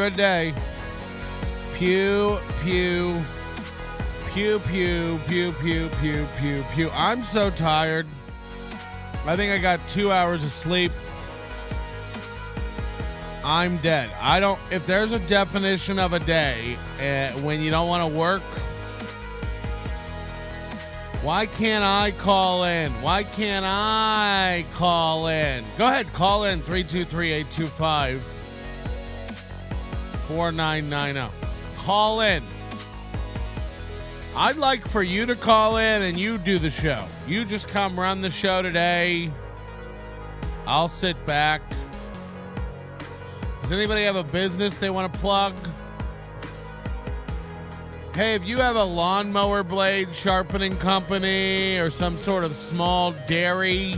good day. Pew, pew, pew, pew, pew, pew, pew, pew, pew. I'm so tired. I think I got 2 hours of sleep. I'm dead. If there's a definition of a day when you don't want to work, why can't I call in? Why can't I call in? Go ahead, call in 323-825-4990. Call in. I'd like for you to call in and you do the show. You just come run the show today. I'll sit back. Does anybody have a business they want to plug? Hey, if you have a lawnmower blade sharpening company or some sort of small dairy,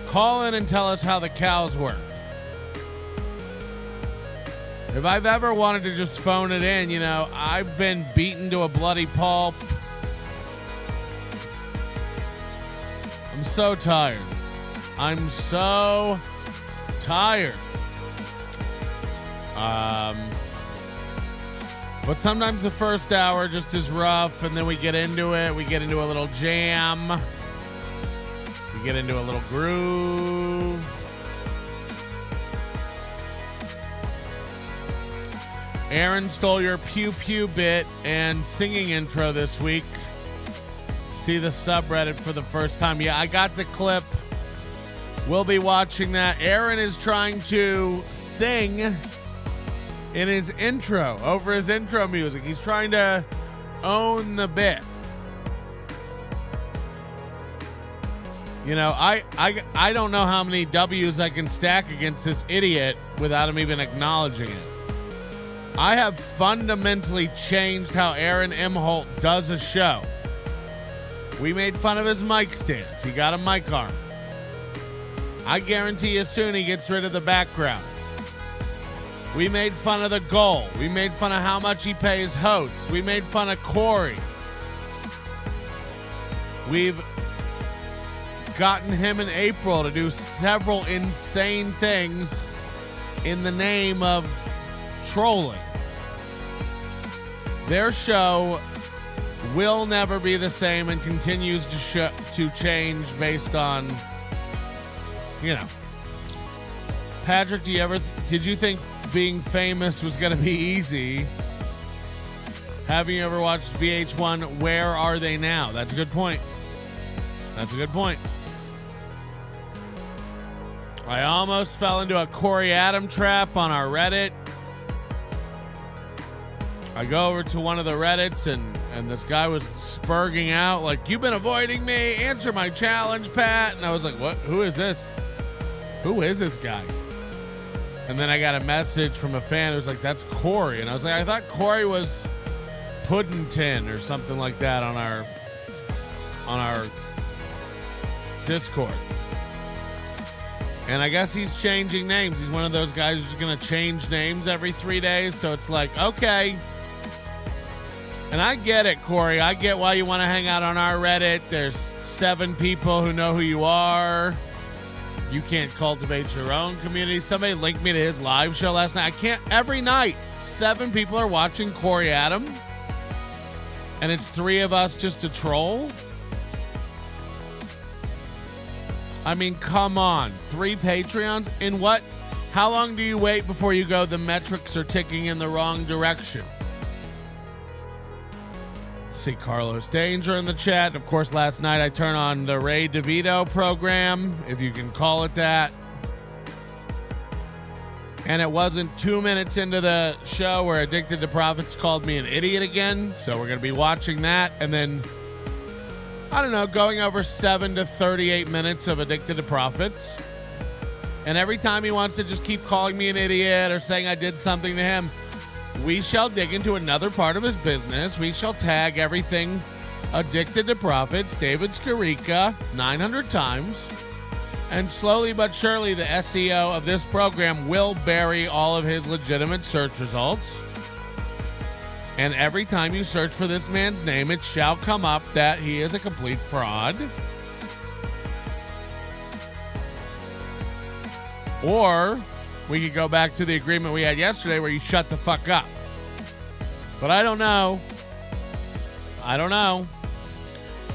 call in and tell us how the cows work. If I've ever wanted to just phone it in, you know, I've been beaten to a bloody pulp. I'm so tired. I'm so tired. But sometimes the first hour just is rough, and then we get into it. We get into a little jam. We get into a little groove. Aaron stole your pew pew bit and singing intro this week. See the subreddit for the first time. Yeah, I got the clip. We'll be watching that. Aaron is trying to sing in his intro, over his intro music. He's trying to own the bit. You know, I don't know how many W's I can stack against this idiot without him even acknowledging it. I have fundamentally changed how Aaron Imholt does a show. We made fun of his mic stands. He got a mic arm. I guarantee you soon he gets rid of the background. We made fun of the goal. We made fun of how much he pays hosts. We made fun of Corey. We've gotten him in April to do several insane things in the name of trolling. Their show will never be the same and continues to change based on, you know. Patrick, did you think being famous was going to be easy? Have you ever watched VH1 Where Are They Now? That's a good point. That's a good point. I almost fell into a Corey Adam trap on our Reddit. I go over to one of the Reddits and this guy was spurging out like, "You've been avoiding me. Answer my challenge, Pat." And I was like, "What? Who is this? Who is this guy?" And then I got a message from a fan who was like, "That's Corey." And I was like, I thought Corey was Puddington or something like that on our Discord. And I guess he's changing names. He's one of those guys who's going to change names every 3 days. So it's like, okay. And I get it, Corey. I get why you want to hang out on our Reddit. There's 7 people who know who you are. You can't cultivate your own community. Somebody linked me to his live show last night. I can't. Every night, 7 people are watching Corey Adam. And it's 3 of us just to troll. I mean, come on. 3 Patreons? In what? How long do you wait before you go, the metrics are ticking in the wrong direction? See Carlos Danger in the chat. Of course, last night I turned on the Ray DeVito program, if you can call it that. And it wasn't 2 minutes into the show where Addicted to Profits called me an idiot again. So we're going to be watching that. And then, I don't know, going over 7 to 38 minutes of Addicted to Profits. And every time he wants to just keep calling me an idiot or saying I did something to him, we shall dig into another part of his business. We shall tag everything Addicted to Profits, David Skarica, 900 times. And slowly but surely, the SEO of this program will bury all of his legitimate search results. And every time you search for this man's name, it shall come up that he is a complete fraud. Or we could go back to the agreement we had yesterday where you shut the fuck up. But I don't know.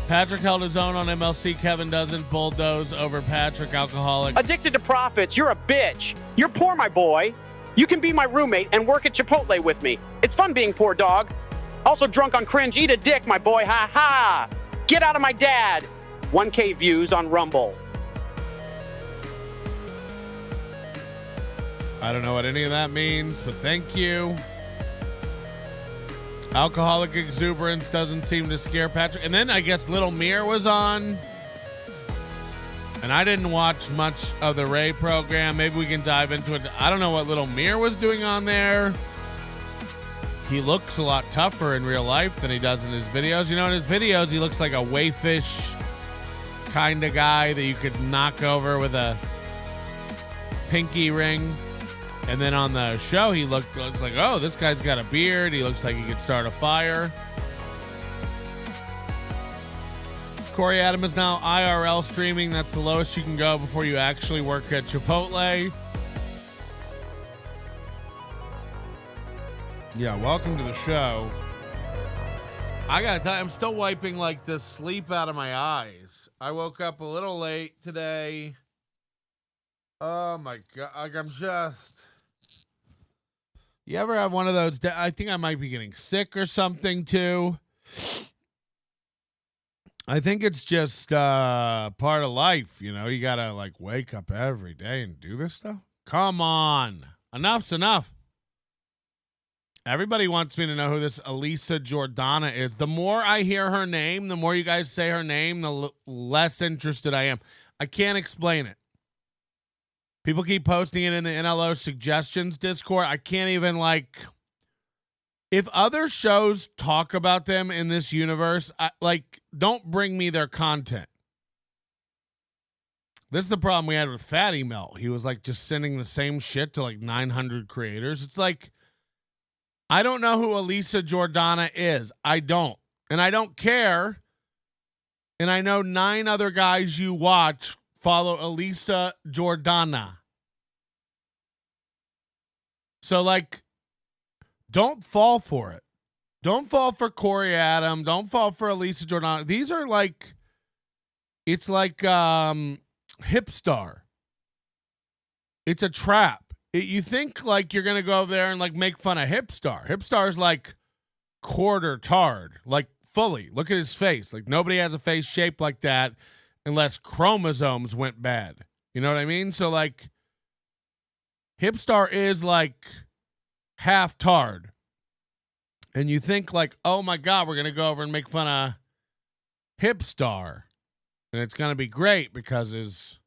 Patrick held his own on MLC. Kevin doesn't. Bulldoze over Patrick. Alcoholic. Addicted to profits. You're a bitch. You're poor, my boy. You can be my roommate and work at Chipotle with me. It's fun being poor, dog. Also drunk on cringe. Eat a dick, my boy. Ha ha. Get out of my dad. 1K views on Rumble. I don't know what any of that means, but thank you. Alcoholic exuberance doesn't seem to scare Patrick. And then I guess Little Mir was on. And I didn't watch much of the Ray program. Maybe we can dive into it. I don't know what Little Mir was doing on there. He looks a lot tougher in real life than he does in his videos. You know, in his videos, he looks like a wayfish kind of guy that you could knock over with a pinky ring. And then on the show, he looks like, oh, this guy's got a beard. He looks like he could start a fire. Corey Adam is now IRL streaming. That's the lowest you can go before you actually work at Chipotle. Yeah, welcome to the show. I gotta tell you, I'm still wiping like the sleep out of my eyes. I woke up a little late today. Oh my God. Like I'm just... You ever have one of those? I think I might be getting sick or something too. I think it's just part of life. You know, you got to like wake up every day and do this stuff. Come on. Enough's enough. Everybody wants me to know who this Elisa Jordana is. The more I hear her name, the more you guys say her name, the less interested I am. I can't explain it. People keep posting it in the NLO suggestions Discord. I can't even like... If other shows talk about them in this universe, don't bring me their content. This is the problem we had with Fatty Melt. He was like just sending the same shit to like 900 creators. It's like, I don't know who Elisa Jordana is. I don't. And I don't care. And I know 9 other guys you watch follow Elisa Jordana. So, like, don't fall for it. Don't fall for Corey Adam. Don't fall for Elisa Jordana. These are like, it's like Hipstar. It's a trap. You think like you're going to go over there and like make fun of Hipstar. Hipstar's like quarter tard, like fully. Look at his face. Like nobody has a face shaped like that unless chromosomes went bad. You know what I mean? So like Hipstar is like half tard. And you think like, oh my God, we're going to go over and make fun of Hipstar. And it's going to be great because his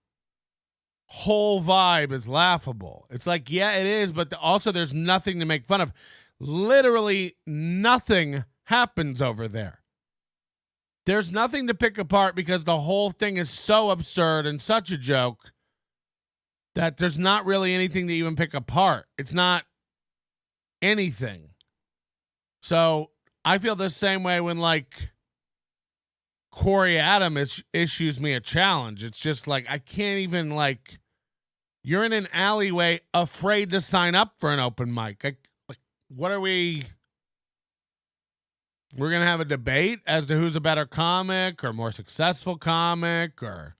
whole vibe is laughable. It's like, yeah, it is. But also there's nothing to make fun of. Literally nothing happens over there. There's nothing to pick apart because the whole thing is so absurd and such a joke that there's not really anything to even pick apart. It's not anything. So I feel the same way when like Corey Adam issues me a challenge. It's just like, I can't even like, you're in an alleyway afraid to sign up for an open mic. Like what are we? We're going to have a debate as to who's a better comic or more successful comic or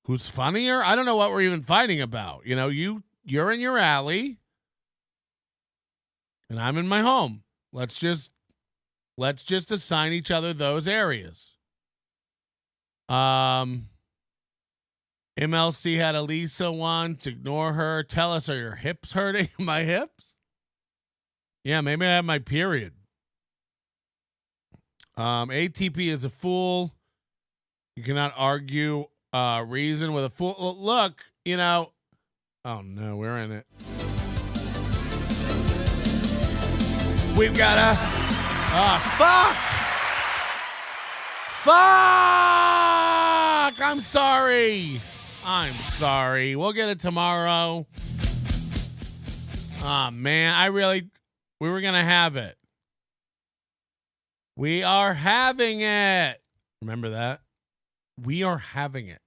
who's funnier. I don't know what we're even fighting about. You know, you're in your alley and I'm in my home. Let's just assign each other those areas. MLC had Elisa once. Ignore her. Tell us, are your hips hurting? My hips? Yeah, maybe I have my period. ATP is a fool. You cannot argue reason with a fool. Look, you know. Oh no, we're in it. We've got a. Fuck! I'm sorry. We'll get it tomorrow. Man, we were going to have it. We are having it. Remember that? We are having it.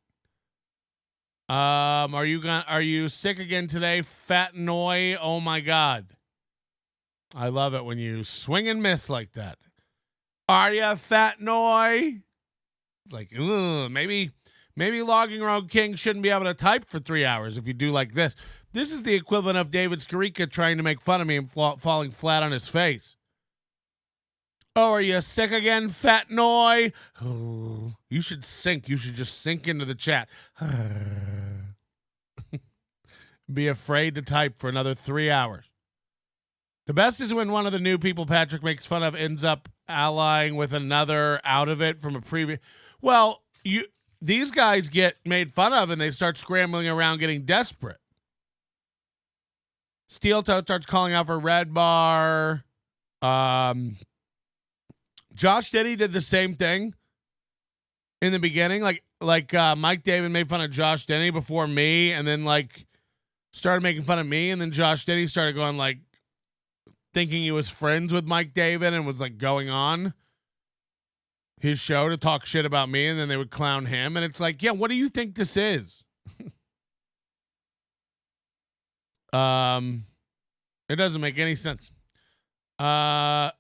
Are you sick again today, Fat Noy? Oh my God. I love it when you swing and miss like that. Are you Fat Noy? It's like, maybe Logging Road King shouldn't be able to type for 3 hours if you do like this. This is the equivalent of David Skarica trying to make fun of me and falling flat on his face. Oh, are you sick again, Fat Noy? Oh, you should sink. You should just sink into the chat. Be afraid to type for another 3 hours. The best is when one of the new people Patrick makes fun of ends up allying with another out of it from a previous. Well, these guys get made fun of and they start scrambling around getting desperate. Steel Toe starts calling out for Red Bar. Josh Denny did the same thing in the beginning. Like Mike David made fun of Josh Denny before me and then started making fun of me. And then Josh Denny started going thinking he was friends with Mike David and was going on his show to talk shit about me. And then they would clown him. And it's yeah, what do you think this is? It doesn't make any sense. Or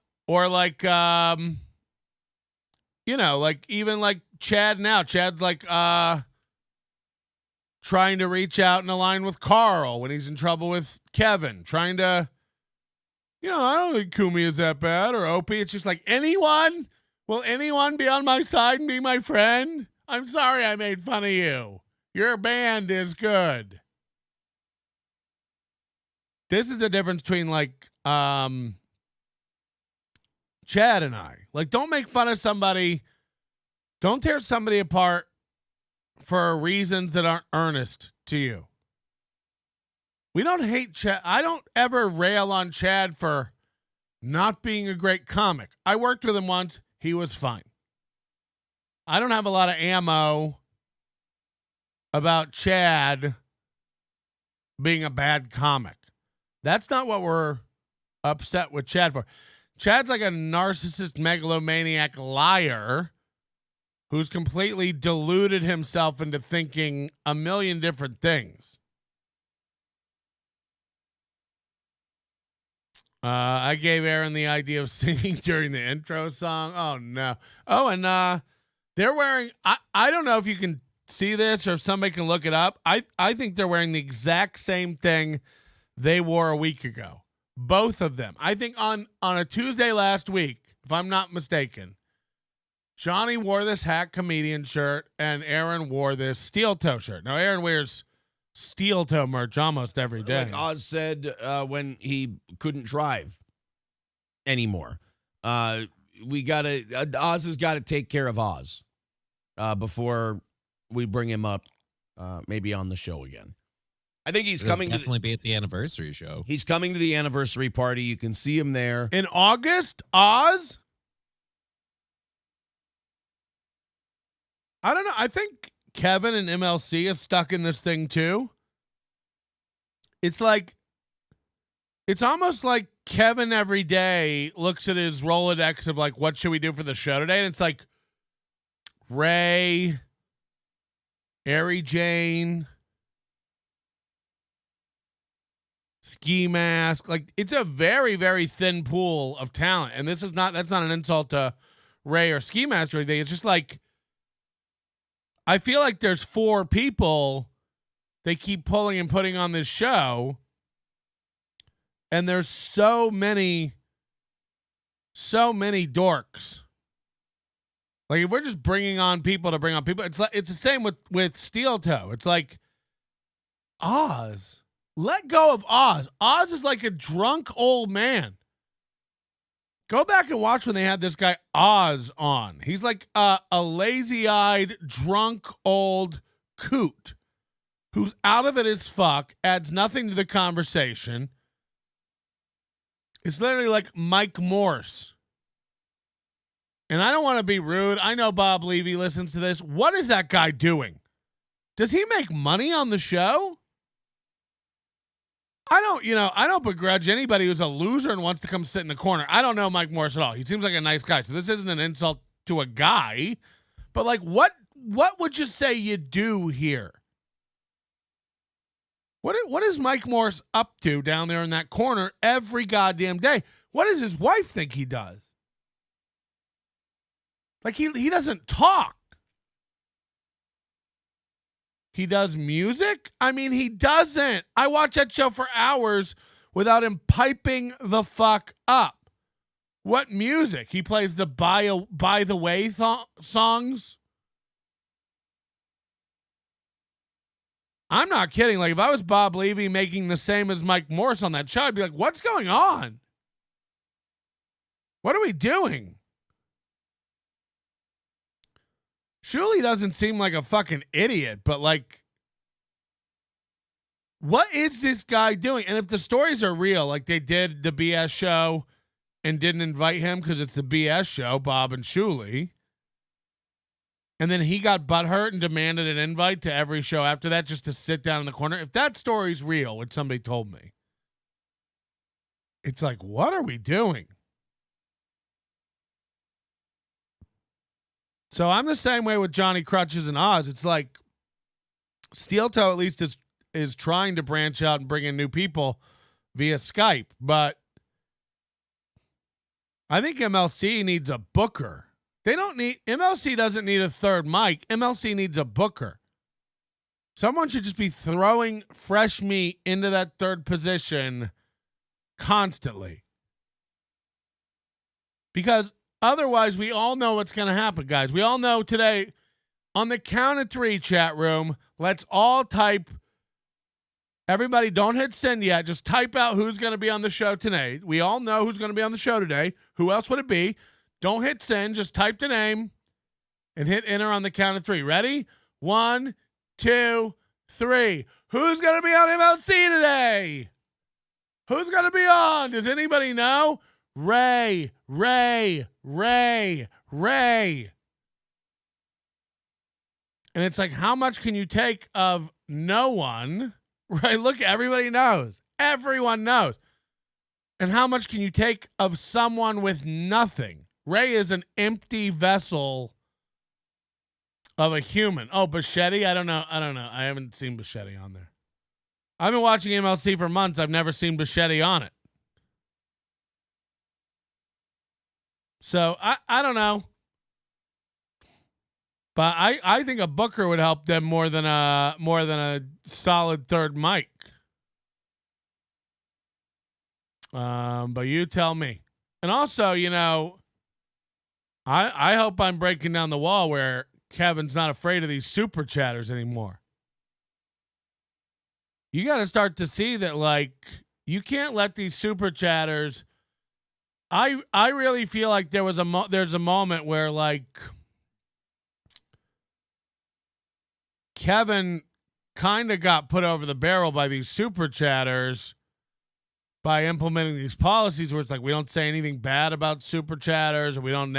even Chad now. Chad's trying to reach out and align with Carl when he's in trouble with Kevin. Trying to, I don't think Kumi is that bad or Opie. It's just anyone? Will anyone be on my side and be my friend? I'm sorry I made fun of you. Your band is good. This is the difference between Chad and I. Don't make fun of somebody. Don't tear somebody apart for reasons that aren't earnest to you. We don't hate Chad. I don't ever rail on Chad for not being a great comic. I worked with him once. He was fine. I don't have a lot of ammo about Chad being a bad comic. That's not what we're upset with Chad for. Chad's like a narcissist, megalomaniac liar who's completely deluded himself into thinking a million different things. I gave Aaron the idea of singing during the intro song. Oh, no. Oh, and they're wearing, I don't know if you can see this or if somebody can look it up. I think they're wearing the exact same thing they wore a week ago. Both of them. I think on a Tuesday last week, if I'm not mistaken, Johnny wore this Hack Comedian shirt and Aaron wore this Steel Toe shirt. Now, Aaron wears Steel Toe merch almost every day. Like Oz said when he couldn't drive anymore. Oz has got to take care of Oz before we bring him up maybe on the show again. I think he's coming to be at the anniversary show. He's coming to the anniversary party. You can see him there. In August, Oz? I don't know. I think Kevin and MLC is stuck in this thing too. It's almost like Kevin every day looks at his Rolodex of what should we do for the show today? And it's Ray, Ari Jane, Ski Mask. It's a very, very thin pool of talent. And that's not an insult to Ray or Ski Mask or anything. It's just I feel like there's 4 people they keep pulling and putting on this show. And there's so many dorks. If we're just bringing on people to bring on people, it's the same with Steel Toe. It's Oz. Let go of Oz. Oz is like a drunk old man. Go back and watch when they had this guy Oz on. He's like a lazy-eyed, drunk old coot who's out of it as fuck, adds nothing to the conversation. It's literally like Mike Morse. And I don't want to be rude. I know Bob Levy listens to this. What is that guy doing? Does he make money on the show? I don't begrudge anybody who's a loser and wants to come sit in the corner. I don't know Mike Morris at all. He seems like a nice guy. So this isn't an insult to a guy, but what would you say you do here? What is Mike Morse up to down there in that corner every goddamn day? What does his wife think he does? Like he doesn't talk. He does music? I mean, he doesn't. I watch that show for hours without him piping the fuck up. What music? He plays the By the Way songs? I'm not kidding. Like, if I was Bob Levy making the same as Mike Morse on that show, I'd be like, what's going on? What are we doing? Shuli doesn't seem like a fucking idiot, but like, what is this guy doing? And if the stories are real, like they did the BS show and didn't invite him because it's the BS show, Bob and Shuli, and then he got butthurt and demanded an invite to every show after that just to sit down in the corner. If that story's real, which somebody told me, it's like, what are we doing? So I'm the same way with Johnny Crutches and Oz. It's like Steel Toe at least is trying to branch out and bring in new people via Skype, but I think MLC needs a booker. MLC doesn't need a third mic. MLC needs a booker. Someone should just be throwing fresh meat into that third position constantly. Because otherwise, we all know what's going to happen, guys. We all know today, on the count of 3 chat room, let's all type. Everybody, don't hit send yet. Just type out who's going to be on the show today. We all know who's going to be on the show today. Who else would it be? Don't hit send. Just type the name and hit enter on the count of 3. Ready? 1, 2, 3. Who's going to be on MLC today? Who's going to be on? Does anybody know? Ray. And it's like, how much can you take of no one? Right? Look, everybody knows. Everyone knows. And how much can you take of someone with nothing? Ray is an empty vessel of a human. Oh, Bichetti? I don't know. I haven't seen Bichetti on there. I've been watching MLC for months. I've never seen Bichetti on it. So I don't know. But I think a booker would help them more than a solid third mic. But you tell me. And also, you know, I hope I'm breaking down the wall where Kevin's not afraid of these super chatters anymore. You got to start to see that, like, you can't let these super chatters. I really feel like there's a moment where, like, Kevin kind of got put over the barrel by these super chatters by implementing these policies where it's like, we don't say anything bad about super chatters, or we don't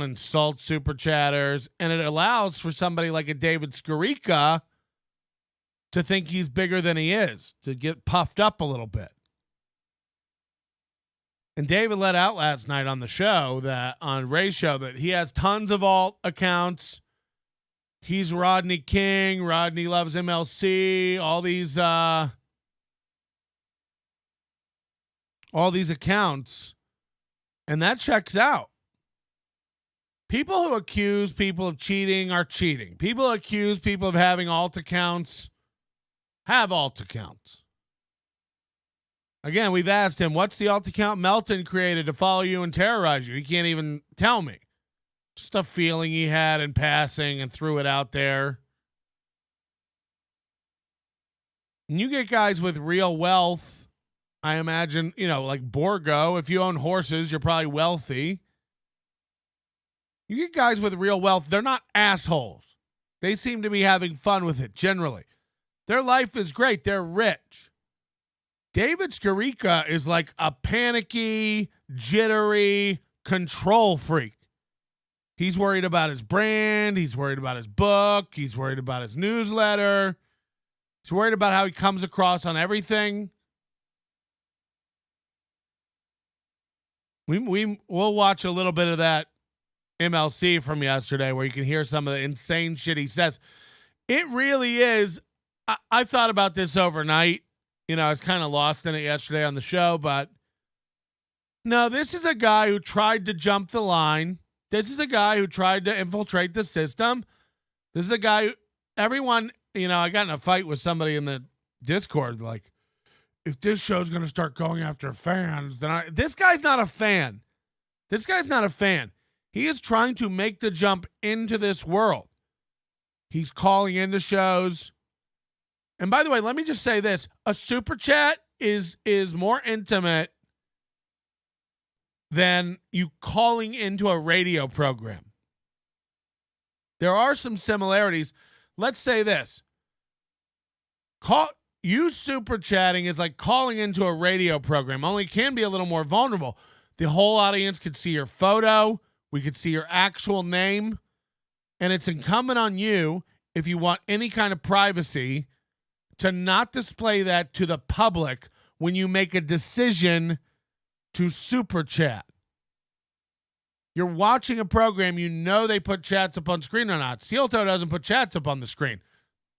insult super chatters. And it allows for somebody like a David Skarica to think he's bigger than he is, to get puffed up a little bit. And David let out last night on the show, that on Ray's show, that he has tons of alt accounts. He's Rodney King. Rodney loves MLC. All these accounts. And that checks out. People who accuse people of cheating are cheating. People who accuse people of having alt accounts have alt accounts. Again, we've asked him, what's the alt account Melton created to follow you and terrorize you? He can't even tell me. Just a feeling he had in passing and threw it out there. And you get guys with real wealth, I imagine, you know, like Borgo. If you own horses, you're probably wealthy. You get guys with real wealth, they're not assholes. They seem to be having fun with it, generally. Their life is great. They're rich. David Skarica is like a panicky, jittery control freak. He's worried about his brand. He's worried about his book. He's worried about his newsletter. He's worried about how he comes across on everything. We'll watch a little bit of that MLC from yesterday where you can hear some of the insane shit he says. It really is I thought about this overnight. You know, I was kind of lost in it yesterday on the show, but no, this is a guy who tried to jump the line. This is a guy who tried to infiltrate the system. This is a guy who, everyone, you know, I got in a fight with somebody in the Discord, like, if this show's going to start going after fans, then this guy's not a fan. This guy's not a fan. He is trying to make the jump into this world. He's calling into shows. And by the way, let me just say this. A super chat is more intimate than you calling into a radio program. There are some similarities. Let's say this. You super chatting is like calling into a radio program, only it can be a little more vulnerable. The whole audience could see your photo. We could see your actual name. And it's incumbent on you, if you want any kind of privacy, to not display that to the public when you make a decision to super chat. You're watching a program, you know they put chats up on screen or not. Cielto doesn't put chats up on the screen.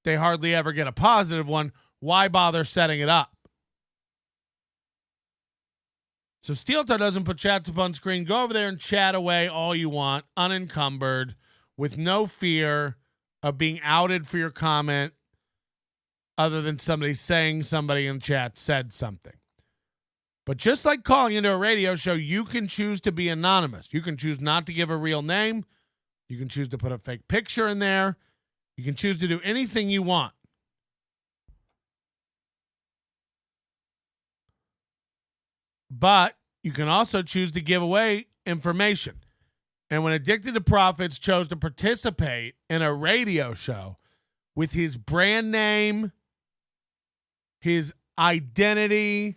They hardly ever get a positive one. Why bother setting it up? So Cielto doesn't put chats up on screen. Go over there and chat away all you want, unencumbered, with no fear of being outed for your comment, other than somebody saying somebody in chat said something. But just like calling into a radio show, you can choose to be anonymous. You can choose not to give a real name. You can choose to put a fake picture in there. You can choose to do anything you want. But you can also choose to give away information. And when Addicted to Profits chose to participate in a radio show with his brand name, his identity,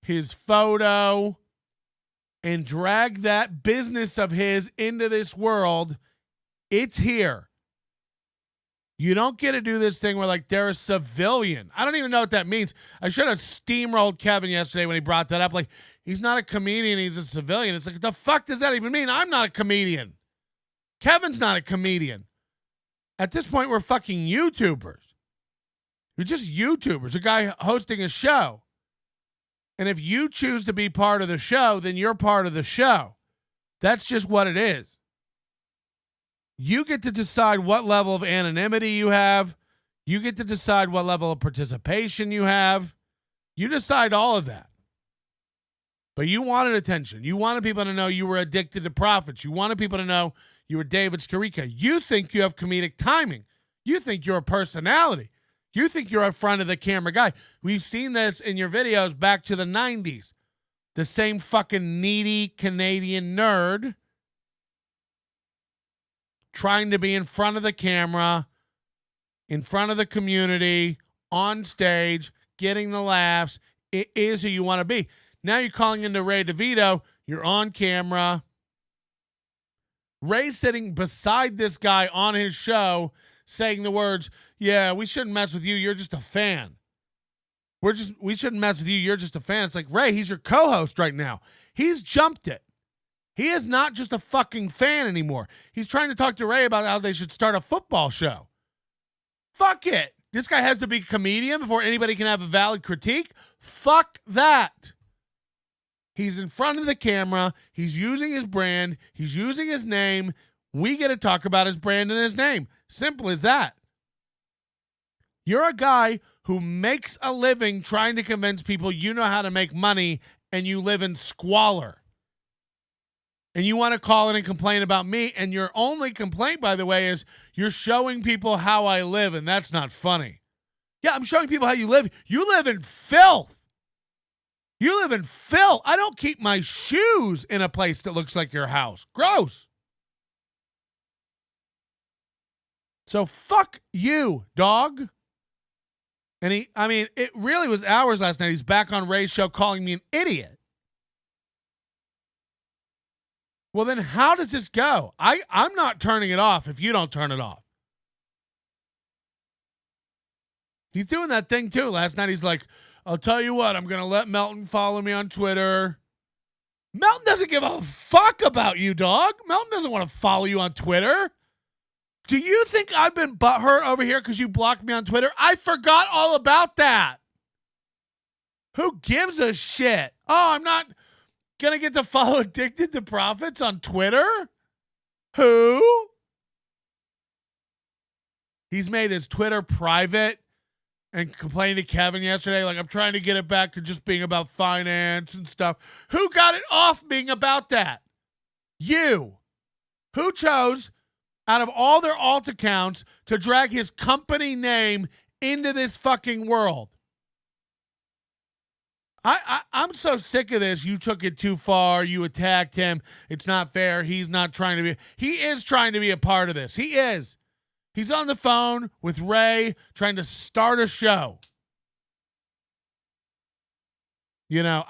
his photo, and drag that business of his into this world, it's here. You don't get to do this thing where, like, they're a civilian. I don't even know what that means. I should have steamrolled Kevin yesterday when he brought that up. Like, he's not a comedian, he's a civilian. It's like, the fuck does that even mean? I'm not a comedian. Kevin's not a comedian. At this point, we're fucking YouTubers. We're just YouTubers, a guy hosting a show. And if you choose to be part of the show, then you're part of the show. That's just what it is. You get to decide what level of anonymity you have. You get to decide what level of participation you have. You decide all of that. But you wanted attention. You wanted people to know you were addicted to profits. You wanted people to know you were David Skarica. You think you have comedic timing. You think you're a personality. You think you're a front of the camera guy. We've seen this in your videos back to the 90s. The same fucking needy Canadian nerd trying to be in front of the camera, in front of the community, on stage, getting the laughs. It is who you want to be. Now you're calling into Ray DeVito. You're on camera. Ray's sitting beside this guy on his show saying the words, yeah, we shouldn't mess with you. You're just a fan. We shouldn't mess with you. You're just a fan. It's like, Ray, he's your co-host right now. He's jumped it. He is not just a fucking fan anymore. He's trying to talk to Ray about how they should start a football show. Fuck it. This guy has to be a comedian before anybody can have a valid critique? Fuck that. He's in front of the camera. He's using his brand. He's using his name. We get to talk about his brand and his name. Simple as that. You're a guy who makes a living trying to convince people you know how to make money, and you live in squalor. And you want to call in and complain about me, and your only complaint, by the way, is you're showing people how I live, and that's not funny. Yeah, I'm showing people how you live. You live in filth. You live in filth. I don't keep my shoes in a place that looks like your house. Gross. So fuck you, dog. And it really was hours last night. He's back on Ray's show calling me an idiot. Well, then how does this go? I'm not turning it off if you don't turn it off. He's doing that thing too. Last night he's like, I'll tell you what, I'm going to let Melton follow me on Twitter. Melton doesn't give a fuck about you, dog. Melton doesn't want to follow you on Twitter. Do you think I've been butthurt over here because you blocked me on Twitter? I forgot all about that. Who gives a shit? Oh, I'm not going to get to follow Addicted to Profits on Twitter? Who? He's made his Twitter private and complained to Kevin yesterday, like, I'm trying to get it back to just being about finance and stuff. Who got it off being about that? You. Who chose, out of all their alt accounts, to drag his company name into this fucking world? I'm so sick of this. You took it too far. You attacked him. It's not fair. He's not trying to be. He is trying to be a part of this. He is. He's on the phone with Ray trying to start a show. You know,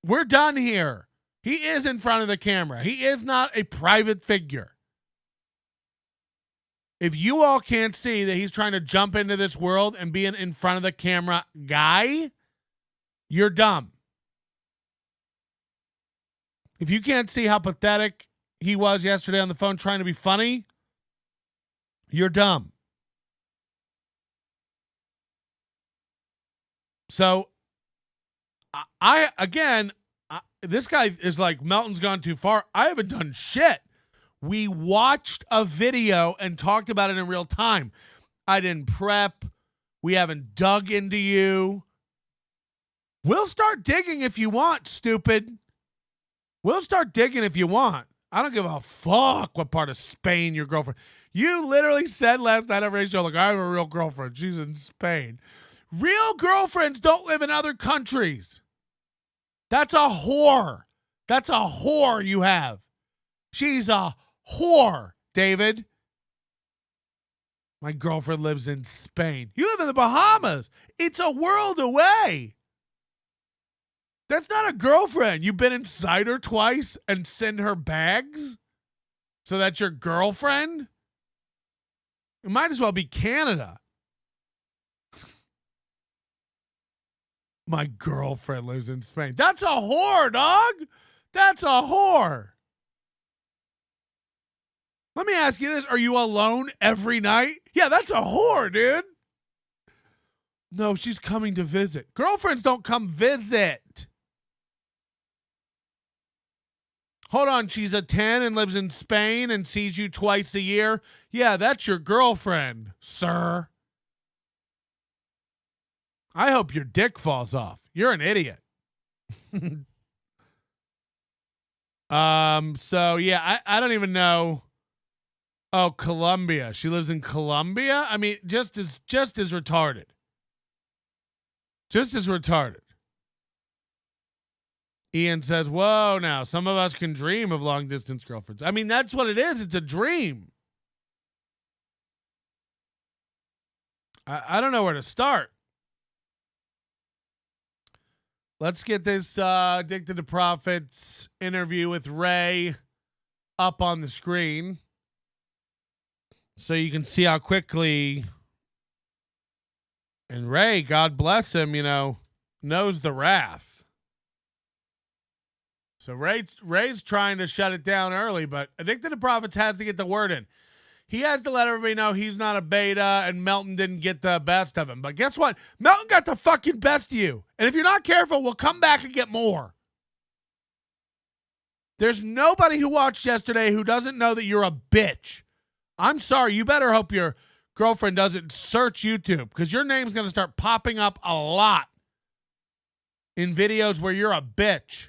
we're done here. He is in front of the camera. He is not a private figure. If you all can't see that he's trying to jump into this world and be an in front of the camera guy, you're dumb. If you can't see how pathetic he was yesterday on the phone trying to be funny, you're dumb. So, this guy is like, Melton's gone too far. I haven't done shit. We watched a video and talked about it in real time. I didn't prep. We haven't dug into you. We'll start digging if you want, stupid. We'll start digging if you want. I don't give a fuck what part of Spain your girlfriend. You literally said last night on radio, like, I have a real girlfriend. She's in Spain. Real girlfriends don't live in other countries. That's a whore. That's a whore you have. She's a whore, David. My girlfriend lives in Spain. You live in the Bahamas. It's a world away. That's not a girlfriend. You've been inside her twice and send her bags? So that's your girlfriend? It might as well be Canada. My girlfriend lives in Spain. That's a whore, dog. That's a whore. Let me ask you this. Are you alone every night? Yeah, that's a whore, dude. No, she's coming to visit. Girlfriends don't come visit. Hold on, she's a 10 and lives in Spain and sees you twice a year. Yeah, that's your girlfriend, sir. I hope your dick falls off. You're an idiot. So yeah, I don't even know. Oh, Colombia. She lives in Colombia? I mean, just as retarded. Just as retarded. Ian says, whoa, now, some of us can dream of long-distance girlfriends. I mean, that's what it is. It's a dream. I don't know where to start. Let's get this Addicted to Profits interview with Ray up on the screen so you can see how quickly, and Ray, God bless him, knows the wrath. So Ray's trying to shut it down early, but Addicted to Profits has to get the word in. He has to let everybody know he's not a beta and Melton didn't get the best of him. But guess what? Melton got the fucking best of you. And if you're not careful, we'll come back and get more. There's nobody who watched yesterday who doesn't know that you're a bitch. I'm sorry. You better hope your girlfriend doesn't search YouTube because your name's going to start popping up a lot in videos where you're a bitch.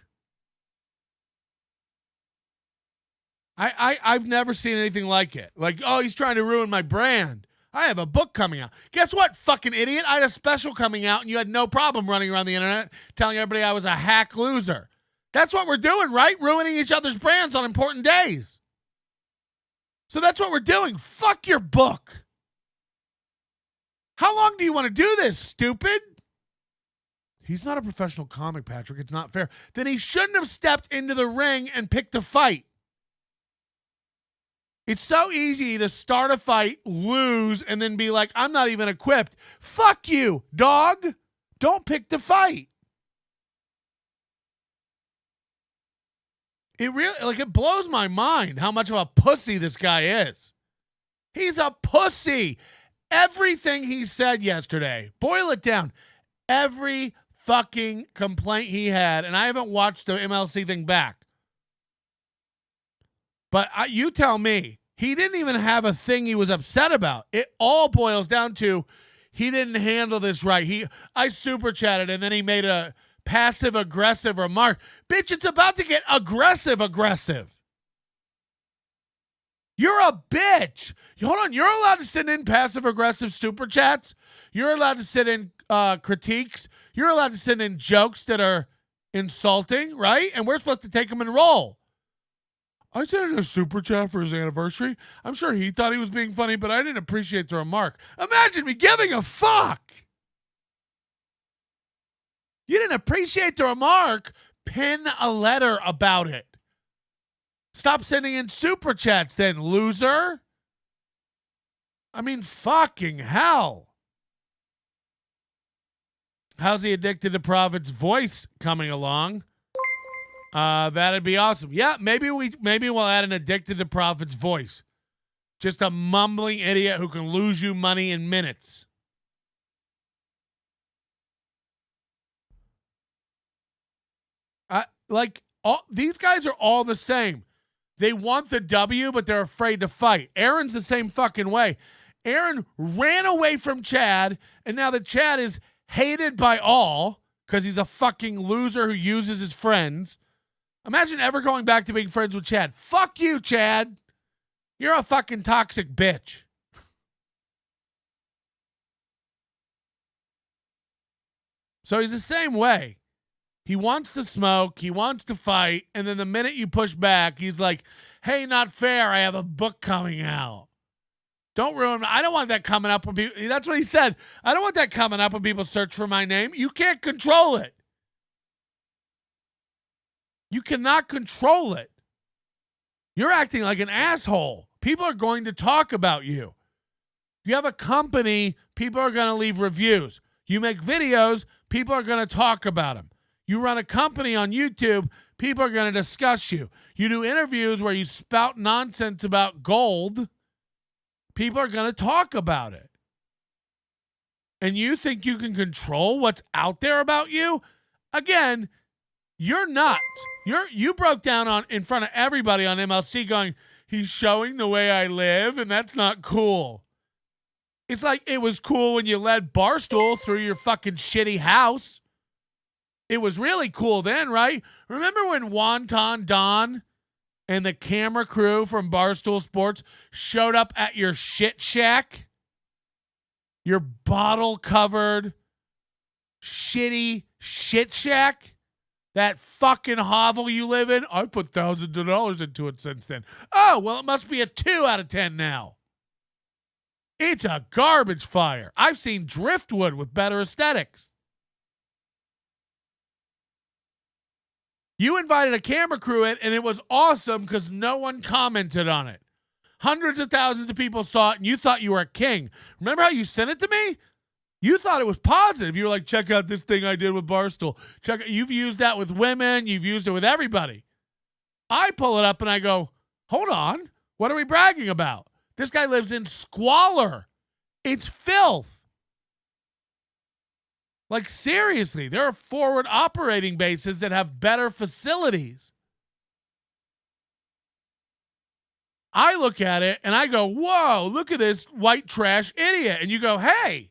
I've never seen anything like it. Like, oh, he's trying to ruin my brand. I have a book coming out. Guess what, fucking idiot? I had a special coming out, and you had no problem running around the internet telling everybody I was a hack loser. That's what we're doing, right? Ruining each other's brands on important days. So that's what we're doing. Fuck your book. How long do you want to do this, stupid? He's not a professional comic, Patrick. It's not fair. Then he shouldn't have stepped into the ring and picked a fight. It's so easy to start a fight, lose, and then be like, I'm not even equipped. Fuck you, dog. Don't pick the fight. It really, it blows my mind how much of a pussy this guy is. He's a pussy. Everything he said yesterday, boil it down. Every fucking complaint he had, and I haven't watched the MLC thing back. But you tell me, he didn't even have a thing he was upset about. It all boils down to he didn't handle this right. I super chatted, and then he made a passive-aggressive remark. Bitch, it's about to get aggressive. You're a bitch. Hold on. You're allowed to send in passive-aggressive super chats. You're allowed to send in critiques. You're allowed to send in jokes that are insulting, right? And we're supposed to take them and roll. I sent in a super chat for his anniversary. I'm sure he thought he was being funny, but I didn't appreciate the remark. Imagine me giving a fuck. You didn't appreciate the remark. Pen a letter about it. Stop sending in super chats then, loser. I mean, fucking hell. How's the Addicted to Profits voice coming along? That'd be awesome. Yeah, maybe we'll add an Addicted to Profits voice. Just a mumbling idiot who can lose you money in minutes. These guys are all the same. They want the W, but they're afraid to fight. Aaron's the same fucking way. Aaron ran away from Chad, and now that Chad is hated by all because he's a fucking loser who uses his friends. Imagine ever going back to being friends with Chad. Fuck you, Chad. You're a fucking toxic bitch. So he's the same way. He wants to smoke. He wants to fight. And then the minute you push back, he's like, hey, not fair. I have a book coming out. Don't ruin. I don't want that coming up when people. That's what he said. I don't want that coming up when people search for my name. You can't control it. You cannot control it. You're acting like an asshole. People are going to talk about you. If you have a company, people are going to leave reviews. You make videos, people are going to talk about them. You run a company on YouTube, people are going to discuss you. You do interviews where you spout nonsense about gold, people are going to talk about it. And you think you can control what's out there about you? Again, you're nuts. You broke down in front of everybody on MLC going, he's showing the way I live, and that's not cool. It's like it was cool when you led Barstool through your fucking shitty house. It was really cool then, right? Remember when Wonton Don and the camera crew from Barstool Sports showed up at your shit shack? Your bottle-covered, shitty shit shack? That fucking hovel you live in? I put thousands of dollars into it since then. Oh, well, it must be a 2 out of 10 now. It's a garbage fire. I've seen driftwood with better aesthetics. You invited a camera crew in, and it was awesome because no one commented on it. Hundreds of thousands of people saw it, and you thought you were a king. Remember how you sent it to me? You thought it was positive. You were like, check out this thing I did with Barstool. You've used that with women. You've used it with everybody. I pull it up, and I go, hold on. What are we bragging about? This guy lives in squalor. It's filth. Like, seriously, there are forward operating bases that have better facilities. I look at it and I go, whoa, look at this white trash idiot. And you go, hey,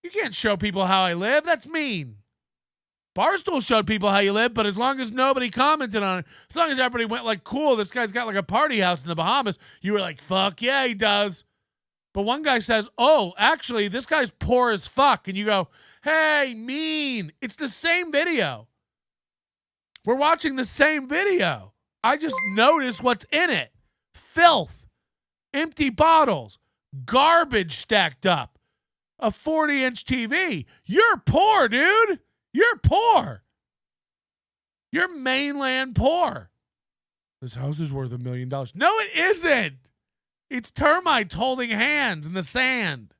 you can't show people how I live. That's mean. Barstool showed people how you live, but as long as nobody commented on it, as long as everybody went like, cool, this guy's got like a party house in the Bahamas, you were like, fuck yeah, he does. But one guy says, oh, actually, this guy's poor as fuck. And you go, hey, mean. It's the same video. We're watching the same video. I just noticed what's in it. Filth, empty bottles, garbage stacked up, a 40-inch TV. You're poor, dude. You're poor. You're mainland poor. This house is worth $1 million. No, it isn't. It's termites holding hands in the sand.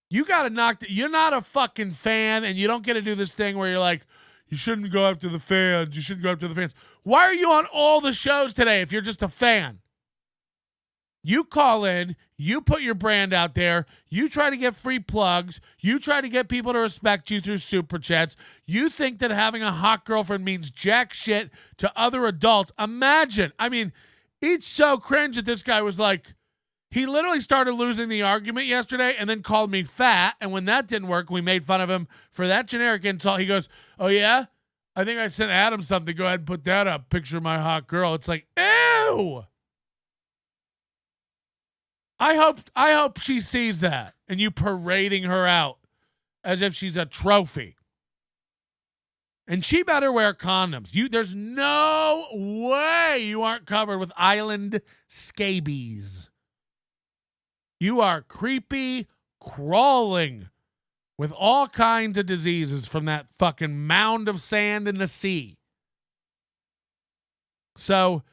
You got to knock. You're not a fucking fan, and you don't get to do this thing where you're like, You shouldn't go after the fans. You shouldn't go after the fans. Why are you on all the shows today if you're just a fan? You call in, you put your brand out there, you try to get free plugs, you try to get people to respect you through super chats. You think that having a hot girlfriend means jack shit to other adults. Imagine. I mean, it's so cringe that this guy was like, he literally started losing the argument yesterday and then called me fat. And when that didn't work, we made fun of him for that generic insult. He goes, oh, yeah? I think I sent Adam something. Go ahead and put that up. Picture of my hot girl. It's like, ew. I hope she sees that and you parading her out as if she's a trophy. And she better wear condoms. There's no way you aren't covered with island scabies. You are creepy, crawling with all kinds of diseases from that fucking mound of sand in the sea. So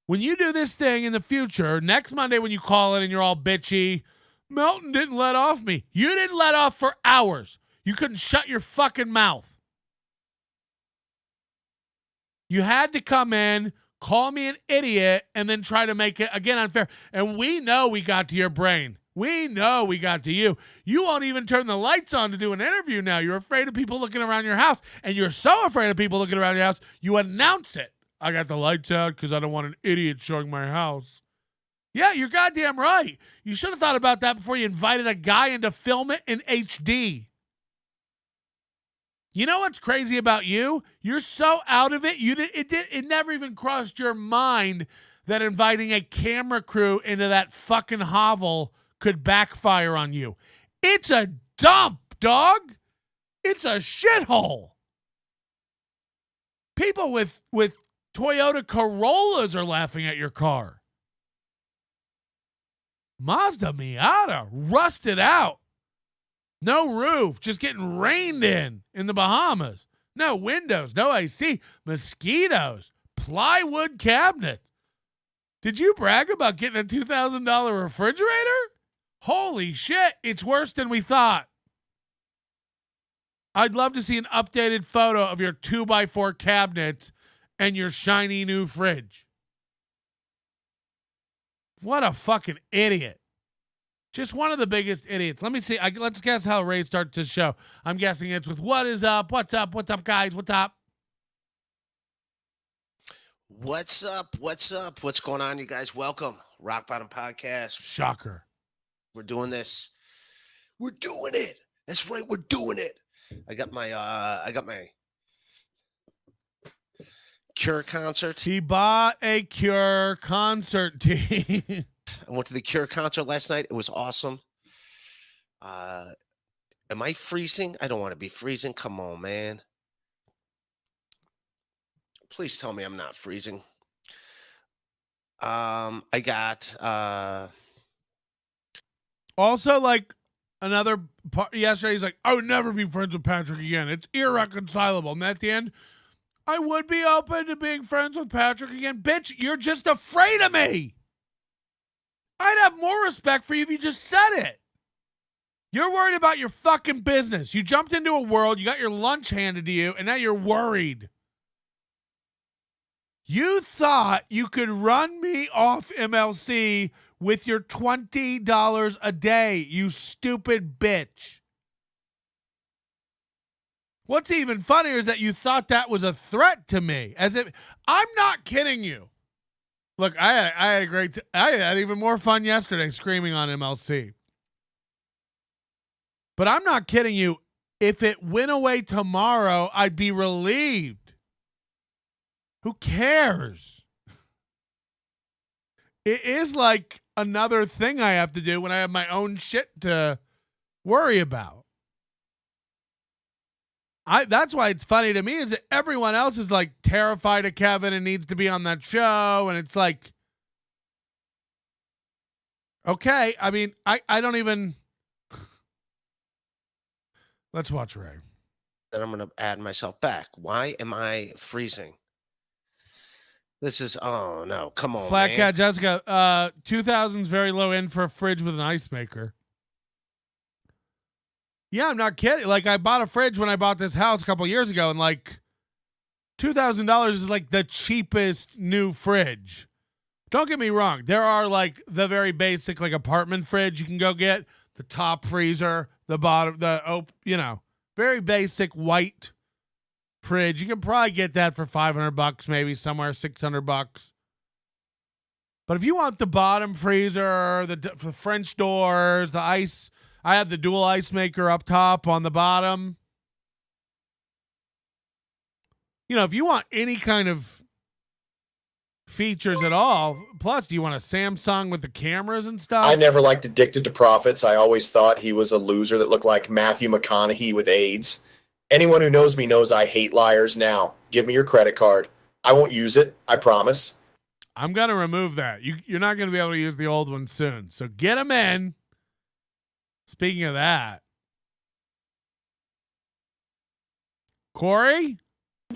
when you do this thing in the future, next Monday when you call in and you're all bitchy, Melton didn't let off me. You didn't let off for hours. You couldn't shut your fucking mouth. You had to come in, call me an idiot, and then try to make it, again, unfair. And we know we got to your brain. We know we got to you. You won't even turn the lights on to do an interview now. You're afraid of people looking around your house. And you're so afraid of people looking around your house, you announce it. I got the lights out because I don't want an idiot showing my house. Yeah, you're goddamn right. You should have thought about that before you invited a guy in to film it in HD. You know what's crazy about you? You're so out of it. It never even crossed your mind that inviting a camera crew into that fucking hovel could backfire on you. It's a dump, dog. It's a shithole. People with Toyota Corollas are laughing at your car. Mazda Miata, rusted out. No roof, just getting rained in the Bahamas. No windows, no AC, mosquitoes, plywood cabinet. Did you brag about getting a $2,000 refrigerator? Holy shit, it's worse than we thought. I'd love to see an updated photo of your 2x4 cabinets and your shiny new fridge. What a fucking idiot. Just one of the biggest idiots. Let me see. Let's guess how Ray starts his show. I'm guessing it's with what is up? What's up? What's up, guys? What's up? What's up? What's up? What's going on, you guys? Welcome. Rock Bottom Podcast. Shocker. We're doing this. We're doing it. That's right. We're doing it. I got my Cure concert. He bought a Cure concert tee. I went to the Cure concert last night. It was awesome. Am I freezing? I don't want to be freezing. Come on, man. Please tell me I'm not freezing. I got Also, like, another part yesterday, he's like, I would never be friends with Patrick again. It's irreconcilable. And at the end, I would be open to being friends with Patrick again. Bitch, you're just afraid of me. I'd have more respect for you if you just said it. You're worried about your fucking business. You jumped into a world, you got your lunch handed to you, and now you're worried. You thought you could run me off MLC with your $20 a day, you stupid bitch. What's even funnier is that you thought that was a threat to me. As if I'm not kidding you. Look, I had even more fun yesterday screaming on MLC. But I'm not kidding you. If it went away tomorrow, I'd be relieved. Who cares? It is like another thing I have to do when I have my own shit to worry about. That's why it's funny to me is that everyone else is like terrified of Kevin and needs to be on that show. And it's like, okay. I mean, I don't even. Let's watch Ray. Then I'm going to add myself back. Why am I freezing? This is, oh no, come on, Flat man. Cat Jessica, 2000's very low end for a fridge with an ice maker. Yeah, I'm not kidding. Like, I bought a fridge when I bought this house a couple years ago, and like, $2,000 is like the cheapest new fridge. Don't get me wrong. There are like the very basic like apartment fridge you can go get, the top freezer, the bottom, very basic white fridge. You can probably get that for $500, maybe somewhere $600. But if you want the bottom freezer, the French doors, the ice, I have the dual ice maker up top on the bottom. If you want any kind of features at all, plus do you want a Samsung with the cameras and stuff? I never liked Addicted to Profits. I always thought he was a loser that looked like Matthew McConaughey with AIDS. Anyone who knows me knows I hate liars now. Give me your credit card. I won't use it, I promise. I'm going to remove that. You're not going to be able to use the old one soon. So get them in. Speaking of that, Corey?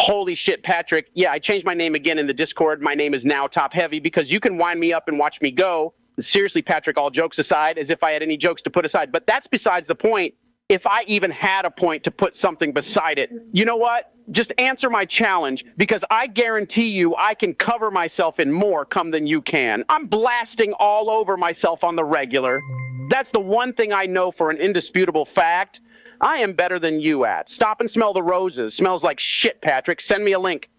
Holy shit, Patrick. Yeah, I changed my name again in the Discord. My name is now Top Heavy because you can wind me up and watch me go. Seriously, Patrick, all jokes aside, as if I had any jokes to put aside. But that's besides the point. If I even had a point to put something beside it, you know what? Just answer my challenge because I guarantee you I can cover myself in more come than you can. I'm blasting all over myself on the regular. That's the one thing I know for an indisputable fact. I am better than you at. Stop and smell the roses. Smells like shit, Patrick. Send me a link.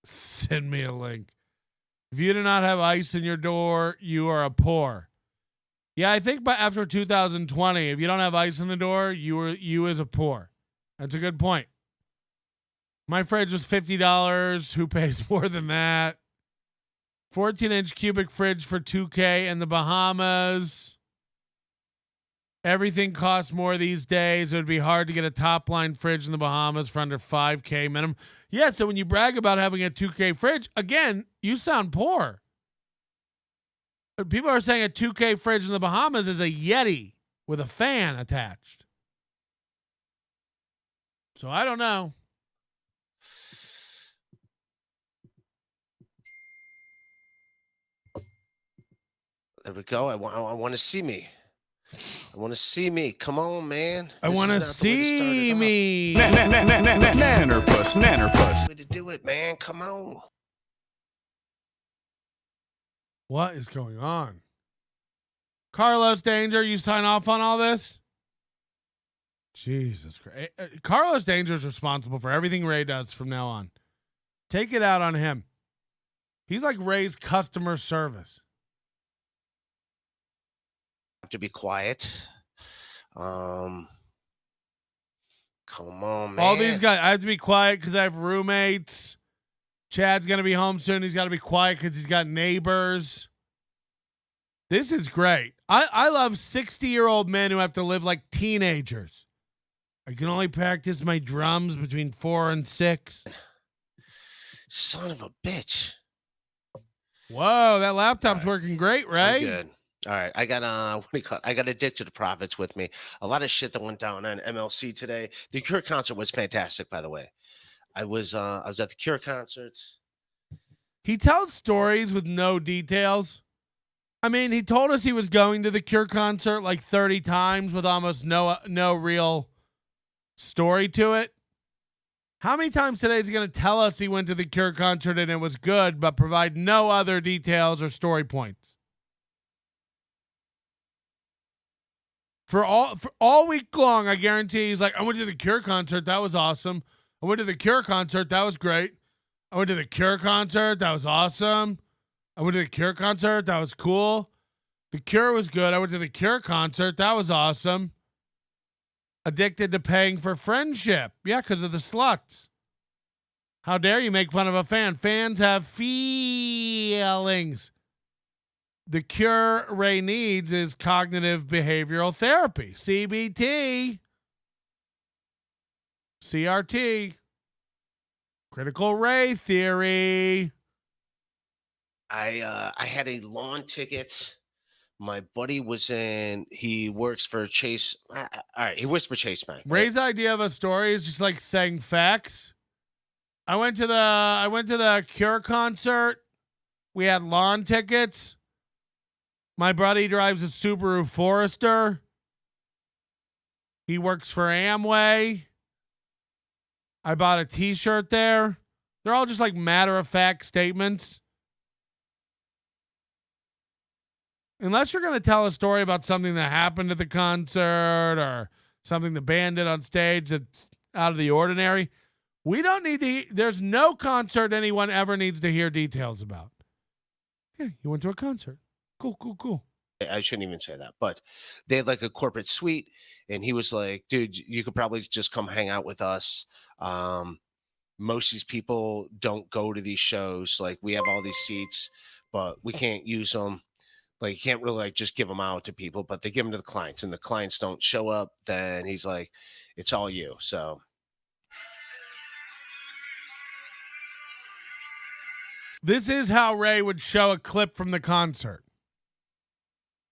Send me a link. If you do not have ice in your door, you are a poor. Yeah, I think after 2020, if you don't have ice in the door, you is a poor. That's a good point. My fridge was $50. Who pays more than that? 14-inch cubic fridge for $2K in the Bahamas. Everything costs more these days. It would be hard to get a top-line fridge in the Bahamas for under $5K minimum. Yeah, so when you brag about having a $2K fridge, again, you sound poor. People are saying a $2K fridge in the Bahamas is a Yeti with a fan attached. So I don't know. There we go. I want to see me. I want to see me. Come on, man. I want to see me. Nannerpuss. Way to do it, man. Come on. What is going on? Carlos Danger, you sign off on all this? Jesus Christ. Carlos Danger is responsible for everything Ray does from now on. Take it out on him. He's like Ray's customer service. Have to be quiet. Come on, man. All these guys, I have to be quiet because I have roommates. Chad's going to be home soon. He's got to be quiet because he's got neighbors. This is great. I love 60-year-old men who have to live like teenagers. I can only practice my drums between 4 and 6. Son of a bitch. Whoa, that laptop's working great, right? I'm good. All right, I got I got Addicted to Profits with me. A lot of shit that went down on MLC today. The Cure concert was fantastic, by the way. I was at the Cure concert. He tells stories with no details. I mean, he told us he was going to the Cure concert like 30 times with almost no real story to it. How many times today is he going to tell us he went to the Cure concert and it was good, but provide no other details or story points? For all week long, I guarantee he's like, I went to the Cure concert. That was awesome. I went to the Cure concert. That was great. I went to the Cure concert. That was awesome. I went to the Cure concert. That was cool. The Cure was good. I went to the Cure concert. That was awesome. Addicted to paying for friendship. Yeah, because of the sluts. How dare you make fun of a fan? Fans have feelings. The cure Ray needs is cognitive behavioral therapy, CBT, CRT, critical ray theory. I had a lawn ticket. My buddy was in. He works for Chase. All right, he works for Chase Bank. Ray's idea of a story is just like saying facts. I went to the Cure concert. We had lawn tickets. My buddy drives a Subaru Forester. He works for Amway. I bought a t-shirt there. They're all just like matter-of-fact statements. Unless you're going to tell a story about something that happened at the concert or something the band did on stage that's out of the ordinary, we don't need to. There's no concert anyone ever needs to hear details about. Yeah, you went to a concert. Cool. I shouldn't even say that, but they had like a corporate suite, and he was like, dude, you could probably just come hang out with us. Most of these people don't go to these shows. Like, we have all these seats, but we can't use them. Like, you can't really like just give them out to people, but they give them to the clients, and the clients don't show up. Then he's like, it's all you. So this is how Ray would show a clip from the concert.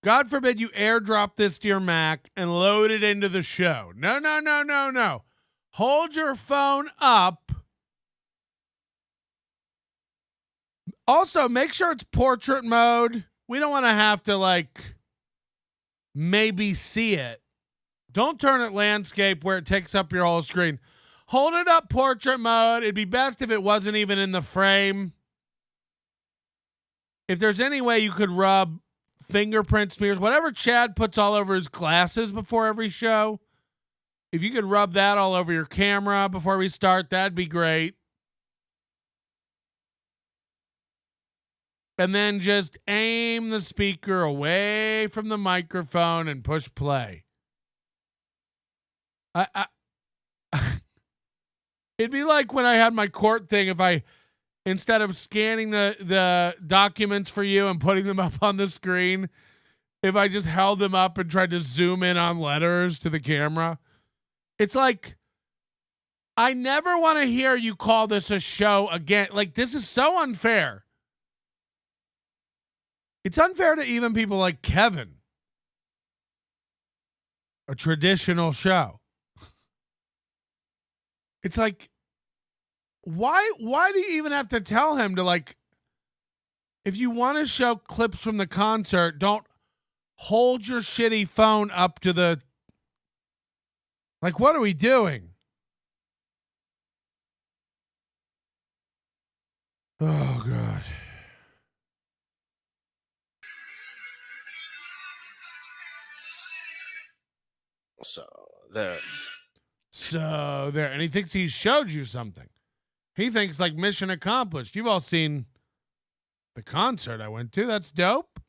God forbid you airdrop this to your Mac and load it into the show. No. Hold your phone up. Also, make sure it's portrait mode. We don't want to have to, like, maybe see it. Don't turn it landscape where it takes up your whole screen. Hold it up portrait mode. It'd be best if it wasn't even in the frame. If there's any way you could rub fingerprint smears, whatever Chad puts all over his glasses before every show, if you could rub that all over your camera before we start, that'd be great. And then just aim the speaker away from the microphone and push play. It'd be like when I had my court thing, if I, instead of scanning the documents for you and putting them up on the screen, if I just held them up and tried to zoom in on letters to the camera. It's like, I never want to hear you call this a show again. Like, this is so unfair. It's unfair to even people like Kevin. A traditional show. It's like, why do you even have to tell him to, like, if you want to show clips from the concert, don't hold your shitty phone up to the, like, what are we doing? Oh, God. So there. And he thinks he showed you something. He thinks like mission accomplished. You've all seen the concert I went to. That's dope.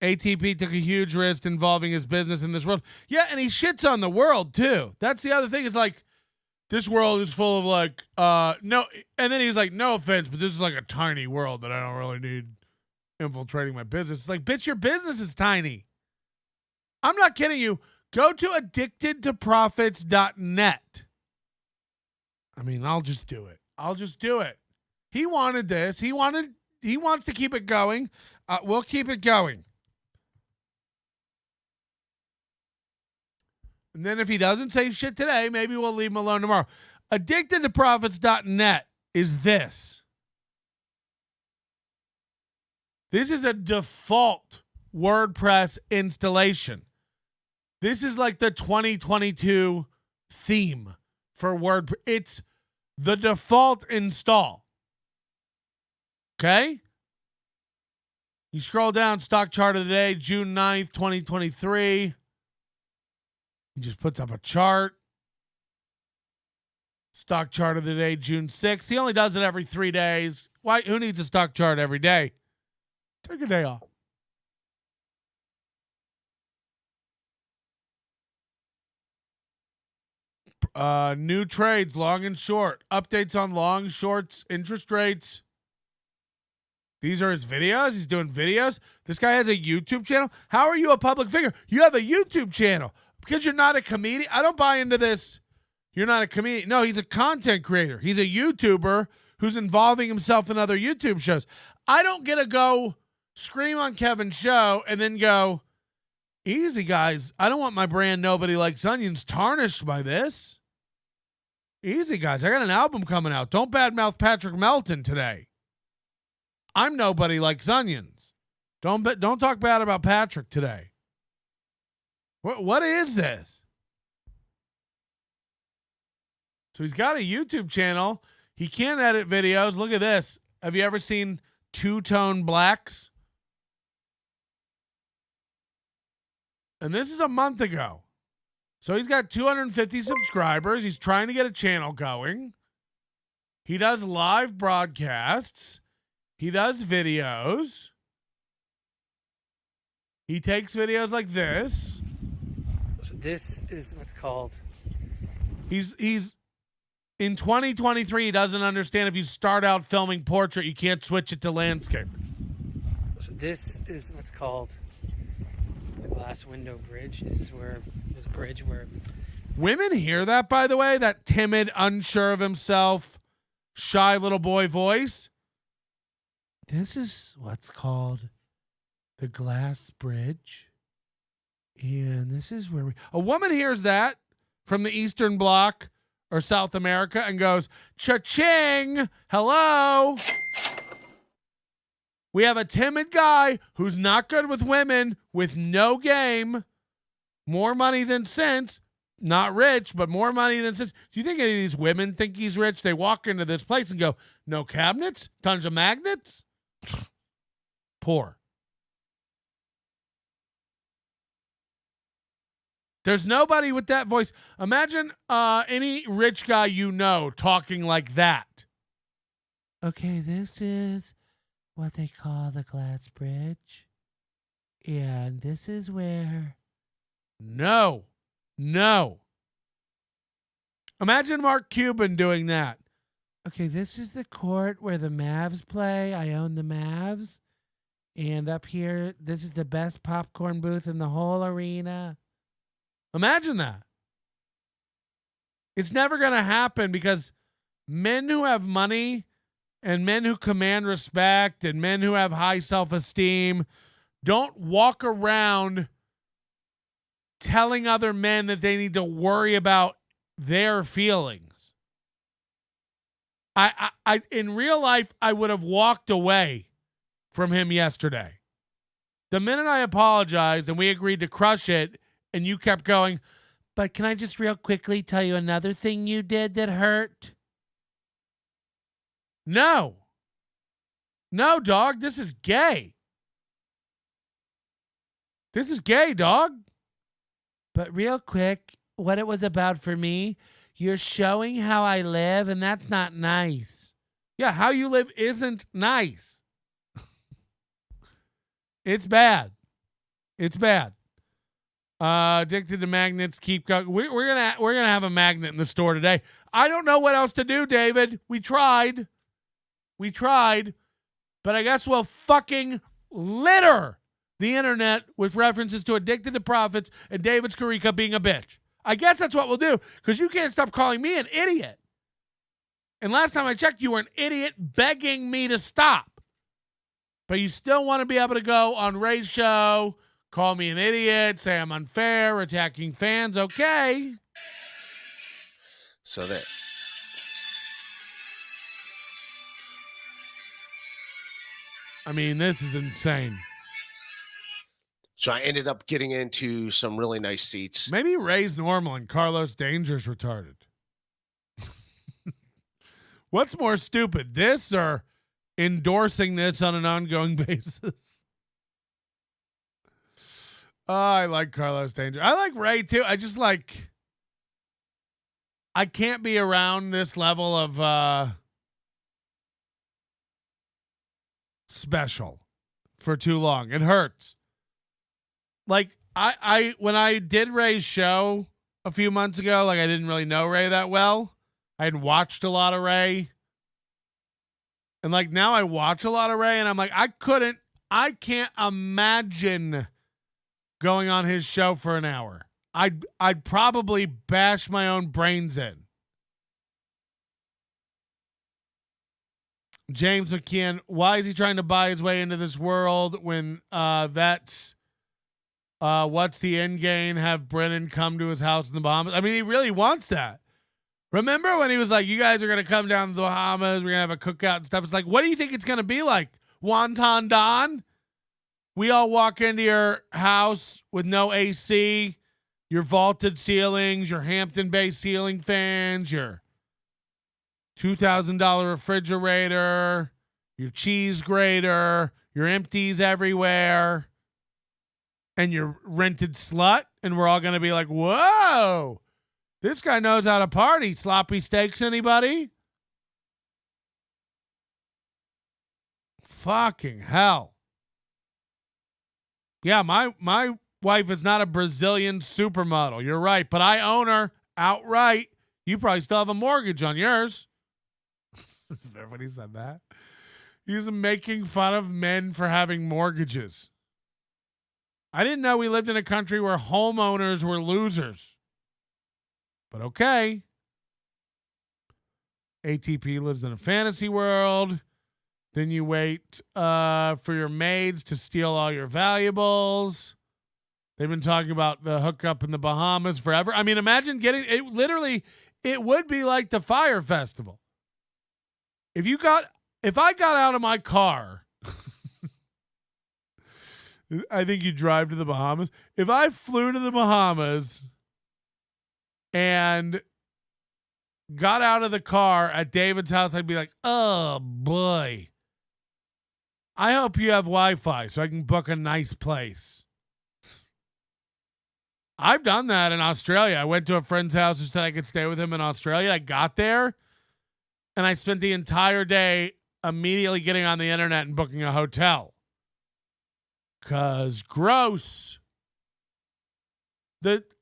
ATP took a huge risk involving his business in this world. Yeah, and he shits on the world too. That's the other thing, is like, this world is full of like, no. And then he's like, no offense, but this is like a tiny world that I don't really need infiltrating my business. It's like, bitch, your business is tiny. I'm not kidding you. Go to addictedtoprofits.net. I mean, I'll just do it. He wanted this. He wants to keep it going. We'll keep it going. And then if he doesn't say shit today, maybe we'll leave him alone tomorrow. Addictedtoprofits.net is this. This is a default WordPress installation. This is like the 2022 theme for WordPress. It's the default install. Okay? You scroll down, stock chart of the day, June 9th, 2023. He just puts up a chart. Stock chart of the day, June 6th. He only does it every 3 days. Why? Who needs a stock chart every day? Take a day off. New trades, long and short. Updates on long, shorts, interest rates. These are his videos. He's doing videos. This guy has a YouTube channel. How are you a public figure? You have a YouTube channel. Because you're not a comedian. I don't buy into this. You're not a comedian. No, he's a content creator. He's a YouTuber who's involving himself in other YouTube shows. I don't get to go scream on Kevin's show and then go, easy, guys. I don't want my brand Nobody Likes Onions tarnished by this. Easy, guys. I got an album coming out. Don't badmouth Patrick Melton today. I'm Nobody Likes Onions. Don't talk bad about Patrick today. What is this? So he's got a YouTube channel. He can't edit videos. Look at this. Have you ever seen two-tone blacks? And this is a month ago. So he's got 250 subscribers. He's trying to get a channel going. He does live broadcasts. He does videos. He takes videos like this. So this is what's called. He's in 2023, he doesn't understand if you start out filming portrait, you can't switch it to landscape. So this is what's called the glass window bridge. This bridge where Women hear that, by the way, that timid, unsure of himself, shy little boy voice. This is what's called the glass bridge. And this is where a woman hears that from the Eastern Bloc or South America and goes, cha-ching, hello. We have a timid guy who's not good with women, with no game, more money than sense, not rich, but more money than sense. Do you think any of these women think he's rich? They walk into this place and go, no cabinets, tons of magnets? Poor. There's nobody with that voice. Imagine any rich guy you know talking like that. Okay, this is what they call the glass bridge. And this is where... No. Imagine Mark Cuban doing that. Okay, this is the court where the Mavs play. I own the Mavs. And up here, this is the best popcorn booth in the whole arena. Imagine that. It's never going to happen because men who have money and men who command respect and men who have high self-esteem don't walk around telling other men that they need to worry about their feelings. I in real life, I would have walked away from him yesterday. The minute I apologized and we agreed to crush it, and you kept going, but can I just real quickly tell you another thing you did that hurt? No, dog, this is gay. This is gay, dog. But real quick, what it was about for me, you're showing how I live, and that's not nice. Yeah, how you live isn't nice. It's bad. It's bad. Addicted to magnets. Keep going. We're gonna have a magnet in the store today. I don't know what else to do, David. We tried, but I guess we'll fucking litter the internet with references to Addicted to Profits and David Skarica being a bitch. I guess that's what we'll do because you can't stop calling me an idiot. And last time I checked, you were an idiot begging me to stop. But you still want to be able to go on Ray's show, call me an idiot, say I'm unfair, attacking fans. Okay. So that. I mean, this is insane. So I ended up getting into some really nice seats. Maybe Ray's normal and Carlos Danger's retarded. What's more stupid, this or endorsing this on an ongoing basis? Oh, I like Carlos Danger. I like Ray too. I can't be around this level of special for too long. It hurts. Like I when I did Ray's show a few months ago, like I didn't really know Ray that well. I hadn't watched a lot of Ray. And like now I watch a lot of Ray and I'm like, I can't imagine going on his show for an hour. I'd probably bash my own brains in. James McKeon, why is he trying to buy his way into this world when that's what's the end game? Have Brennan come to his house in the Bahamas? I mean, he really wants that. Remember when he was like, you guys are going to come down to the Bahamas, we're going to have a cookout and stuff. It's like, what do you think it's going to be like? Wonton Don? We all walk into your house with no AC, your vaulted ceilings, your Hampton Bay ceiling fans, your $2,000 refrigerator, your cheese grater, your empties everywhere, and your rented slut, and we're all going to be like, whoa, this guy knows how to party. Sloppy steaks, anybody? Fucking hell. Yeah, my wife is not a Brazilian supermodel. You're right, but I own her outright. You probably still have a mortgage on yours. Everybody said that. He's making fun of men for having mortgages. I didn't know we lived in a country where homeowners were losers. But okay. ATP lives in a fantasy world. Then you wait for your maids to steal all your valuables. They've been talking about the hookup in the Bahamas forever. I mean, imagine getting it. Literally, it would be like the Fire Festival. If I got out of my car, I think you drive to the Bahamas. If I flew to the Bahamas and got out of the car at David's house, I'd be like, oh boy. I hope you have Wi-Fi so I can book a nice place. I've done that in Australia. I went to a friend's house who said I could stay with him in Australia. I got there, and I spent the entire day immediately getting on the internet and booking a hotel. 'Cause gross.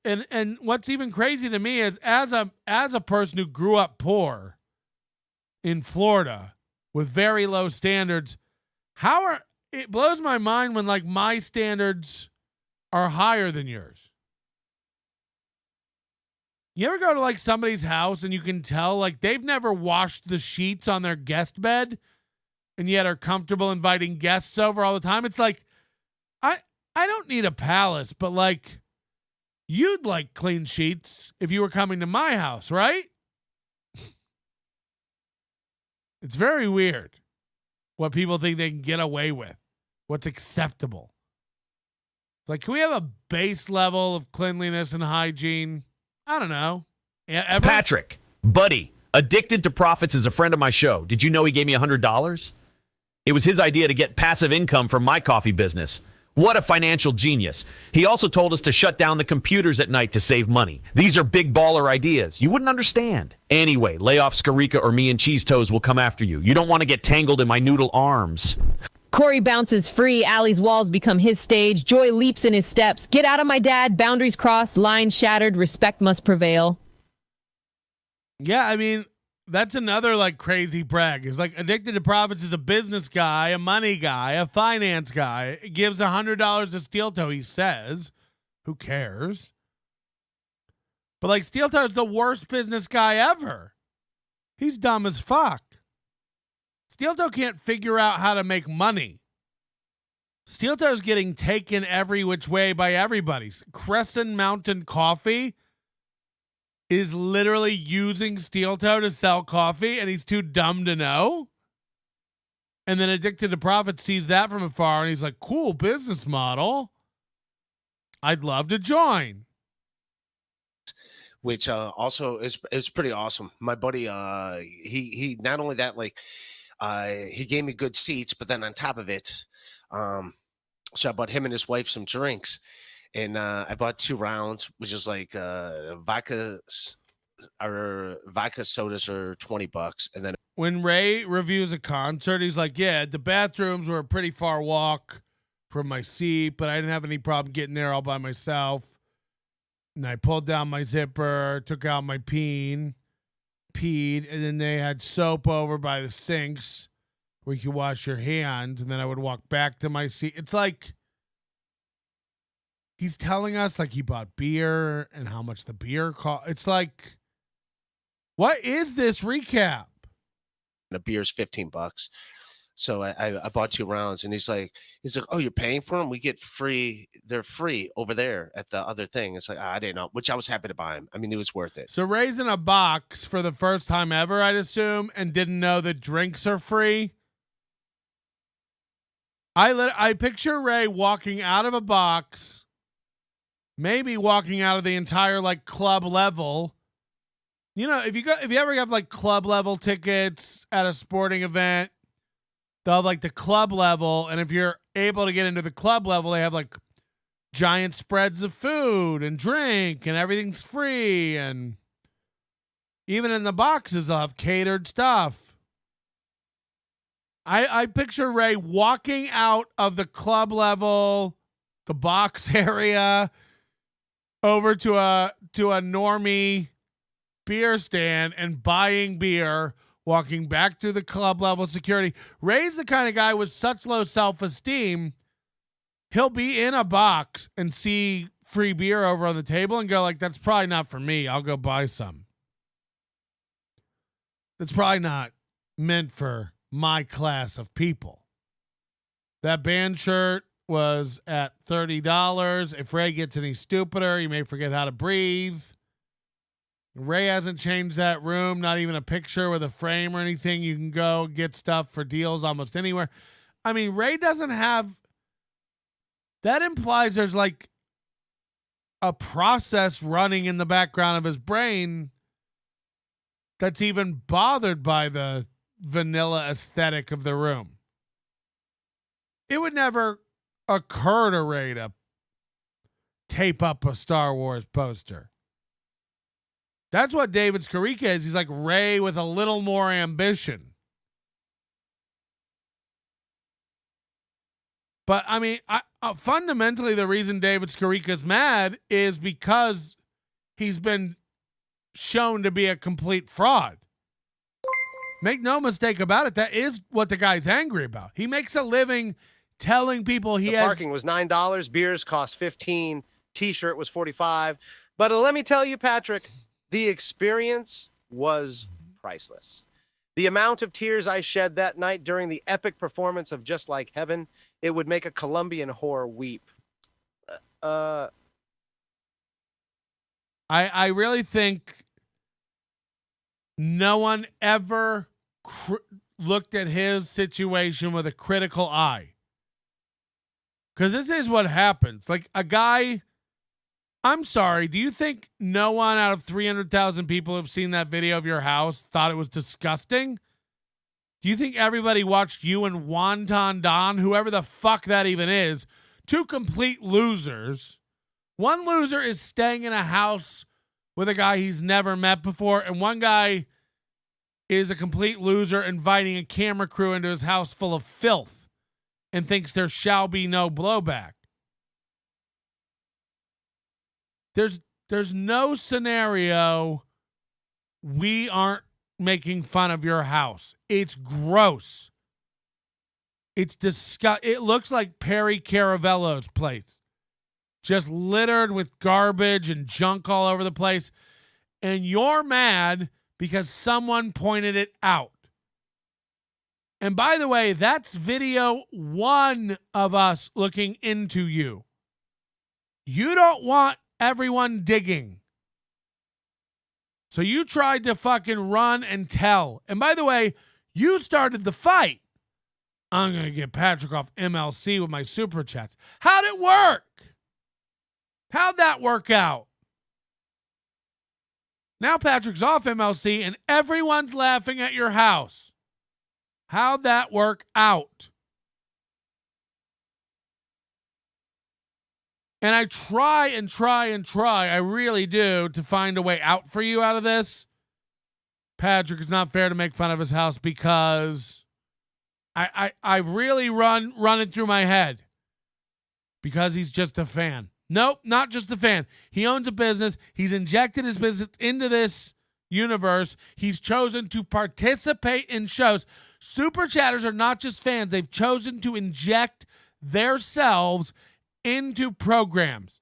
And what's even crazy to me is as a person who grew up poor in Florida with very low standards, it blows my mind when like my standards are higher than yours. You ever go to like somebody's house and you can tell like they've never washed the sheets on their guest bed and yet are comfortable inviting guests over all the time? It's like, I don't need a palace, but like you'd like clean sheets if you were coming to my house, right? It's very weird what people think they can get away with, what's acceptable. Like, can we have a base level of cleanliness and hygiene? I don't know. Ever? Patrick, buddy, Addicted to Profits is a friend of my show. Did you know he gave me $100? It was his idea to get passive income from my coffee business. What a financial genius. He also told us to shut down the computers at night to save money. These are big baller ideas. You wouldn't understand. Anyway, lay off Skarica or me and Cheese Toes will come after you. You don't want to get tangled in my noodle arms. Corey bounces free. Allie's walls become his stage. Joy leaps in his steps. Get out of my dad. Boundaries crossed. Lines shattered. Respect must prevail. Yeah, I mean, that's another like crazy brag. It's like Addicted to Profits is a business guy, a money guy, a finance guy. It gives $100 to Steel Toe, he says. Who cares? But like Steel Toe is the worst business guy ever. He's dumb as fuck. Steel Toe can't figure out how to make money. Steel Toe's getting taken every which way by everybody. Crescent Mountain Coffee is literally using Steel Toe to sell coffee, and he's too dumb to know. And then Addicted to Profit sees that from afar, and he's like, cool business model. I'd love to join. Which also is pretty awesome. My buddy, he not only that, like, he gave me good seats, but then on top of it, so I bought him and his wife some drinks. And I bought 2 rounds, which is like vodka sodas are $20. And then when Ray reviews a concert, he's like, yeah, the bathrooms were a pretty far walk from my seat, but I didn't have any problem getting there all by myself. And I pulled down my zipper, took out my peed, and then they had soap over by the sinks where you could wash your hands, and then I would walk back to my seat. It's like he's telling us like he bought beer and how much the beer cost. It's like, what is this recap? the beer's $15. So I bought 2 rounds, and he's like, oh, you're paying for them? We get free. They're free over there at the other thing. It's like, I didn't know, which I was happy to buy him. I mean, it was worth it. So Ray's in a box for the first time ever, I'd assume, and didn't know that drinks are free. I picture Ray walking out of a box, maybe walking out of the entire like club level, You know, if you ever have like club level tickets at a sporting event, they'll have like the club level, and if you're able to get into the club level, they have like giant spreads of food and drink, and everything's free, and even in the boxes, they'll have catered stuff. I picture Ray walking out of the club level, the box area, over to a normie beer stand and buying beer, walking back through the club level security. Ray's the kind of guy with such low self-esteem, he'll be in a box and see free beer over on the table and go like, that's probably not for me. I'll go buy some. That's probably not meant for my class of people. That band shirt was at $30. If Ray gets any stupider, he may forget how to breathe. Ray hasn't changed that room, not even a picture with a frame or anything. You can go get stuff for deals almost anywhere. I mean, Ray doesn't have... That implies there's like a process running in the background of his brain that's even bothered by the vanilla aesthetic of the room. It would never occur to Ray to tape up a Star Wars poster. That's what David Skarica is. He's like Ray with a little more ambition. But, I mean, fundamentally the reason David Skarica's mad is because he's been shown to be a complete fraud. Make no mistake about it. That is what the guy's angry about. He makes a living telling people The parking was $9. Beers cost $15. T-shirt was $45. But let me tell you, Patrick, the experience was priceless. The amount of tears I shed that night during the epic performance of Just Like Heaven, it would make a Colombian whore weep. I really think no one ever looked at his situation with a critical eye. Because this is what happens. Like a guy, I'm sorry, do you think no one out of 300,000 people who've seen that video of your house thought it was disgusting? Do you think everybody watched you and Wonton Don, whoever the fuck that even is, two complete losers? One loser is staying in a house with a guy he's never met before, and one guy is a complete loser inviting a camera crew into his house full of filth and thinks there shall be no blowback. There's no scenario we aren't making fun of your house. It's gross. It's disgusting. It looks like Perry Caravello's place. Just littered with garbage and junk all over the place. And you're mad because someone pointed it out. And by the way, that's video one of us looking into you. You don't want everyone digging. So you tried to fucking run and tell. And by the way, you started the fight. I'm going to get Patrick off MLC with my super chats. How'd it work? How'd that work out? Now Patrick's off MLC and everyone's laughing at your house. How'd that work out? And I try and try and try, I really do, to find a way out for you out of this. Patrick, it's not fair to make fun of his house because I really run it through my head because he's just a fan. Nope, not just a fan. He owns a business. He's injected his business into this universe. He's chosen to participate in shows. Super chatters are not just fans. They've chosen to inject themselves into programs.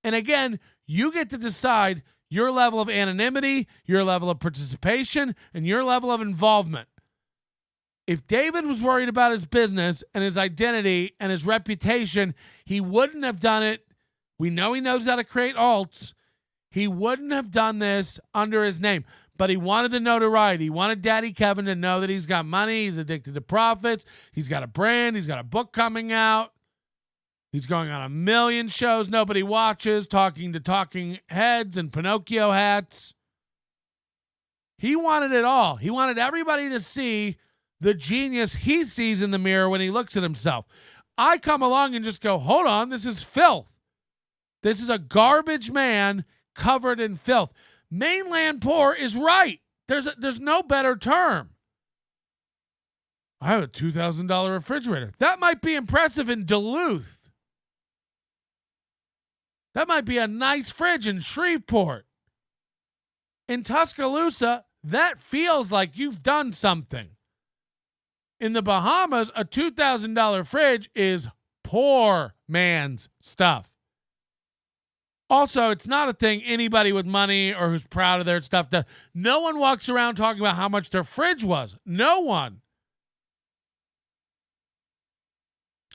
And again, you get to decide your level of anonymity, your level of participation, and your level of involvement. If David was worried about his business and his identity and his reputation, he wouldn't have done it. We know he knows how to create alts. He wouldn't have done this under his name, but he wanted the notoriety. He wanted Daddy Kevin to know that he's got money. He's addicted to profits. He's got a brand. He's got a book coming out. He's going on 1 million shows nobody watches, talking to talking heads and Pinocchio hats. He wanted it all. He wanted everybody to see the genius he sees in the mirror when he looks at himself. I come along and just go, hold on, this is filth. This is a garbage man covered in filth. Mainland poor is right. There's no better term. I have a $2,000 refrigerator. That might be impressive in Duluth. That might be a nice fridge in Shreveport. In Tuscaloosa, that feels like you've done something. In the Bahamas, a $2,000 fridge is poor man's stuff. Also, it's not a thing anybody with money or who's proud of their stuff does. No one walks around talking about how much their fridge was. No one.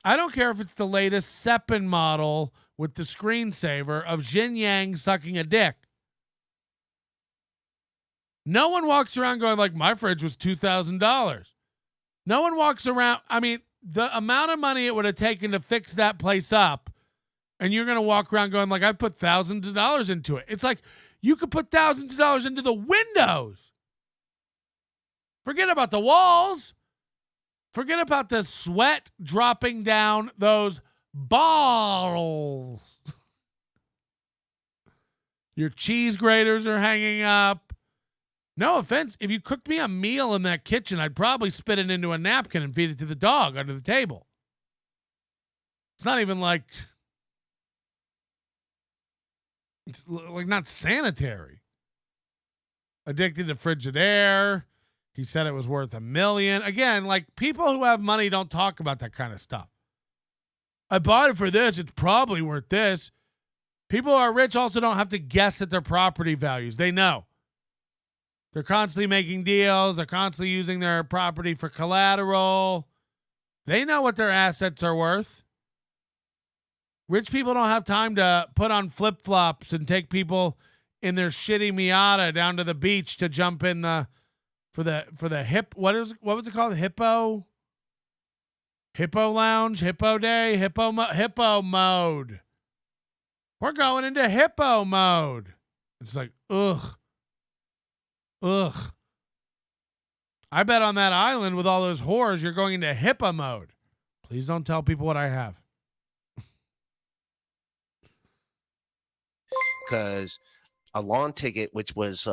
I don't care if it's the latest Seppin model with the screensaver of Jin Yang sucking a dick. No one walks around going like, my fridge was $2,000. No one walks around. I mean, the amount of money it would have taken to fix that place up, and you're going to walk around going like, I put thousands of dollars into it. It's like you could put thousands of dollars into the windows. Forget about the walls. Forget about the sweat dropping down those balls. Your cheese graters are hanging up. No offense. If you cooked me a meal in that kitchen, I'd probably spit it into a napkin and feed it to the dog under the table. It's not even like, it's like not sanitary. Addicted to Frigidaire. He said it was worth $1 million. Again, like people who have money don't talk about that kind of stuff. I bought it for this. It's probably worth this. People who are rich also don't have to guess at their property values. They know. They're constantly making deals. They're constantly using their property for collateral. They know what their assets are worth. Rich people don't have time to put on flip-flops and take people in their shitty Miata down to the beach to jump in the for the hip. What was it called? Hippo lounge, hippo day, hippo mode. We're going into hippo mode. It's like, ugh. I bet on that island with all those whores, you're going into hippo mode. Please don't tell people what I have. Because a lawn ticket, which was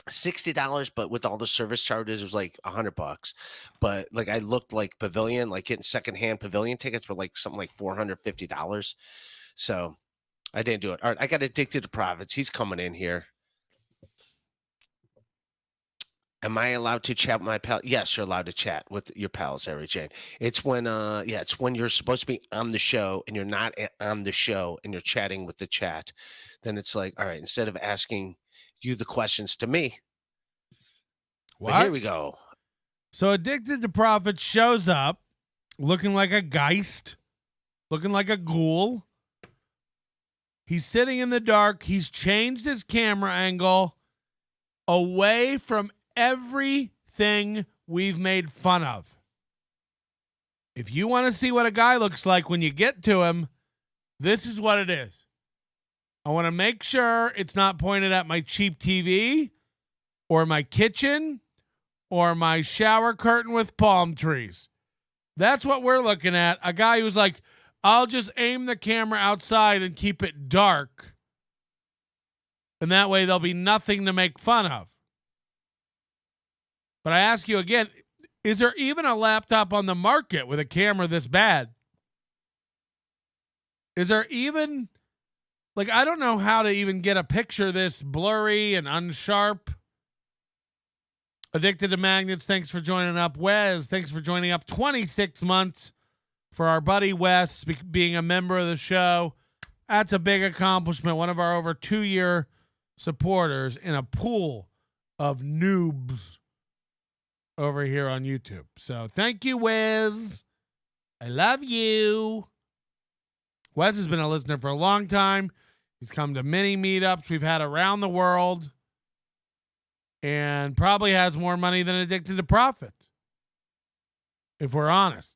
$60, but with all the service charges, it was like $100. But like I looked like pavilion, like getting secondhand pavilion tickets were like something like $450. So I didn't do it. All right, I got addicted to profits. He's coming in here. Am I allowed to chat with my pal? Yes, you're allowed to chat with your pals, Harry Jane. It's when it's when you're supposed to be on the show and you're not on the show and you're chatting with the chat. Then it's like, all right, instead of asking you the questions to me. What? But here we go. So Addicted to Profit shows up looking like a geist, looking like a ghoul. He's sitting in the dark. He's changed his camera angle away from everything we've made fun of. If you want to see what a guy looks like when you get to him, this is what it is. I want to make sure it's not pointed at my cheap TV or my kitchen or my shower curtain with palm trees. That's what we're looking at. A guy who's like, I'll just aim the camera outside and keep it dark. And that way there'll be nothing to make fun of. But I ask you again, is there even a laptop on the market with a camera this bad? Is there even, like, I don't know how to even get a picture this blurry and unsharp. Addicted to Magnets, thanks for joining up. Wes, thanks for joining up. 26 months for our buddy Wes being a member of the show. That's a big accomplishment. One of our over 2-year supporters in a pool of noobs over here on YouTube. So thank you, Wes. I love you. Wes has been a listener for a long time. He's come to many meetups we've had around the world and probably has more money than Addicted to Profit, if we're honest.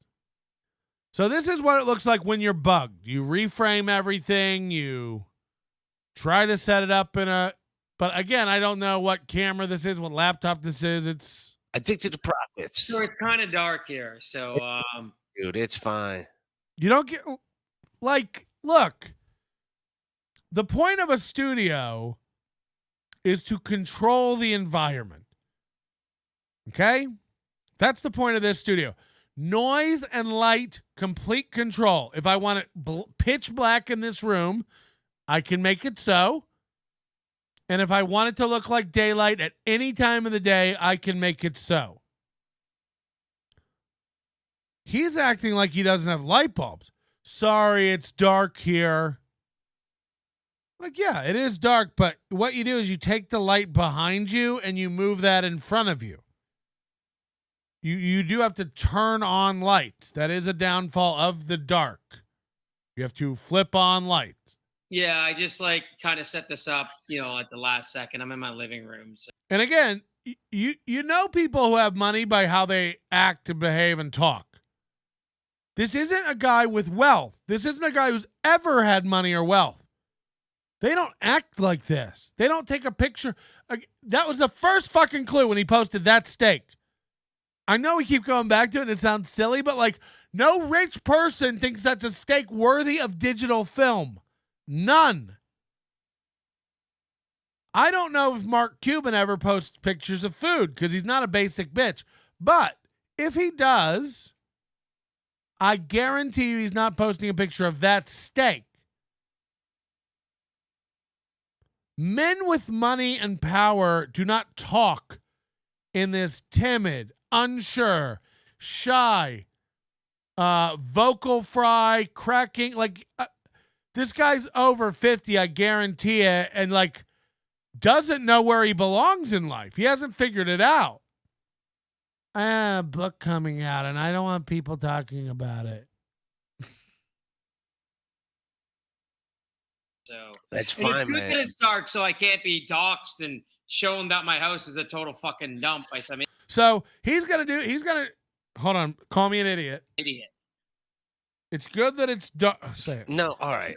So this is what it looks like when you're bugged. You reframe everything. You try to set it up in a But again, I don't know what camera this is, what laptop this is. It's Addicted to Profits. So it's kind of dark here. So Dude, it's fine. you don't get like look. The point of a studio is to control the environment. Okay? That's the point of this studio. Noise and light, complete control. If I want it pitch black in this room, I can make it so. And if I want it to look like daylight at any time of the day, I can make it so. He's acting like he doesn't have light bulbs. Sorry, it's dark here. Like, yeah, it is dark, but what you do is you take the light behind you and you move that in front of you. You do have to turn on lights. That is a downfall of the dark. You have to flip on lights. yeah, I just like kind of set this up, at the last second. I'm in my living room. So. And again, you know people who have money by how they act and behave and talk. This isn't a guy with wealth. This isn't a guy who's ever had money or wealth. They don't act like this. They don't take a picture. That was the first fucking clue when he posted that steak. I know we keep going back to it and it sounds silly, but like no rich person thinks that's a steak worthy of digital film. None. I don't know if Mark Cuban ever posts pictures of food because he's not a basic bitch. But if he does, I guarantee you he's not posting a picture of that steak. Men with money and power do not talk in this timid, unsure, shy, vocal fry, cracking. Like, this guy's over 50, I guarantee it, and, like, doesn't know where he belongs in life. He hasn't figured it out. A book coming out, and I don't want people talking about it. So That's and fine, it's good man. that it's dark, so I can't be doxxed and shown that my house is a total fucking dump by some So hold on, call me an idiot. idiot. It's good that it's dark. Say it. No, all right.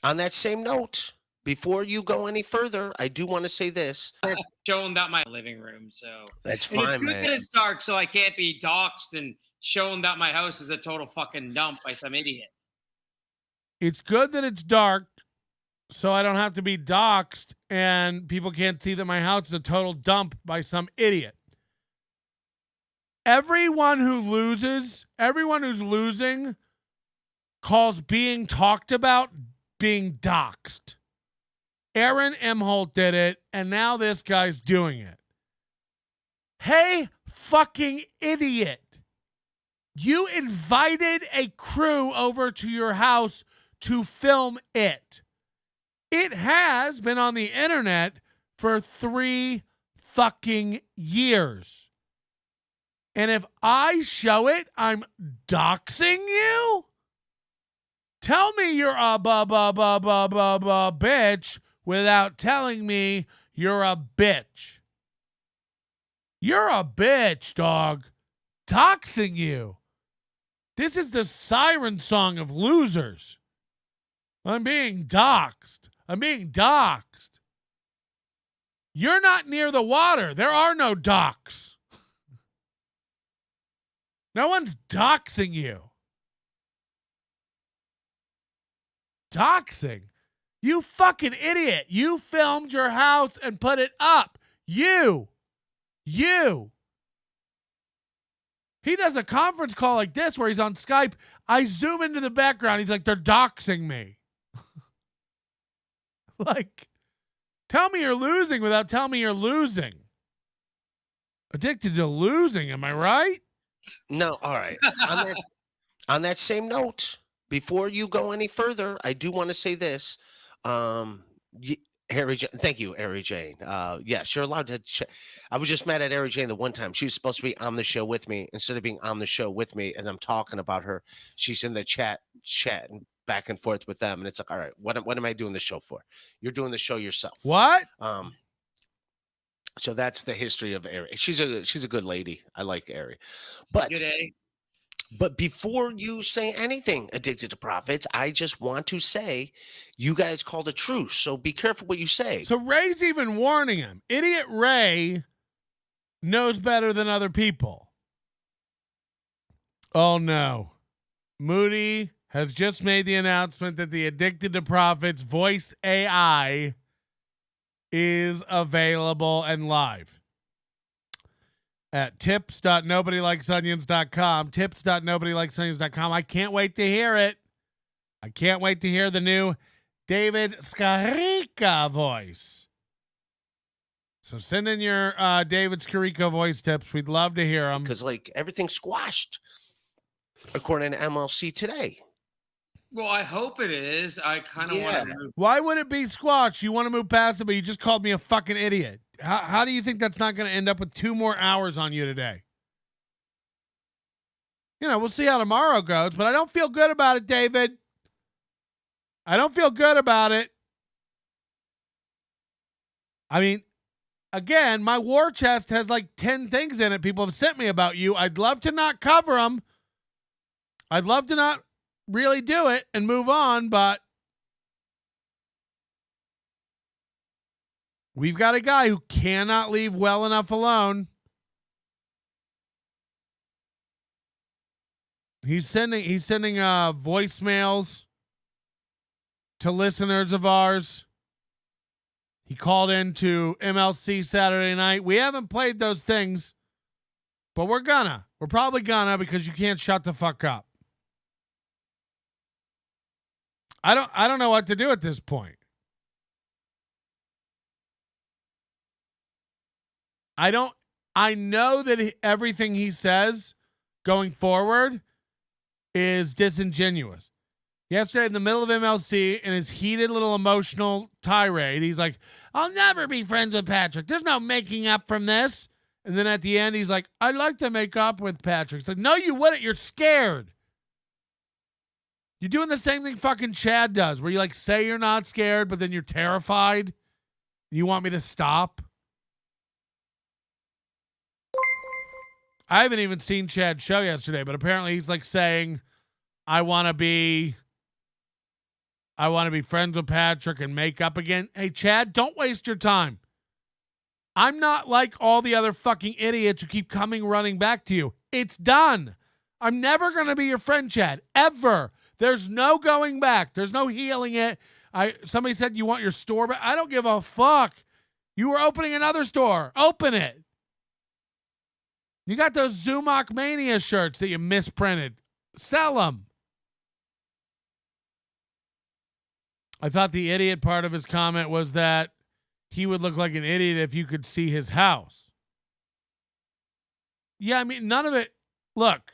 On that same note, before you go any further, I do want to say this. Shown that my living room. So That's and it's fine, good man. that it's dark, so I can't be doxxed and shown that my house is a total fucking dump by some idiot. It's good that it's dark, so I don't have to be doxxed and people can't see that my house is a total dump by some idiot. Everyone who's losing calls being talked about being doxxed. Aaron Emholt did it, and now this guy's doing it. Hey, fucking idiot. You invited a crew over to your house to film it. It has been on the internet for 3 fucking years. And if I show it, I'm doxing you? Tell me you're a bitch without telling me you're a bitch. You're a bitch, dog. Doxing you. This is the siren song of losers. I'm being doxed. I'm being doxed. You're not near the water. There are no docks. No one's doxing you. Doxing? You fucking idiot. You filmed your house and put it up. You. He does a conference call like this where he's on Skype. I zoom into the background. He's like, they're doxing me. Like, tell me you're losing without telling me you're losing. Addicted to losing, am I right? No, all right. On that same note, before you go any further, I do want to say this. Harry Jane, thank you, Harry Jane. Yes, you're allowed to. I was just mad at Harry Jane the one time. She was supposed to be on the show with me. Instead of being on the show with me as I'm talking about her, she's in the chatting back and forth with them. And it's like, all right, what am I doing the show for? You're doing the show yourself. What? So that's the history of Ari. She's a good lady. I like Ari. But Good day. But before you say anything, Addicted to Profits, I just want to say you guys called a truce. So be careful what you say. So Ray's even warning him. Idiot Ray knows better than other people. Oh, no. Moody has just made the announcement that the Addicted to Profits voice AI is available and live at tips.nobodylikesonions.com. Tips.nobodylikesonions.com. I can't wait to hear it. I can't wait to hear the new David Skarica voice. So send in your David Skarica voice tips. We'd love to hear them. Because, like, everything's squashed, according to MLC today. Well, I hope it is. I kind of want to move. Why would it be squashed? You want to move past it, but you just called me a fucking idiot. How do you think that's not going to end up with 2 more hours on you today? You know, we'll see how tomorrow goes, but I don't feel good about it, David. I don't feel good about it. I mean, again, my war chest has like 10 things in it people have sent me about you. I'd love to not cover them. I'd love to not really do it and move on, but we've got a guy who cannot leave well enough alone. He's sending voicemails to listeners of ours. He called into MLC Saturday night. We haven't played those things, but we're probably gonna because you can't shut the fuck up. I don't know what to do at this point. I know that everything he says going forward is disingenuous. Yesterday in the middle of MLC, in his heated little emotional tirade, he's like, I'll never be friends with Patrick. There's no making up from this. And then at the end, he's like, I'd like to make up with Patrick. It's like, no, you wouldn't. You're scared. You're doing the same thing fucking Chad does, where you like say you're not scared, but then you're terrified. You want me to stop? I haven't even seen Chad's show yesterday, but apparently he's like saying, I want to be friends with Patrick and make up again. Hey, Chad, don't waste your time. I'm not like all the other fucking idiots who keep running back to you. It's done. I'm never going to be your friend, Chad, ever. There's no going back. There's no healing it. Somebody said you want your store back. I don't give a fuck. You were opening another store. Open it. You got those Zumach Mania shirts that you misprinted. Sell them. I thought the idiot part of his comment was that he would look like an idiot if you could see his house. Yeah, I mean, none of it. Look,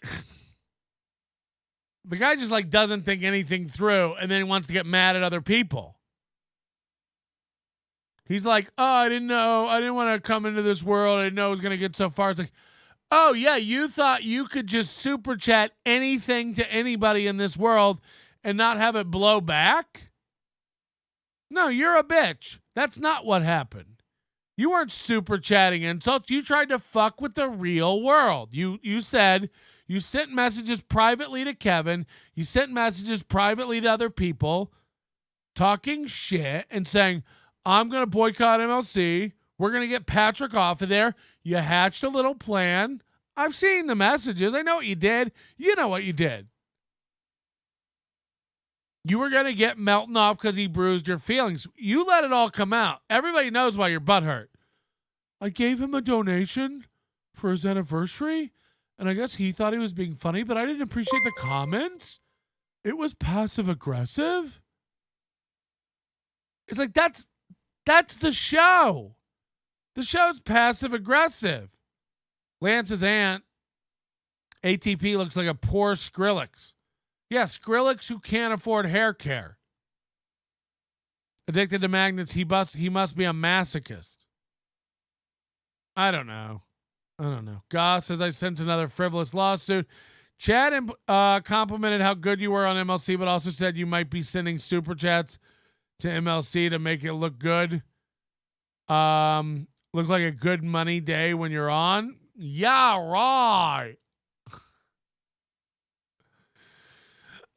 the guy just like doesn't think anything through and then wants to get mad at other people. He's like, oh, I didn't know. I didn't want to come into this world. I didn't know it was going to get so far. It's like, oh, yeah, you thought you could just super chat anything to anybody in this world and not have it blow back? No, you're a bitch. That's not what happened. You weren't super chatting insults. You tried to fuck with the real world. You said you sent messages privately to Kevin. You sent messages privately to other people talking shit and saying, I'm going to boycott MLC. We're going to get Patrick off of there. You hatched a little plan. I've seen the messages. I know what you did. You know what you did. You were going to get Melton off because he bruised your feelings. You let it all come out. Everybody knows why your butt hurt. I gave him a donation for his anniversary, and I guess he thought he was being funny, but I didn't appreciate the comments. It was passive-aggressive. It's like, that's the show. The show's passive-aggressive. Lance's aunt, ATP, looks like a poor Skrillex. Yeah, Skrillex who can't afford hair care. Addicted to magnets, he must be a masochist. I don't know. Goss says, I sense another frivolous lawsuit. Chad complimented how good you were on MLC, but also said you might be sending super chats to MLC to make it look good. Looks like a good money day when you're on. Yeah, right.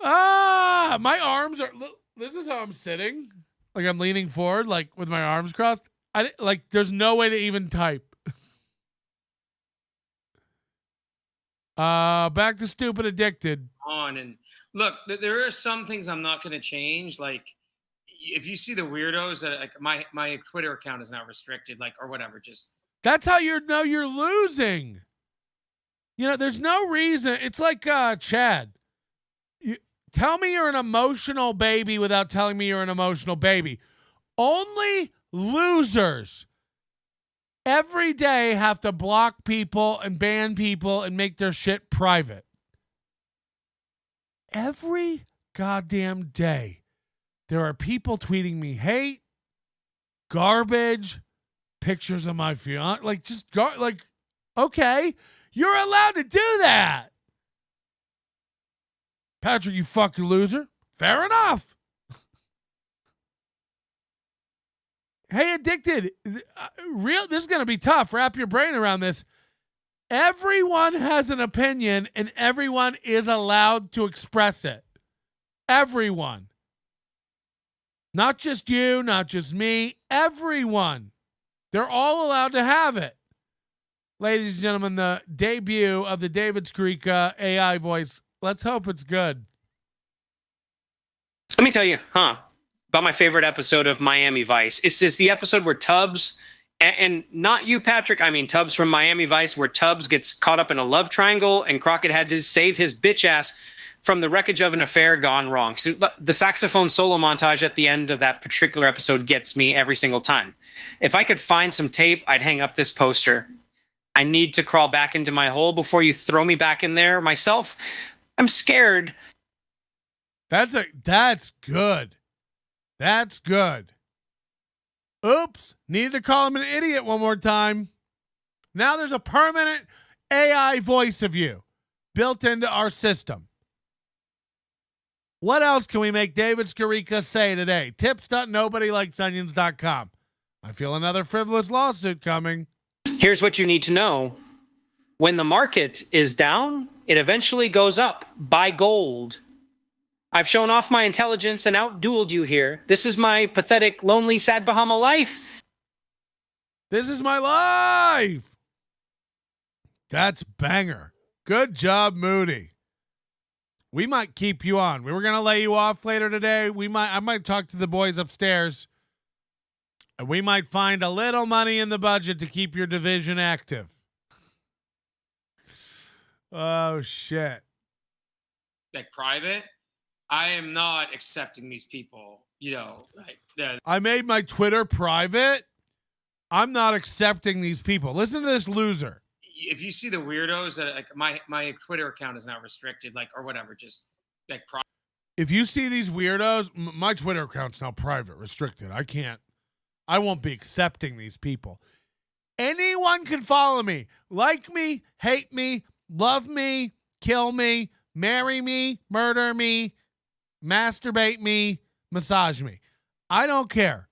My arms are. Look, this is how I'm sitting. Like I'm leaning forward, like with my arms crossed. There's no way to even type. Back to stupid addicted. On and look, there are some things I'm not going to change. Like, if you see the weirdos that like my Twitter account is not restricted, like or whatever. Just that's how you know you're losing. You know, there's no reason. It's like Chad. Tell me you're an emotional baby without telling me you're an emotional baby. Only losers every day have to block people and ban people and make their shit private. Every goddamn day, there are people tweeting me hate, garbage, pictures of my fiance. Okay, you're allowed to do that. Patrick, you fucking loser. Fair enough. Hey, addicted. This is going to be tough. Wrap your brain around this. Everyone has an opinion and everyone is allowed to express it. Everyone. Not just you, not just me. Everyone. They're all allowed to have it. Ladies and gentlemen, the debut of the David Skarica AI voice. Let's hope it's good. Let me tell you, about my favorite episode of Miami Vice. It's just the episode where Tubbs, and not you, Patrick, I mean Tubbs from Miami Vice, where Tubbs gets caught up in a love triangle and Crockett had to save his bitch ass from the wreckage of an affair gone wrong. So the saxophone solo montage at the end of that particular episode gets me every single time. If I could find some tape, I'd hang up this poster. I need to crawl back into my hole before you throw me back in there myself. I'm scared. That's good. That's good. Oops. Needed to call him an idiot one more time. Now there's a permanent AI voice of you built into our system. What else can we make David Skarica say today? Tips.nobodylikesonions.com. I feel another frivolous lawsuit coming. Here's what you need to know. When the market is down, it eventually goes up. Buy gold. I've shown off my intelligence and outdueled you here. This is my pathetic, lonely, sad Bahama life. This is my life. That's banger. Good job, Moody. We might keep you on. We were going to lay you off later today. I might talk to the boys upstairs. And we might find a little money in the budget to keep your division active. Oh, shit. like private. I am not accepting these people. I made my Twitter private. I'm not accepting these people. Listen to this loser. If you see the weirdos that like my Twitter account is not restricted, like or whatever, just like if you see these weirdos, my Twitter account's now private, restricted. I won't be accepting these people. Anyone can follow me, like me, hate me, love me, kill me, marry me, murder me, masturbate me, massage me. I don't care.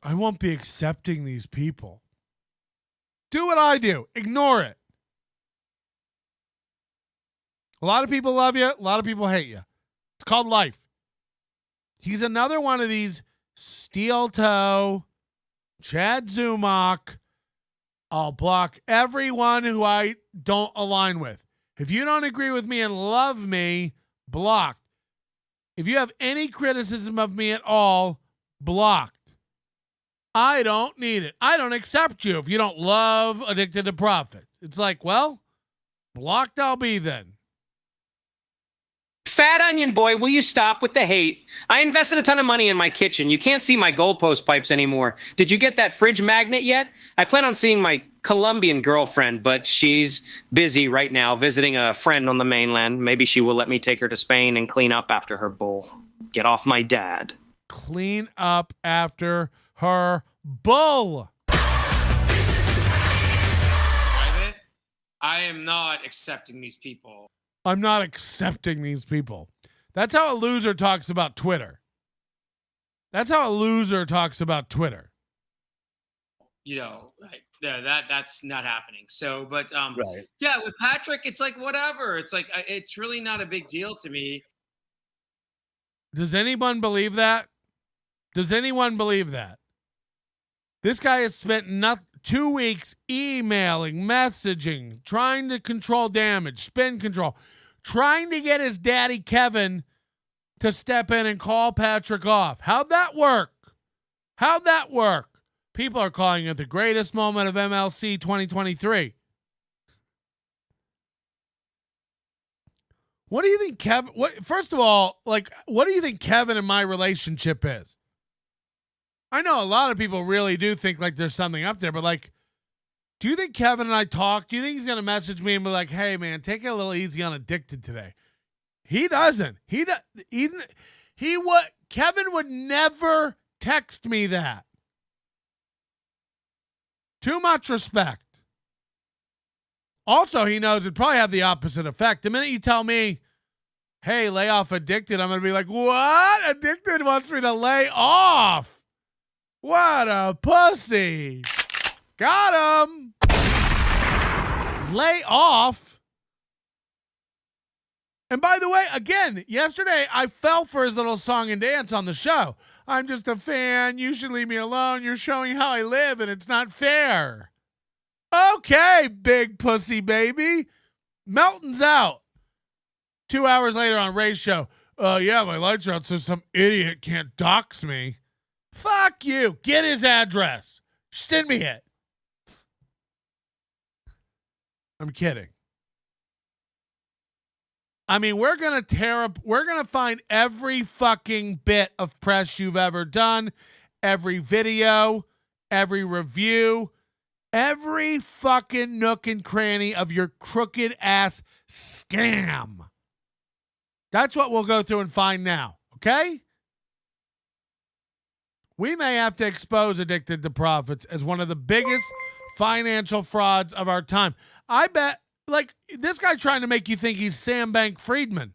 I won't be accepting these people. Do what I do. Ignore it. A lot of people love you. A lot of people hate you. It's called life. He's another one of these steel toe, Chad Zumach. I'll block everyone who I don't align with. If you don't agree with me and love me, blocked. If you have any criticism of me at all, blocked. I don't need it. I don't accept you if you don't love Addicted to Profit. It's like, well, blocked I'll be then. Fat onion boy, will you stop with the hate? I invested a ton of money in my kitchen. You can't see my goalpost pipes anymore. Did you get that fridge magnet yet? I plan on seeing my Colombian girlfriend, but she's busy right now visiting a friend on the mainland. Maybe she will let me take her to Spain and clean up after her bull. Get off my dad. Clean up after her bull. private. I am not accepting these people. I'm not accepting these people. That's how a loser talks about Twitter. That's how a loser talks about Twitter. like that's not happening. So, but Right. yeah, with Patrick, it's like whatever. It's like it's really not a big deal to me. Does anyone believe that? Does anyone believe that? This guy has spent 2 weeks emailing, messaging, trying to control damage, spin control, trying to get his daddy Kevin to step in and call Patrick off. How'd that work? How'd that work? People are calling it the greatest moment of MLC 2023. What do you think, Kevin? First of all, like, what do you think Kevin and my relationship is? I know a lot of people really do think like there's something up there, but like, do you think Kevin and I talk? Do you think he's gonna message me and be like, "Hey, man, take it a little easy on Addicted today"? He doesn't. Kevin would never text me that. Too much respect. Also, he knows it'd probably have the opposite effect. The minute you tell me, "Hey, lay off Addicted," I'm gonna be like, "What? Addicted wants me to lay off? What a pussy. Got him." Lay off. And by the way, again, yesterday I fell for his little song and dance on the show. "I'm just a fan. You should leave me alone. You're showing how I live and it's not fair." Okay, big pussy baby. Melton's out. 2 hours later on Ray's show. Yeah, my lights are out so some idiot can't dox me. Fuck you. Get his address. Send me it. I'm kidding. I mean, we're going to find every fucking bit of press you've ever done, every video, every review, every fucking nook and cranny of your crooked ass scam. That's what we'll go through and find now, okay? We may have to expose Addicted to Profits as one of the biggest financial frauds of our time. I bet, like, this guy trying to make you think he's Sam Bankman-Friedman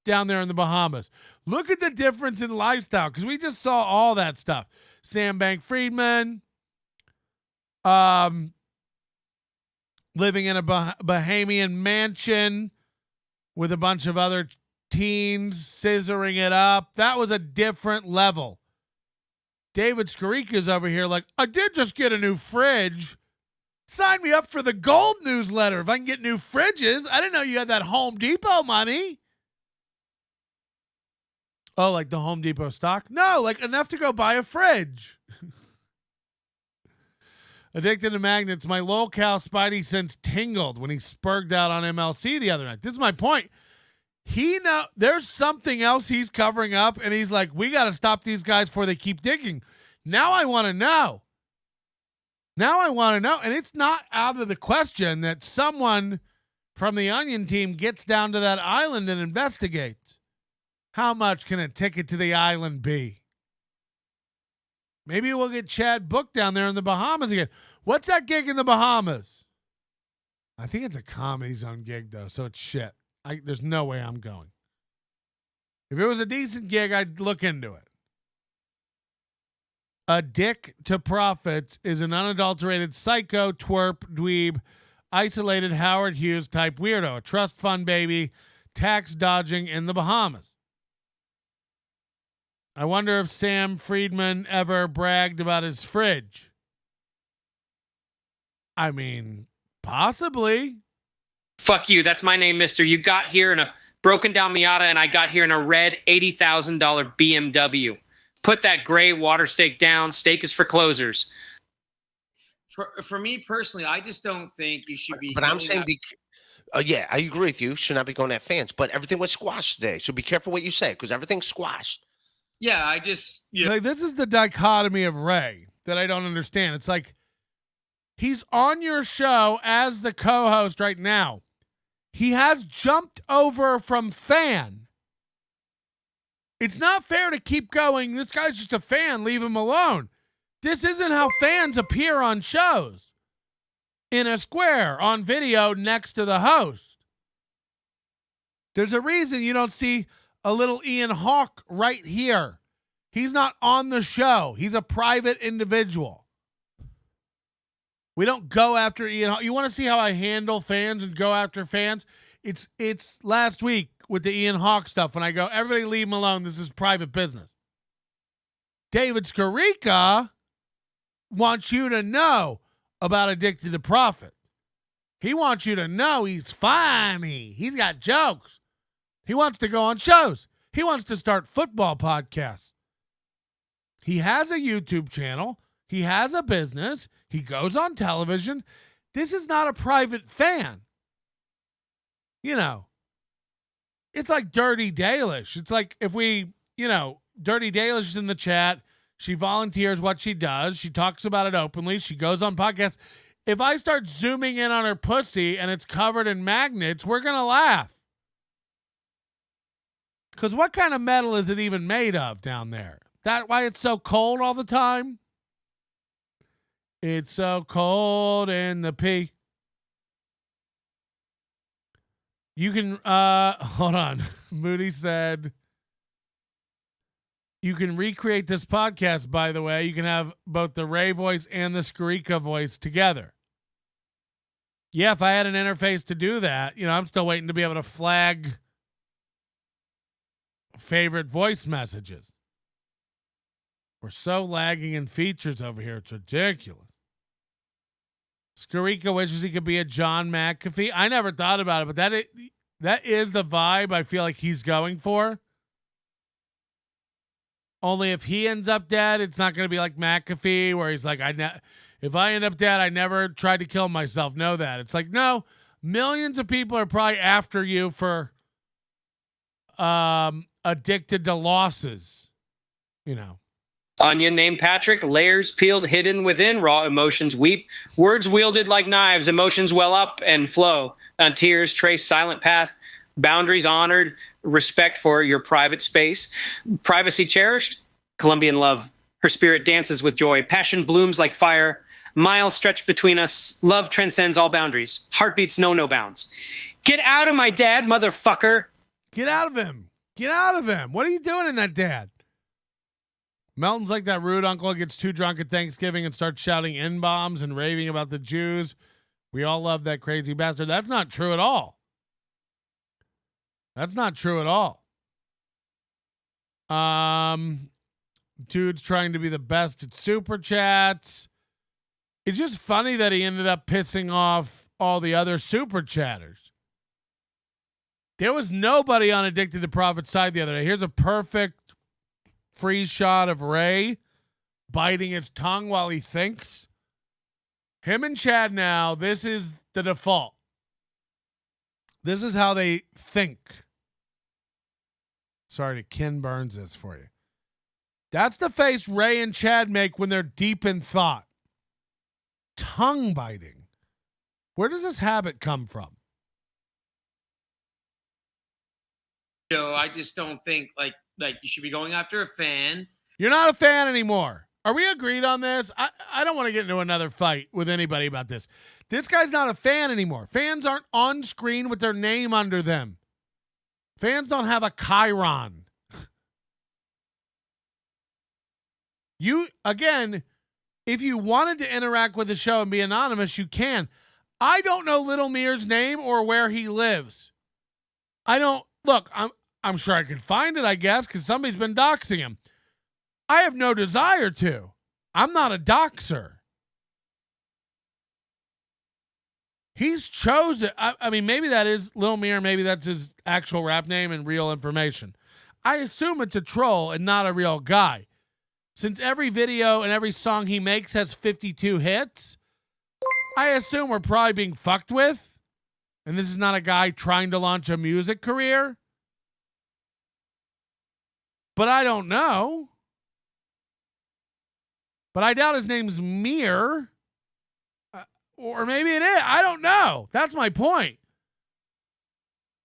down there in the Bahamas. Look at the difference in lifestyle, because we just saw all that stuff. Sam Bankman-Friedman, living in a Bahamian mansion with a bunch of other teens, scissoring it up. That was a different level. David Skarica's over here like, "I did just get a new fridge. Sign me up for the gold newsletter if I can get new fridges. I didn't know you had that Home Depot money." Oh, like the Home Depot stock? No, like enough to go buy a fridge. Addicted to magnets. My lol-cal spidey sense tingled when he spurged out on MLC the other night. This is my point. There's something else he's covering up, and he's like, "We got to stop these guys before they keep digging." Now I want to know. And it's not out of the question that someone from the Onion team gets down to that island and investigates. How much can a ticket to the island be? Maybe we'll get Chad booked down there in the Bahamas again. What's that gig in the Bahamas? I think it's a Comedy Zone gig, though, so it's shit. There's no way I'm going. If it was a decent gig, I'd look into it. A dick to profits is an unadulterated psycho, twerp, dweeb, isolated Howard Hughes type weirdo, a trust fund baby, tax dodging in the Bahamas. I wonder if Sam Friedman ever bragged about his fridge. I mean, possibly. Fuck you. That's my name, mister. You got here in a broken down Miata, and I got here in a red $80,000 BMW. Put that gray water stake down. Stake is for closers. For me personally, I just don't think you should be. But I'm saying, yeah, I agree with you. Should not be going at fans. But everything was squashed today, so be careful what you say because everything's squashed. Yeah, I just. Yeah. Like, this is the dichotomy of Ray that I don't understand. It's like he's on your show as the co-host right now. He has jumped over from fan. It's not fair to keep going. This guy's just a fan. Leave him alone. This isn't how fans appear on shows. In a square, on video, next to the host. There's a reason you don't see a little Ian Hawke right here. He's not on the show. He's a private individual. We don't go after Ian Hawk. You want to see how I handle fans and go after fans? It's last week with the Ian Hawk stuff when I go, everybody leave him alone. This is private business. David Skarica wants you to know about Addicted to Profit. He wants you to know he's funny. He's got jokes. He wants to go on shows. He wants to start football podcasts. He has a YouTube channel. He has a business. He goes on television. This is not a private fan. You know, it's like Dirty Dalish. It's like if we, Dirty Dalish is in the chat. She volunteers what she does. She talks about it openly. She goes on podcasts. If I start zooming in on her pussy and it's covered in magnets, we're going to laugh. Because what kind of metal is it even made of down there? That why it's so cold all the time? It's so cold in the pee. You can, hold on. Moody said, you can recreate this podcast, by the way. You can have both the Ray voice and the Skarica voice together. Yeah, if I had an interface to do that, I'm still waiting to be able to flag favorite voice messages. We're so lagging in features over here. It's ridiculous. Skarica wishes he could be a John McAfee. I never thought about it, but that is the vibe I feel like he's going for. Only if he ends up dead, it's not going to be like McAfee, where he's like, if I end up dead, I never tried to kill myself. Know that. It's like, no, millions of people are probably after you for addicted to losses, Onion named Patrick, layers peeled hidden within, raw emotions weep, words wielded like knives, emotions well up and flow, on tears trace silent path, boundaries honored, respect for your private space, privacy cherished, Colombian love, her spirit dances with joy, passion blooms like fire, miles stretch between us, love transcends all boundaries, heartbeats know no bounds. Get out of my dad, motherfucker. Get out of him. Get out of him. What are you doing in that dad? Melton's like that rude uncle who gets too drunk at Thanksgiving and starts shouting N-bombs and raving about the Jews. We all love that crazy bastard. That's not true at all. That's not true at all. Dude's trying to be the best at super chats. It's just funny that he ended up pissing off all the other super chatters. There was nobody on Addicted to Profit's side the other day. Here's a perfect freeze shot of Ray biting his tongue while he thinks. Him and Chad now, this is the default. This is how they think. Sorry to Ken Burns this for you. That's the face Ray and Chad make when they're deep in thought. Tongue biting. Where does this habit come from? I just don't think like you should be going after a fan. You're not a fan anymore. Are we agreed on this? I don't want to get into another fight with anybody about this. This guy's not a fan anymore. Fans aren't on screen with their name under them. Fans don't have a chyron. Again, if you wanted to interact with the show and be anonymous, you can. I don't know Little Mir's name or where he lives. I'm sure I could find it, I guess, because somebody's been doxing him. I have no desire to. I'm not a doxer. He's chosen. I mean, maybe that is Lil Mir. Maybe that's his actual rap name and real information. I assume it's a troll and not a real guy. Since every video and every song he makes has 52 hits, I assume we're probably being fucked with. And this is not a guy trying to launch a music career. But I don't know. But I doubt his name's Mir. Or maybe it is. I don't know. That's my point.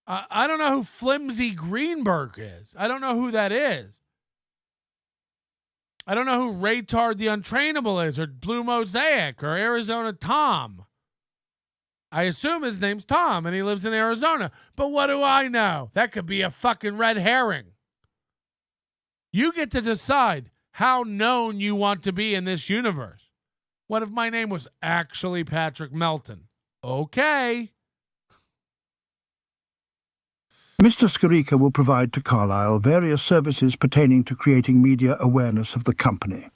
I don't know who Flimsy Greenberg is. I don't know who that is. I don't know who Raytard the Untrainable is, or Blue Mosaic, or Arizona Tom. I assume his name's Tom, and he lives in Arizona. But what do I know? That could be a fucking red herring. You get to decide how known you want to be in this universe. What if my name was actually Patrick Melton? Okay. Mr. Skarica will provide to Carlisle various services pertaining to creating media awareness of the company.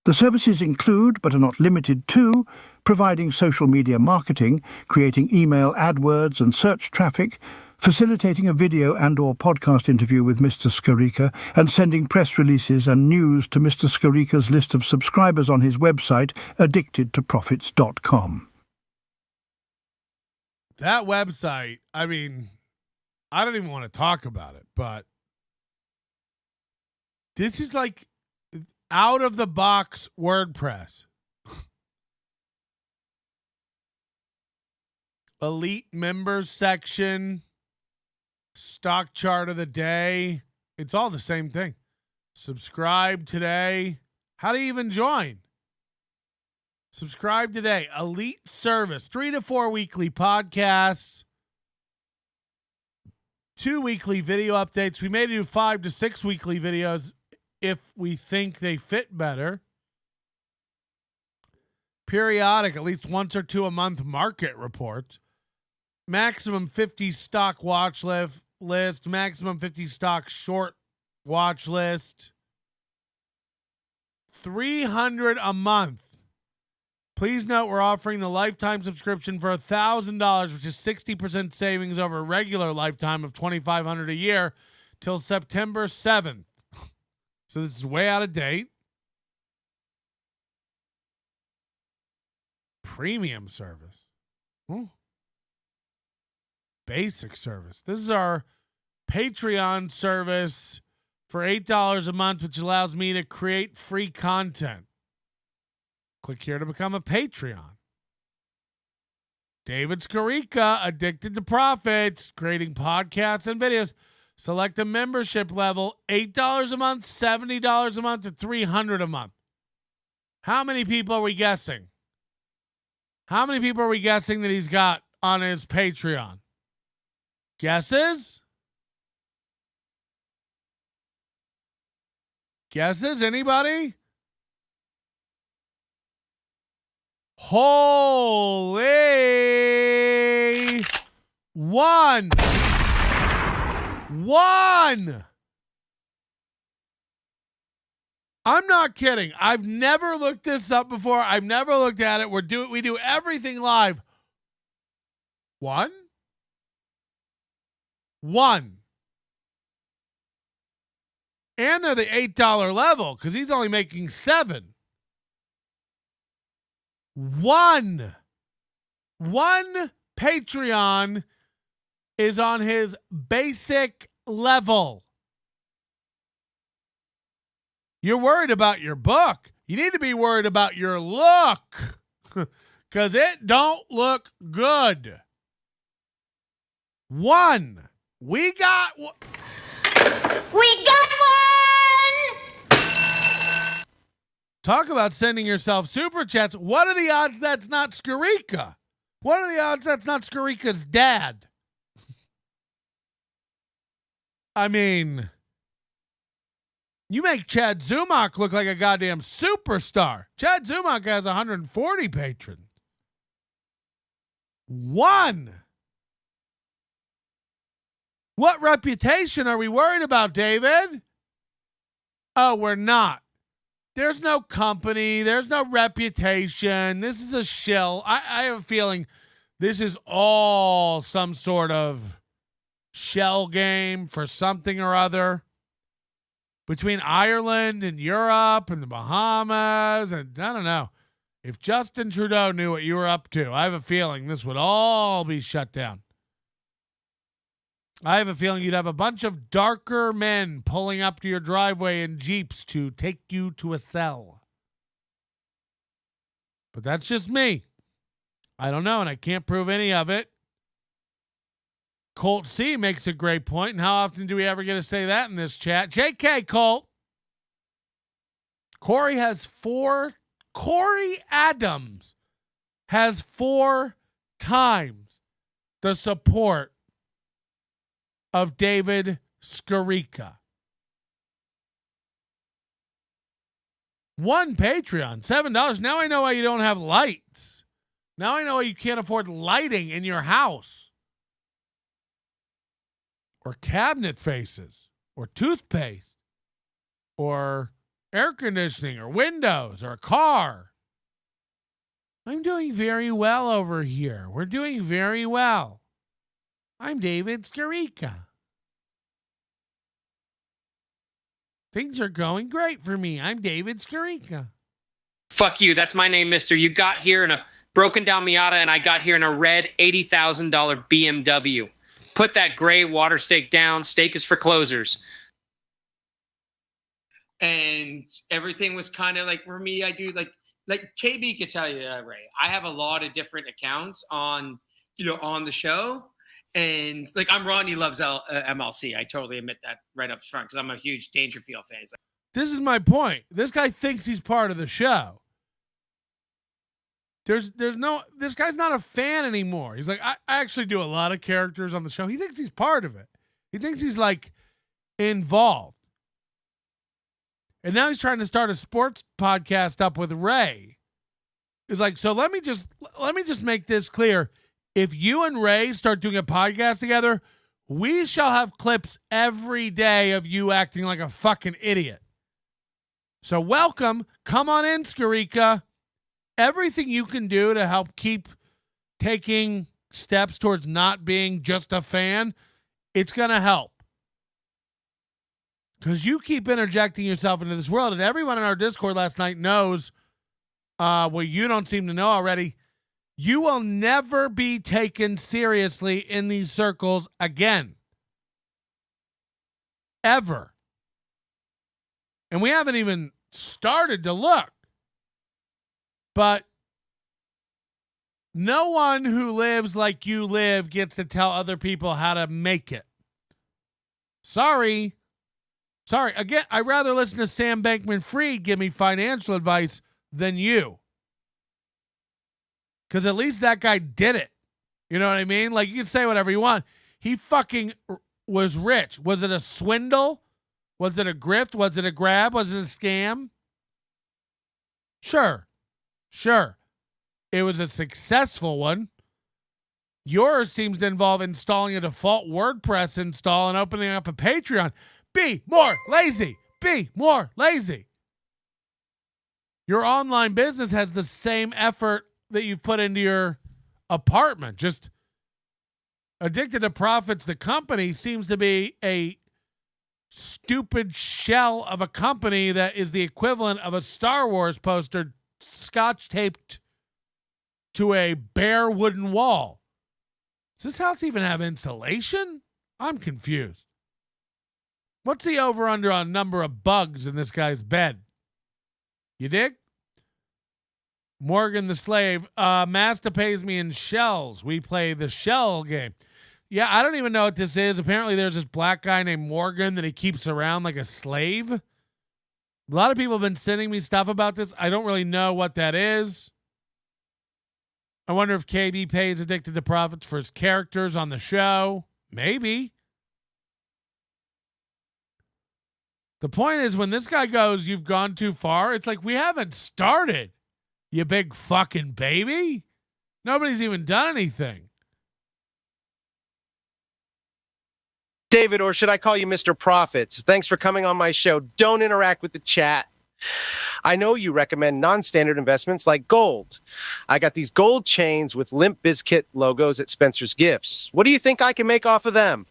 The services include, but are not limited to, providing social media marketing, creating email AdWords and search traffic, facilitating a video and/or podcast interview with Mr. Skarica, and sending press releases and news to Mr. Skarica's list of subscribers on his website, addictedtoprofits.com. That website, I mean, I don't even want to talk about it, but this is like out of the box WordPress. Elite members section, stock chart of the day. It's all the same thing. Subscribe today. How do you even join? Subscribe today. Elite service, 3 to 4 weekly podcasts, 2 weekly video updates. We may do 5 to 6 weekly videos if we think they fit better. Periodic, at least once or two a month market reports. Maximum 50 stock watch list, maximum 50 stock short watch list. 300 a month. Please note we're offering the lifetime subscription for $1,000, which is 60% savings over a regular lifetime of $2,500 a year till September 7th. So this is way out of date. Premium service. Ooh. Basic service. This is our Patreon service for $8 a month, which allows me to create free content. Click here to become a Patreon. David Skarica, Addicted to Profits, creating podcasts and videos. Select a membership level, $8 a month, $70 a month, or $300 a month. How many people are we guessing? How many people are we guessing that he's got on his Patreon? Guesses? Guesses? Anybody? Holy one. I'm not kidding. I've never looked this up before. I've never looked at it. We do everything live. One. And they're the $8 level because he's only making $7. One Patreon is on his basic level. You're worried about your book. You need to be worried about your look because it don't look good. One. We got one. Talk about sending yourself super chats. What are the odds that's not Skarica? What are the odds that's not Skarica's dad? I mean, you make Chad Zumach look like a goddamn superstar. Chad Zumach has 140 patrons. One. What reputation are we worried about, David? Oh, we're not. There's no company. There's no reputation. This is a shill. I have a feeling this is all some sort of shell game for something or other between Ireland and Europe and the Bahamas. And I don't know. If Justin Trudeau knew what you were up to, I have a feeling this would all be shut down. I have a feeling you'd have a bunch of darker men pulling up to your driveway in Jeeps to take you to a cell. But that's just me. I don't know, and I can't prove any of it. Colt C makes a great point, and how often do we ever get to say that in this chat? JK, Colt. Corey Adams has 4 times the support of David Skarica. One Patreon, $7. Now I know why you don't have lights. Now I know why you can't afford lighting in your house. Or cabinet faces. Or toothpaste. Or air conditioning. Or windows. Or a car. I'm doing very well over here. We're doing very well. I'm David Skarica. Things are going great for me. I'm David Skarica. Fuck you. That's my name, mister. You got here in a broken down Miata, and I got here in a red $80,000 BMW. Put that gray water stake down. Stake is for closers. And everything was kind of like, for me, I do like KB could tell you, Ray, I have a lot of different accounts on the show. And like, I'm Rodney loves MLC. I totally admit that right up front because I'm a huge Dangerfield fan. Like, this is my point. This guy thinks he's part of the show. This guy's not a fan anymore. He's like, I actually do a lot of characters on the show. He thinks he's part of it. He thinks he's like involved. And now he's trying to start a sports podcast up with Ray. He's like, so let me just make this clear. If you and Ray start doing a podcast together, we shall have clips every day of you acting like a fucking idiot. So welcome. Come on in, Skarica. Everything you can do to help keep taking steps towards not being just a fan, it's going to help. Because you keep interjecting yourself into this world, and everyone in our Discord last night knows what you don't seem to know already. You will never be taken seriously in these circles again. Ever. And we haven't even started to look. But no one who lives like you live gets to tell other people how to make it. Sorry. Again, I'd rather listen to Sam Bankman-Fried give me financial advice than you. Because at least that guy did it. You know what I mean? Like, you can say whatever you want. He fucking was rich. Was it a swindle? Was it a grift? Was it a grab? Was it a scam? Sure. It was a successful one. Yours seems to involve installing a default WordPress install and opening up a Patreon. Be more lazy. Be more lazy. Your online business has the same effort that you've put into your apartment. Just Addicted to Profits, the company, seems to be a stupid shell of a company that is the equivalent of a Star Wars poster scotch taped to a bare wooden wall. Does this house even have insulation? I'm confused. What's the over-under on number of bugs in this guy's bed? You dig? Morgan the Slave. Masta pays me in shells. We play the shell game. Yeah, I don't even know what this is. Apparently there's this black guy named Morgan that he keeps around like a slave. A lot of people have been sending me stuff about this. I don't really know what that is. I wonder if KB pays Addicted to Profits for his characters on the show. Maybe. The point is, when this guy goes, you've gone too far, it's like, we haven't started, you big fucking baby. Nobody's even done anything. David, or should I call you Mr. Profits? Thanks for coming on my show. Don't interact with the chat. I know you recommend non-standard investments like gold. I got these gold chains with Limp Bizkit logos at Spencer's Gifts. What do you think I can make off of them?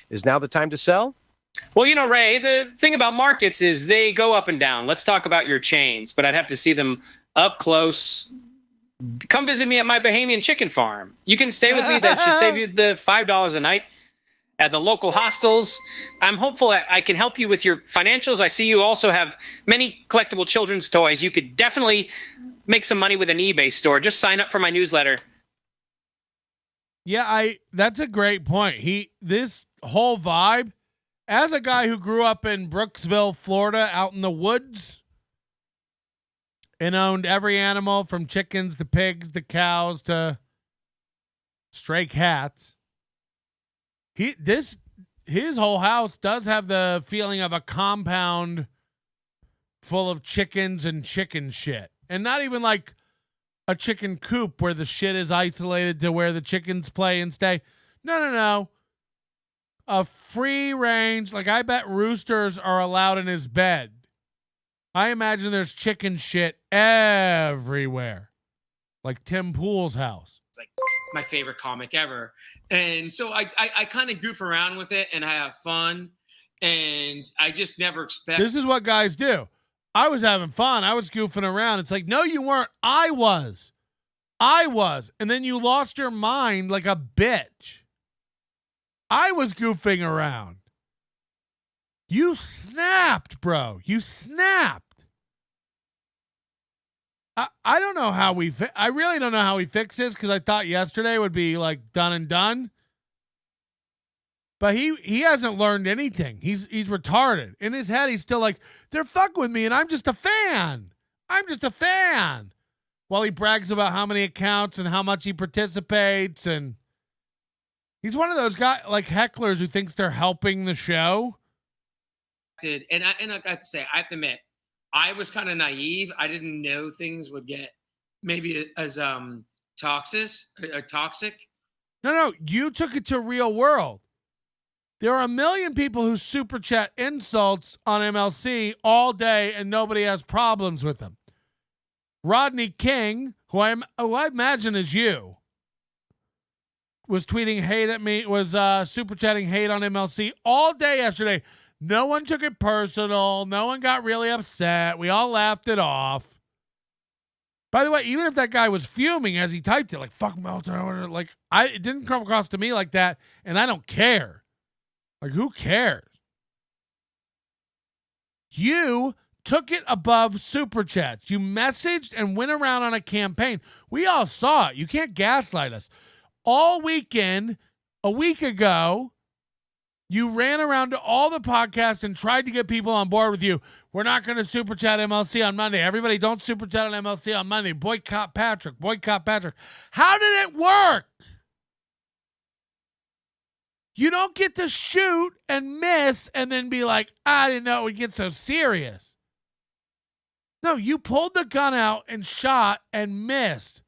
Is now the time to sell? Well, you know, Ray, the thing about markets is they go up and down. Let's talk about your chains, but I'd have to see them up close. Come visit me at my Bahamian chicken farm. You can stay with me. That should save you the $5 a night at the local hostels. I'm hopeful I can help you with your financials. I see you also have many collectible children's toys. You could definitely make some money with an eBay store. Just sign up for my newsletter. Yeah, that's a great point. This whole vibe, as a guy who grew up in Brooksville, Florida, out in the woods, and owned every animal from chickens to pigs to cows to stray cats, his whole house does have the feeling of a compound full of chickens and chicken shit. And not even like a chicken coop where the shit is isolated to where the chickens play and stay. No. A free range, like I bet roosters are allowed in his bed. I imagine there's chicken shit everywhere. Like Tim Pool's house. It's like my favorite comic ever. And so I kind of goof around with it and I have fun. And I just never expect. This is what guys do. I was having fun. I was goofing around. It's like, no, you weren't. I was. And then you lost your mind like a bitch. I was goofing around. You snapped, bro. You snapped. I don't know how I really don't know how he fixes because I thought yesterday would be like done and done. But he hasn't learned anything. He's retarded. In his head, he's still like, they're fucking with me and I'm just a fan. While he brags about how many accounts and how much he participates. And he's one of those guys, like hecklers who thinks they're helping the show. And I have to say, I have to admit, I was kind of naive. I didn't know things would get maybe as toxic. No, you took it to real world. There are 1 million people who super chat insults on MLC all day and nobody has problems with them. Rodney King, who I imagine is you, was tweeting hate at me, was super chatting hate on MLC all day yesterday. No one took it personal. No one got really upset. We all laughed it off. By the way, even if that guy was fuming as he typed it, like, fuck Melton, like, it didn't come across to me like that, and I don't care. Like, who cares? You took it above super chats. You messaged and went around on a campaign. We all saw it. You can't gaslight us. All weekend, a week ago, you ran around to all the podcasts and tried to get people on board with you. We're not going to super chat MLC on Monday. Everybody don't super chat on MLC on Monday. Boycott Patrick. How did it work? You don't get to shoot and miss and then be like, I didn't know it would get so serious. No, you pulled the gun out and shot and missed.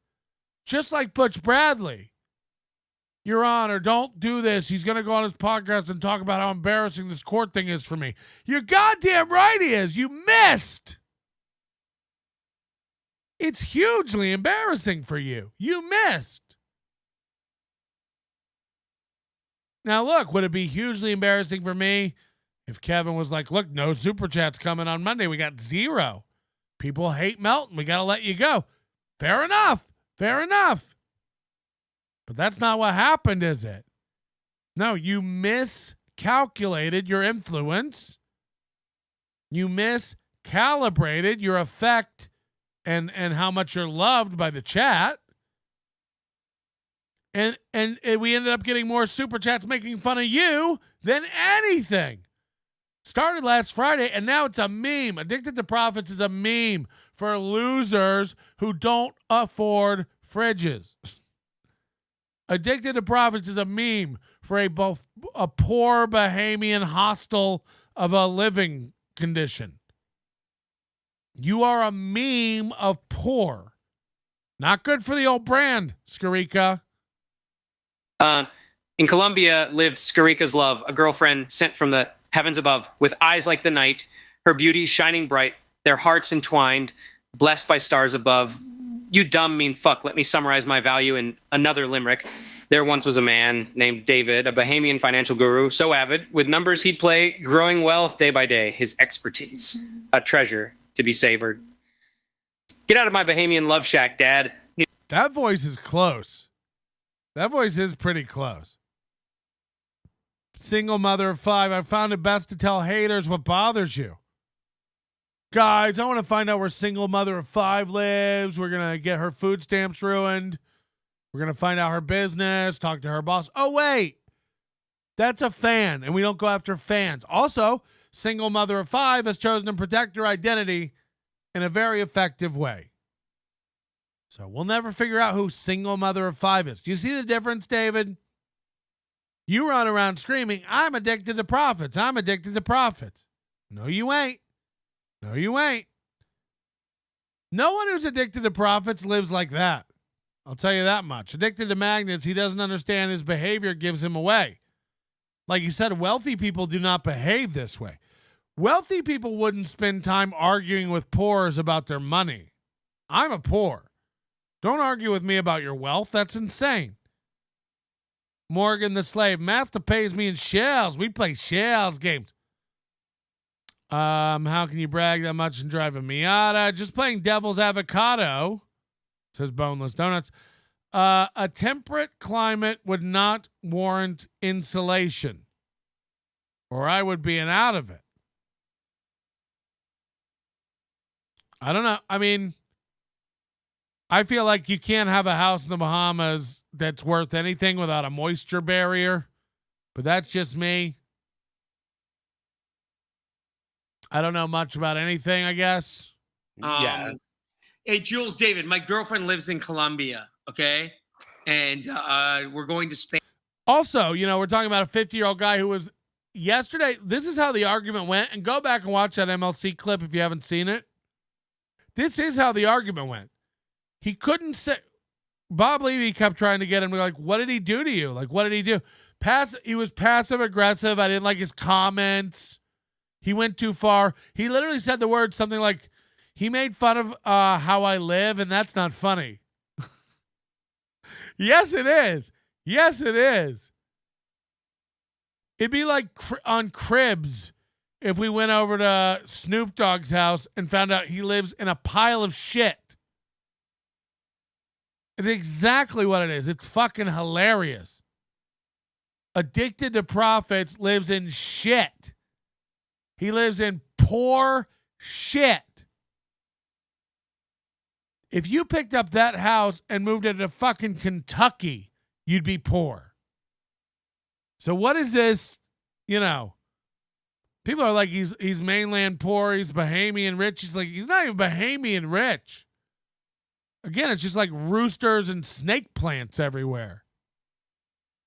Just like Butch Bradley. Your Honor, don't do this. He's going to go on his podcast and talk about how embarrassing this court thing is for me. You're goddamn right he is. You missed. It's hugely embarrassing for you. You missed. Now, look, would it be hugely embarrassing for me if Kevin was like, look, no super chats coming on Monday. We got 0. People hate Melton. We got to let you go. Fair enough. But that's not what happened, is it? No, you miscalculated your influence. You miscalibrated your effect and how much you're loved by the chat. And we ended up getting more super chats making fun of you than anything. Started last Friday, and now it's a meme. Addicted to Profits is a meme for losers who don't afford fridges. Addicted to Profits is a meme for a poor Bahamian hostel of a living condition. You are a meme of poor. Not good for the old brand, Skarica. In Colombia lived Skarica's love, a girlfriend sent from the heavens above, with eyes like the night, her beauty shining bright, their hearts entwined, blessed by stars above. You dumb mean fuck, let me summarize my value in another limerick. There once was a man named David, a Bahamian financial guru, so avid, with numbers he'd play, growing wealth day by day, his expertise, a treasure to be savored. Get out of my Bahamian love shack, Dad. That voice is close. That voice is pretty close. Single mother of 5. I found it best to tell haters what bothers you. Guys, I want to find out where single mother of 5 lives. We're going to get her food stamps ruined. We're going to find out her business, talk to her boss. Oh, wait. That's a fan, and we don't go after fans. Also, single mother of 5 has chosen to protect her identity in a very effective way. So we'll never figure out who single mother of 5 is. Do you see the difference, David? You run around screaming, I'm addicted to profits. I'm addicted to profits. No, you ain't. No, you ain't. No one who's addicted to profits lives like that. I'll tell you that much. Addicted to magnets, he doesn't understand his behavior gives him away. Like you said, wealthy people do not behave this way. Wealthy people wouldn't spend time arguing with poors about their money. I'm a poor. Don't argue with me about your wealth. That's insane. Morgan the slave. Master pays me in shells. We play shells games. How can you brag that much and drive a Miata? Just playing devil's avocado, says Boneless Donuts. A temperate climate would not warrant insulation, or I would be out of it. I don't know. I mean, I feel like you can't have a house in the Bahamas that's worth anything without a moisture barrier, but that's just me. I don't know much about anything, I guess. Yeah. Hey, Jules David, my girlfriend lives in Colombia, okay? And we're going to Spain. Also, you know, we're talking about a 50-year-old guy who was yesterday. This is how the argument went. And go back and watch that MLC clip if you haven't seen it. This is how the argument went. He couldn't say. Bob Levy kept trying to get him to like, what did he do to you? Like, what did he do? He was passive aggressive. I didn't like his comments. He went too far. He literally said the words something like, he made fun of how I live, and that's not funny. Yes, it is. Yes, it is. It'd be like on Cribs if we went over to Snoop Dogg's house and found out he lives in a pile of shit. It's exactly what it is. It's fucking hilarious. Addicted to profits lives in shit. He lives in poor shit. If you picked up that house and moved it to fucking Kentucky, you'd be poor. So what is this? You know, people are like, he's mainland poor, he's Bahamian rich. He's like, he's not even Bahamian rich. Again, it's just like roosters and snake plants everywhere.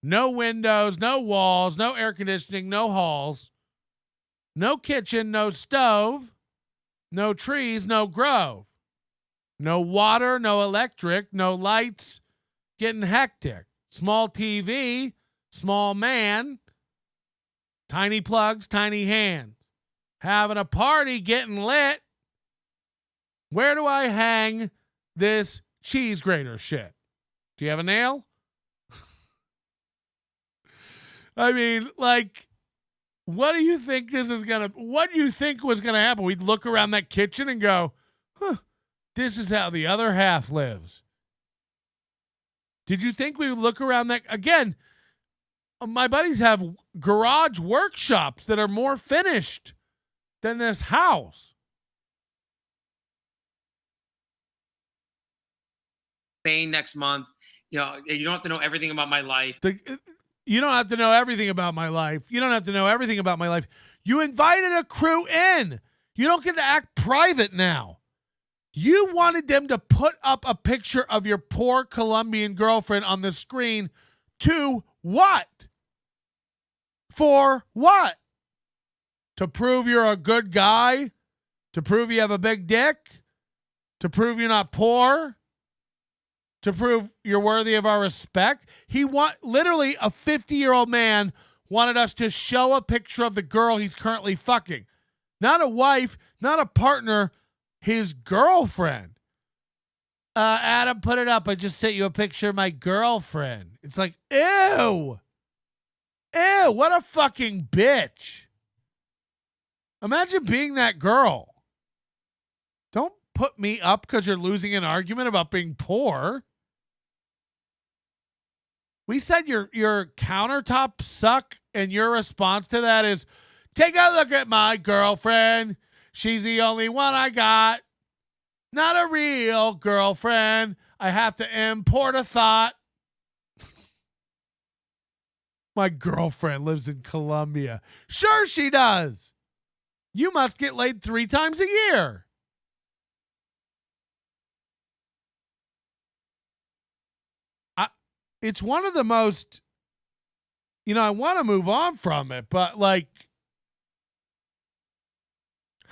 No windows, no walls, no air conditioning, no halls, no kitchen, no stove, no trees, no grove. No water, no electric, no lights. Getting hectic. Small TV, small man, tiny plugs, tiny hands. Having a party, getting lit. Where do I hang this cheese grater shit? Do you have a nail? I mean, like, what do you think what do you think was gonna happen? We'd look around that kitchen and go, huh, this is how the other half lives. Did you think we would look around that? Again, my buddies have garage workshops that are more finished than this house. Spain next month. You know, you don't have to know everything about my life. You don't have to know everything about my life. You don't have to know everything about my life. You invited a crew in. You don't get to act private now. You wanted them to put up a picture of your poor Colombian girlfriend on the screen to what? For what? To prove you're a good guy? To prove you have a big dick? To prove you're not poor? To prove you're worthy of our respect? Literally a 50-year-old man wanted us to show a picture of the girl he's currently fucking. Not a wife, not a partner, his girlfriend. Adam, put it up. I just sent you a picture of my girlfriend. It's like, ew. Ew, what a fucking bitch. Imagine being that girl. Don't put me up because you're losing an argument about being poor. We said your countertops suck, and your response to that is, take a look at my girlfriend. She's the only one I got. Not a real girlfriend. I have to import a thought. My girlfriend lives in Colombia. Sure she does. You must get laid 3 times a year. It's one of the most, I want to move on from it, but like,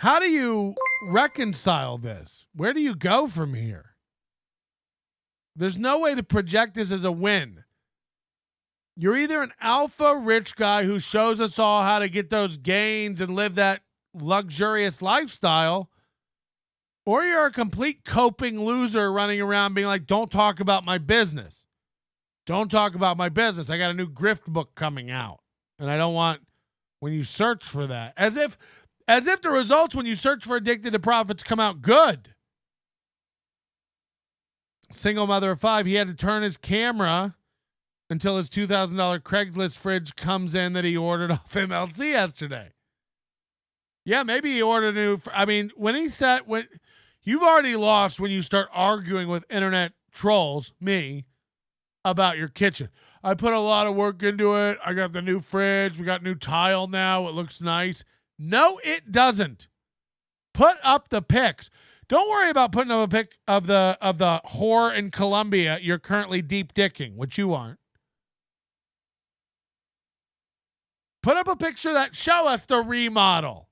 How do you reconcile this? Where do you go from here? There's no way to project this as a win. You're either an alpha rich guy who shows us all how to get those gains and live that luxurious lifestyle, or you're a complete coping loser running around being like, don't talk about my business. Don't talk about my business. I got a new grift book coming out. And I don't want, when you search for that, as if the results when you search for Addicted to Profits come out good. Single mother of 5, he had to turn his camera until his $2,000 Craigslist fridge comes in that he ordered off MLC yesterday. Yeah, maybe he ordered a new. I mean, when you've already lost when you start arguing with internet trolls, me, about your kitchen. I put a lot of work into it. I got the new fridge. We got new tile now. It looks nice. No, it doesn't. Put up the pics. Don't worry about putting up a pic of the whore in Colombia you're currently deep dicking, which you aren't. Put up a picture that show us the remodel.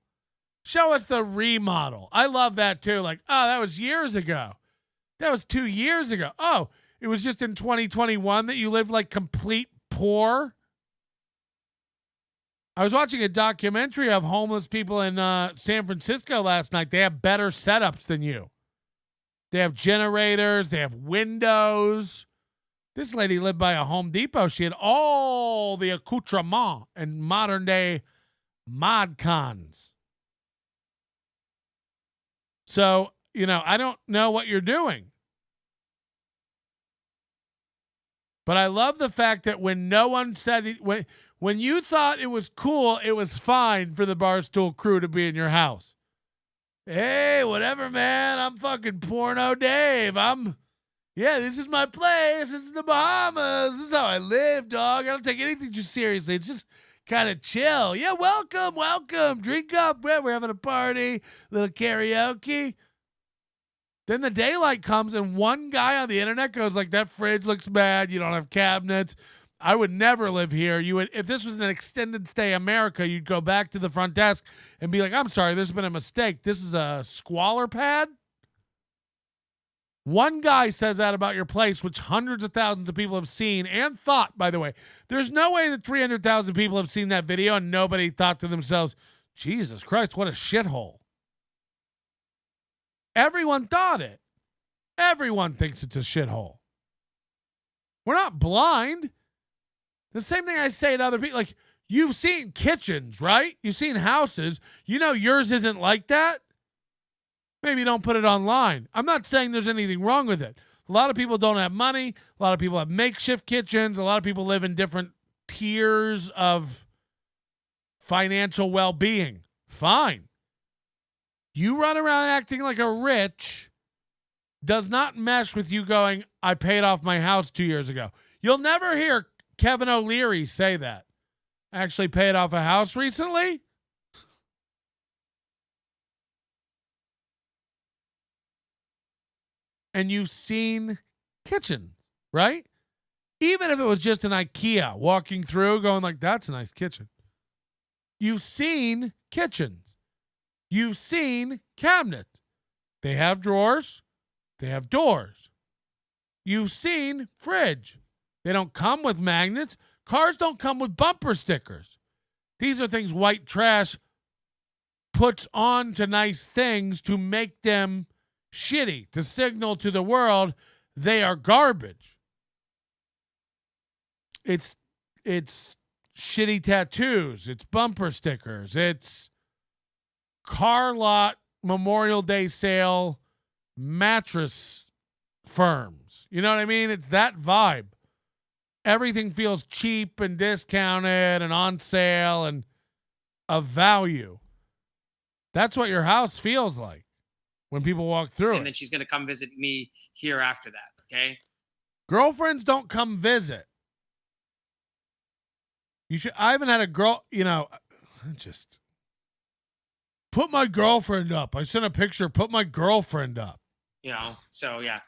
Show us the remodel. I love that too. Like, oh, that was years ago. That was 2 years ago. Oh, it was just in 2021 that you lived like complete poor. I was watching a documentary of homeless people in San Francisco last night. They have better setups than you. They have generators. They have windows. This lady lived by a Home Depot. She had all the accoutrement and modern day mod cons. So, I don't know what you're doing. But I love the fact that when no one said when you thought it was cool, it was fine for the Barstool crew to be in your house. Hey, whatever, man. I'm fucking Porno Dave. This is my place. This is the Bahamas. This is how I live, dog. I don't take anything too seriously. It's just kind of chill. Yeah, welcome. Drink up. We're having a party. Little karaoke. Then the daylight comes and one guy on the internet goes like, that fridge looks bad. You don't have cabinets. I would never live here. If this was an extended stay America, you'd go back to the front desk and be like, I'm sorry, there's been a mistake. This is a squalor pad. One guy says that about your place, which hundreds of thousands of people have seen and thought, by the way. There's no way that 300,000 people have seen that video and nobody thought to themselves, Jesus Christ, what a shithole. Everyone thought it. Everyone thinks it's a shithole. We're not blind. The same thing I say to other people. Like, you've seen kitchens, right? You've seen houses. You know yours isn't like that. Maybe don't put it online. I'm not saying there's anything wrong with it. A lot of people don't have money. A lot of people have makeshift kitchens. A lot of people live in different tiers of financial well-being. Fine. You run around acting like a rich does not mesh with you going, I paid off my house 2 years ago. You'll never hear Kevin O'Leary say that. Actually paid off a house recently? And you've seen kitchens, right? Even if it was just an IKEA walking through going like, that's a nice kitchen. You've seen kitchens. You've seen cabinets. They have drawers. They have doors. You've seen fridge. They don't come with magnets. Cars don't come with bumper stickers. These are things white trash puts on to nice things to make them shitty, to signal to the world they are garbage. It's shitty tattoos. It's bumper stickers. It's car lot Memorial Day sale mattress firms. You know what I mean? It's that vibe. Everything feels cheap and discounted and on sale and of value. That's what your house feels like when people walk through and then she's going to come visit me here after that, okay? Girlfriends don't come visit. I haven't had a girl, just put my girlfriend up. I sent a picture, put my girlfriend up. So yeah,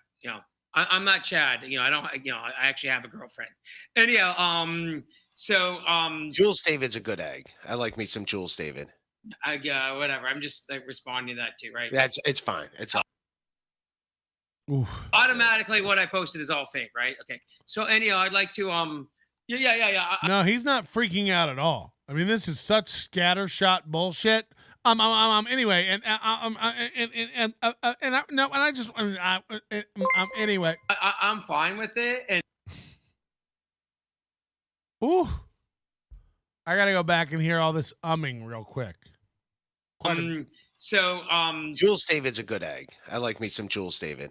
I'm not Chad. I don't, I actually have a girlfriend. Anyhow, Jules David's a good egg. I like me some Jules David. Whatever. I'm just like responding to that too, right? It's fine. It's all. Oof. Automatically, what I posted is all fake, right? Okay. So anyhow, I'd like to yeah. No, he's not freaking out at all. I mean, this is such scattershot bullshit. Anyway, anyway. I'm fine with it, and ooh, I gotta go back and hear all this real quick. Jules David's a good egg. I like me some Jules David.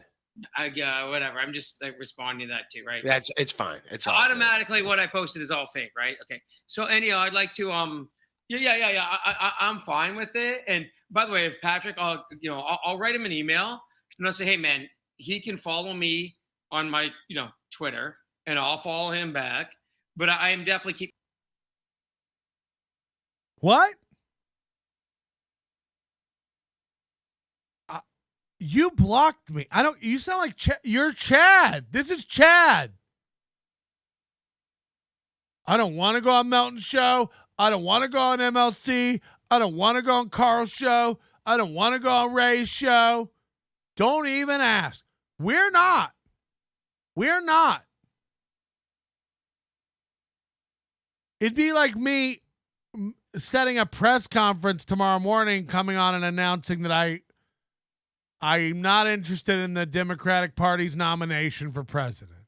Whatever. I'm just like responding to that too, right? It's fine. It's all automatically what I posted is all fake, right? Okay. So anyhow, I'd like to I'm fine with it. And by the way, if Patrick, I'll write him an email and I'll say, hey man, he can follow me on my Twitter, and I'll follow him back. But I am definitely What? You blocked me. You sound like you're Chad. This is Chad. I don't want to go on Melton's show. I don't want to go on MLC. I don't want to go on Carl's show. I don't want to go on Ray's show. Don't even ask. We're not. It'd be like me setting a press conference tomorrow morning, coming on and announcing that I'm not interested in the Democratic Party's nomination for president.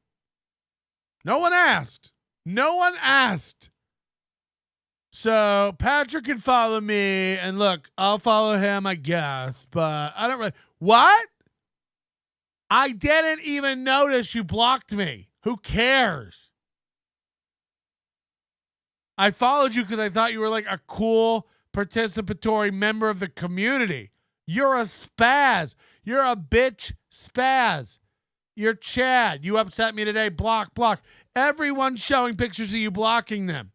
No one asked. So Patrick can follow me, and look, I'll follow him, I guess, but I don't really. What? I didn't even notice you blocked me. Who cares? I followed you because I thought you were like a cool, participatory member of the community. You're a spaz. You're a bitch spaz. You're Chad. You upset me today. Block. Everyone's showing pictures of you blocking them.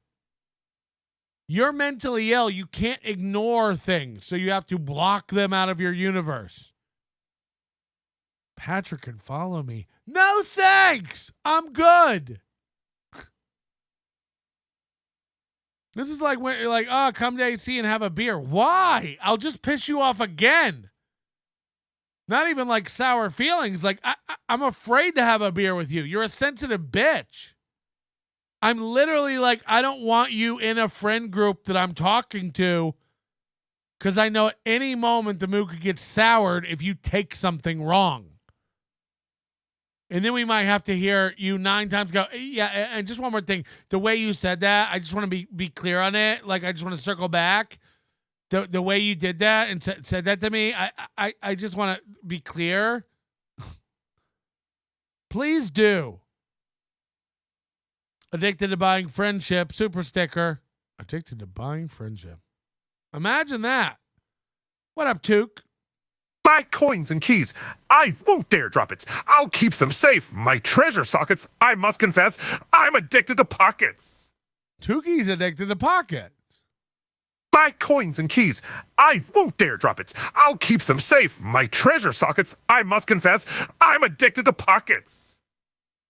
You're mentally ill. You can't ignore things, so you have to block them out of your universe. Patrick can follow me. No thanks. I'm good. This is like when you're like, oh, come to AC and have a beer. Why? I'll just piss you off again. Not even like sour feelings. Like, I'm afraid to have a beer with you. You're a sensitive bitch. I'm literally like, I don't want you in a friend group that I'm talking to, because I know at any moment the mood could get soured if you take something wrong. And then we might have to hear you 9 times go, yeah, and just one more thing. The way you said that, I just want to be clear on it. Like, I just want to circle back. The way you did that and said that to me, I just want to be clear. Please do. Addicted to buying friendship, super sticker. Addicted to buying friendship. Imagine that. What up, Took? My coins and keys, I won't dare drop it. I'll keep them safe. My treasure sockets, I must confess, I'm addicted to pockets. Tukey's addicted to pockets. My coins and keys, I won't dare drop it. I'll keep them safe. My treasure sockets, I must confess, I'm addicted to pockets.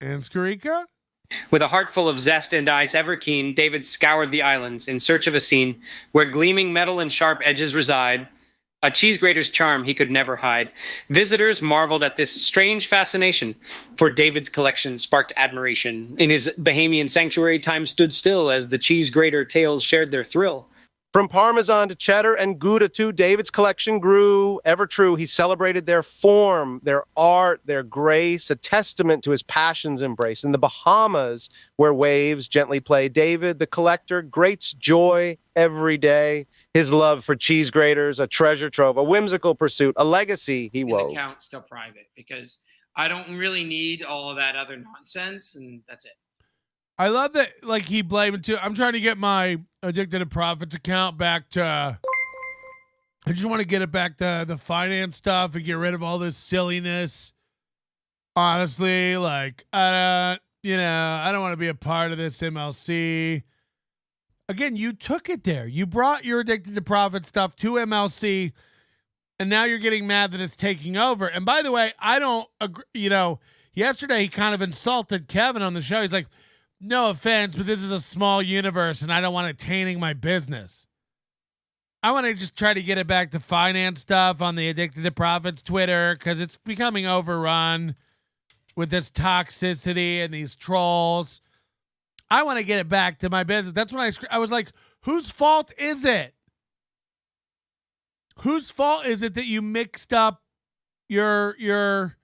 And Skarica? With a heart full of zest and eyes ever keen, David scoured the islands in search of a scene where gleaming metal and sharp edges reside. A cheese grater's charm he could never hide. Visitors marveled at this strange fascination, for David's collection sparked admiration. In his Bahamian sanctuary, time stood still as the cheese grater tales shared their thrill. From Parmesan to cheddar and Gouda too, David's collection grew ever true. He celebrated their form, their art, their grace, a testament to his passion's embrace. In the Bahamas, where waves gently play, David, the collector, grates joy every day. His love for cheese graters, a treasure trove, a whimsical pursuit, a legacy he wove. The account's still private because I don't really need all of that other nonsense, and that's it. I love that, like, he blamed it too. I'm trying to get my Addicted to Profits account back to, I just want to get it back to the finance stuff and get rid of all this silliness. Honestly, like, I don't want to be a part of this MLC. Again, you took it there. You brought your Addicted to Profit stuff to MLC, and now you're getting mad that it's taking over. And by the way, I don't agree. Yesterday he kind of insulted Kevin on the show. He's like, no offense, but this is a small universe, and I don't want it tainting my business. I want to just try to get it back to finance stuff on the Addicted to Profits Twitter because it's becoming overrun with this toxicity and these trolls. I want to get it back to my business. That's when I was like, whose fault is it? Whose fault is it that you mixed up your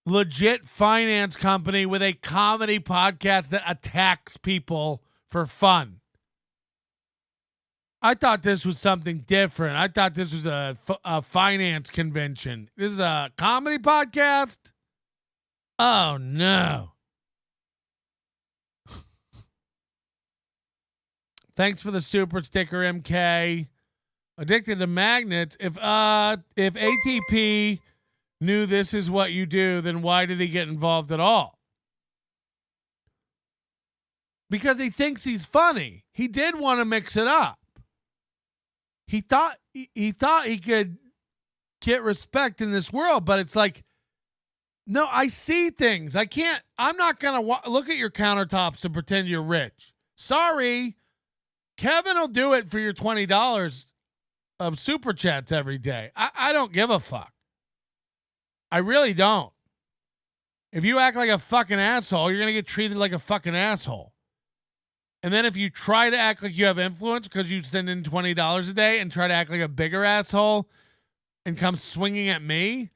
legit finance company with a comedy podcast that attacks people for fun? I thought this was something different. I thought this was a finance convention. This is a comedy podcast? Oh, no. Thanks for the super sticker, MK. Addicted to magnets. If ATP knew this is what you do, then why did he get involved at all? Because he thinks he's funny. He did want to mix it up. He thought he could get respect in this world, but it's like, no, I see things. I'm not going to look at your countertops and pretend you're rich. Sorry. Kevin will do it for your $20 of super chats every day. I don't give a fuck. I really don't. If you act like a fucking asshole, you're going to get treated like a fucking asshole. And then if you try to act like you have influence because you send in $20 a day and try to act like a bigger asshole and come swinging at me,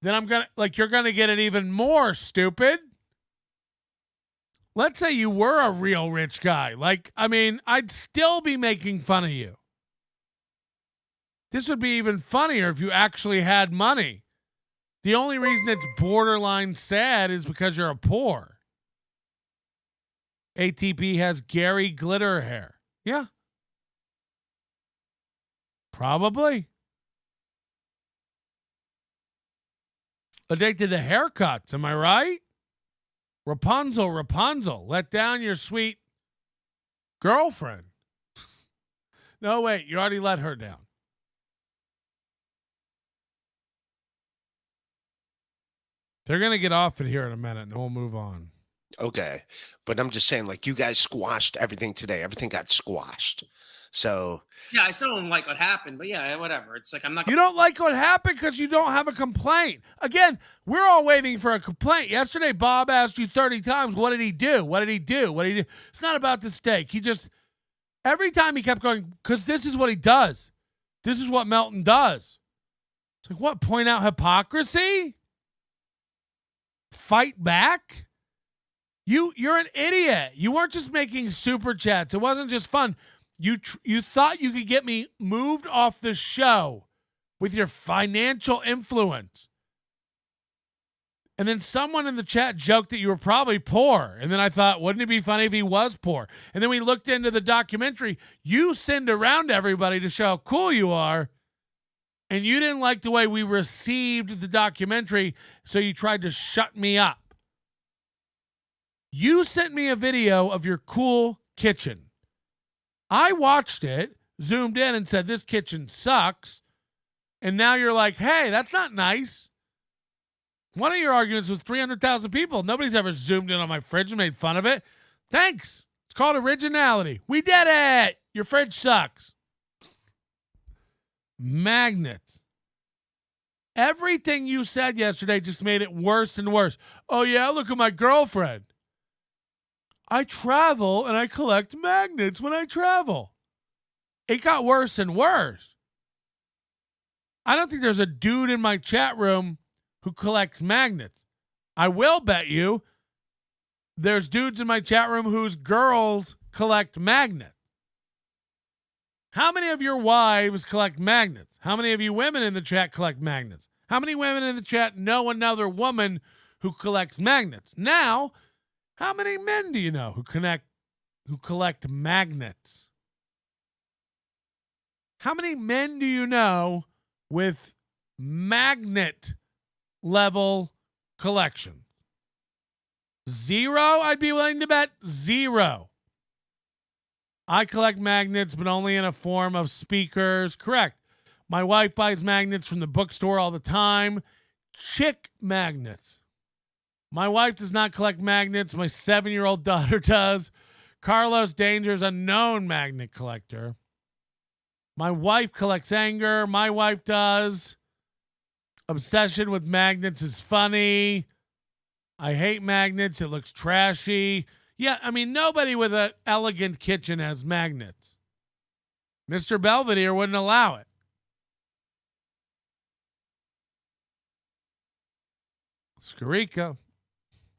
then you're going to get it even more, stupid. Let's say you were a real rich guy. I'd still be making fun of you. This would be even funnier if you actually had money. The only reason it's borderline sad is because you're a poor. ATP has Gary Glitter hair. Yeah. Probably. Addicted to haircuts, am I right? Rapunzel, let down your sweet girlfriend. No, wait, you already let her down. They're going to get off it here in a minute, and then we'll move on. Okay. But I'm just saying, you guys squashed everything today. Everything got squashed. So. Yeah, I still don't like what happened, but yeah, whatever. It's like, I'm not. You don't like what happened because you don't have a complaint. Again, we're all waiting for a complaint. Yesterday, Bob asked you 30 times, what did he do? What did he do? What did he do? It's not about the steak. Every time he kept going, because this is what he does. This is what Melton does. It's like, what? Point out hypocrisy? Fight back? You're an idiot. You weren't just making super chats. It wasn't just fun. You thought you could get me moved off the show with your financial influence. And then someone in the chat joked that you were probably poor. And then I thought, wouldn't it be funny if he was poor? And then we looked into the documentary. You send around everybody to show how cool you are. And you didn't like the way we received the documentary, so you tried to shut me up. You sent me a video of your cool kitchen. I watched it, zoomed in, and said, this kitchen sucks. And now you're like, hey, that's not nice. One of your arguments was 300,000 people. Nobody's ever zoomed in on my fridge and made fun of it. Thanks. It's called originality. We did it. Your fridge sucks. Magnets. Everything you said yesterday just made it worse and worse. Oh, yeah, look at my girlfriend. I travel and I collect magnets when I travel. It got worse and worse. I don't think there's a dude in my chat room who collects magnets. I will bet you there's dudes in my chat room whose girls collect magnets. How many of your wives collect magnets? How many of you women in the chat collect magnets? How many women in the chat know another woman who collects magnets? Now, how many men do you know who collect magnets? How many men do you know with magnet level collection? 0? I'd be willing to bet 0. I collect magnets, but only in a form of speakers. Correct. My wife buys magnets from the bookstore all the time. Chick magnets. My wife does not collect magnets. My 7-year-old daughter does. Carlos Danger's a known magnet collector. My wife collects anger. My wife does. Obsession with magnets is funny. I hate magnets. It looks trashy. Yeah, I mean, nobody with an elegant kitchen has magnets. Mr. Belvedere wouldn't allow it. Skarica.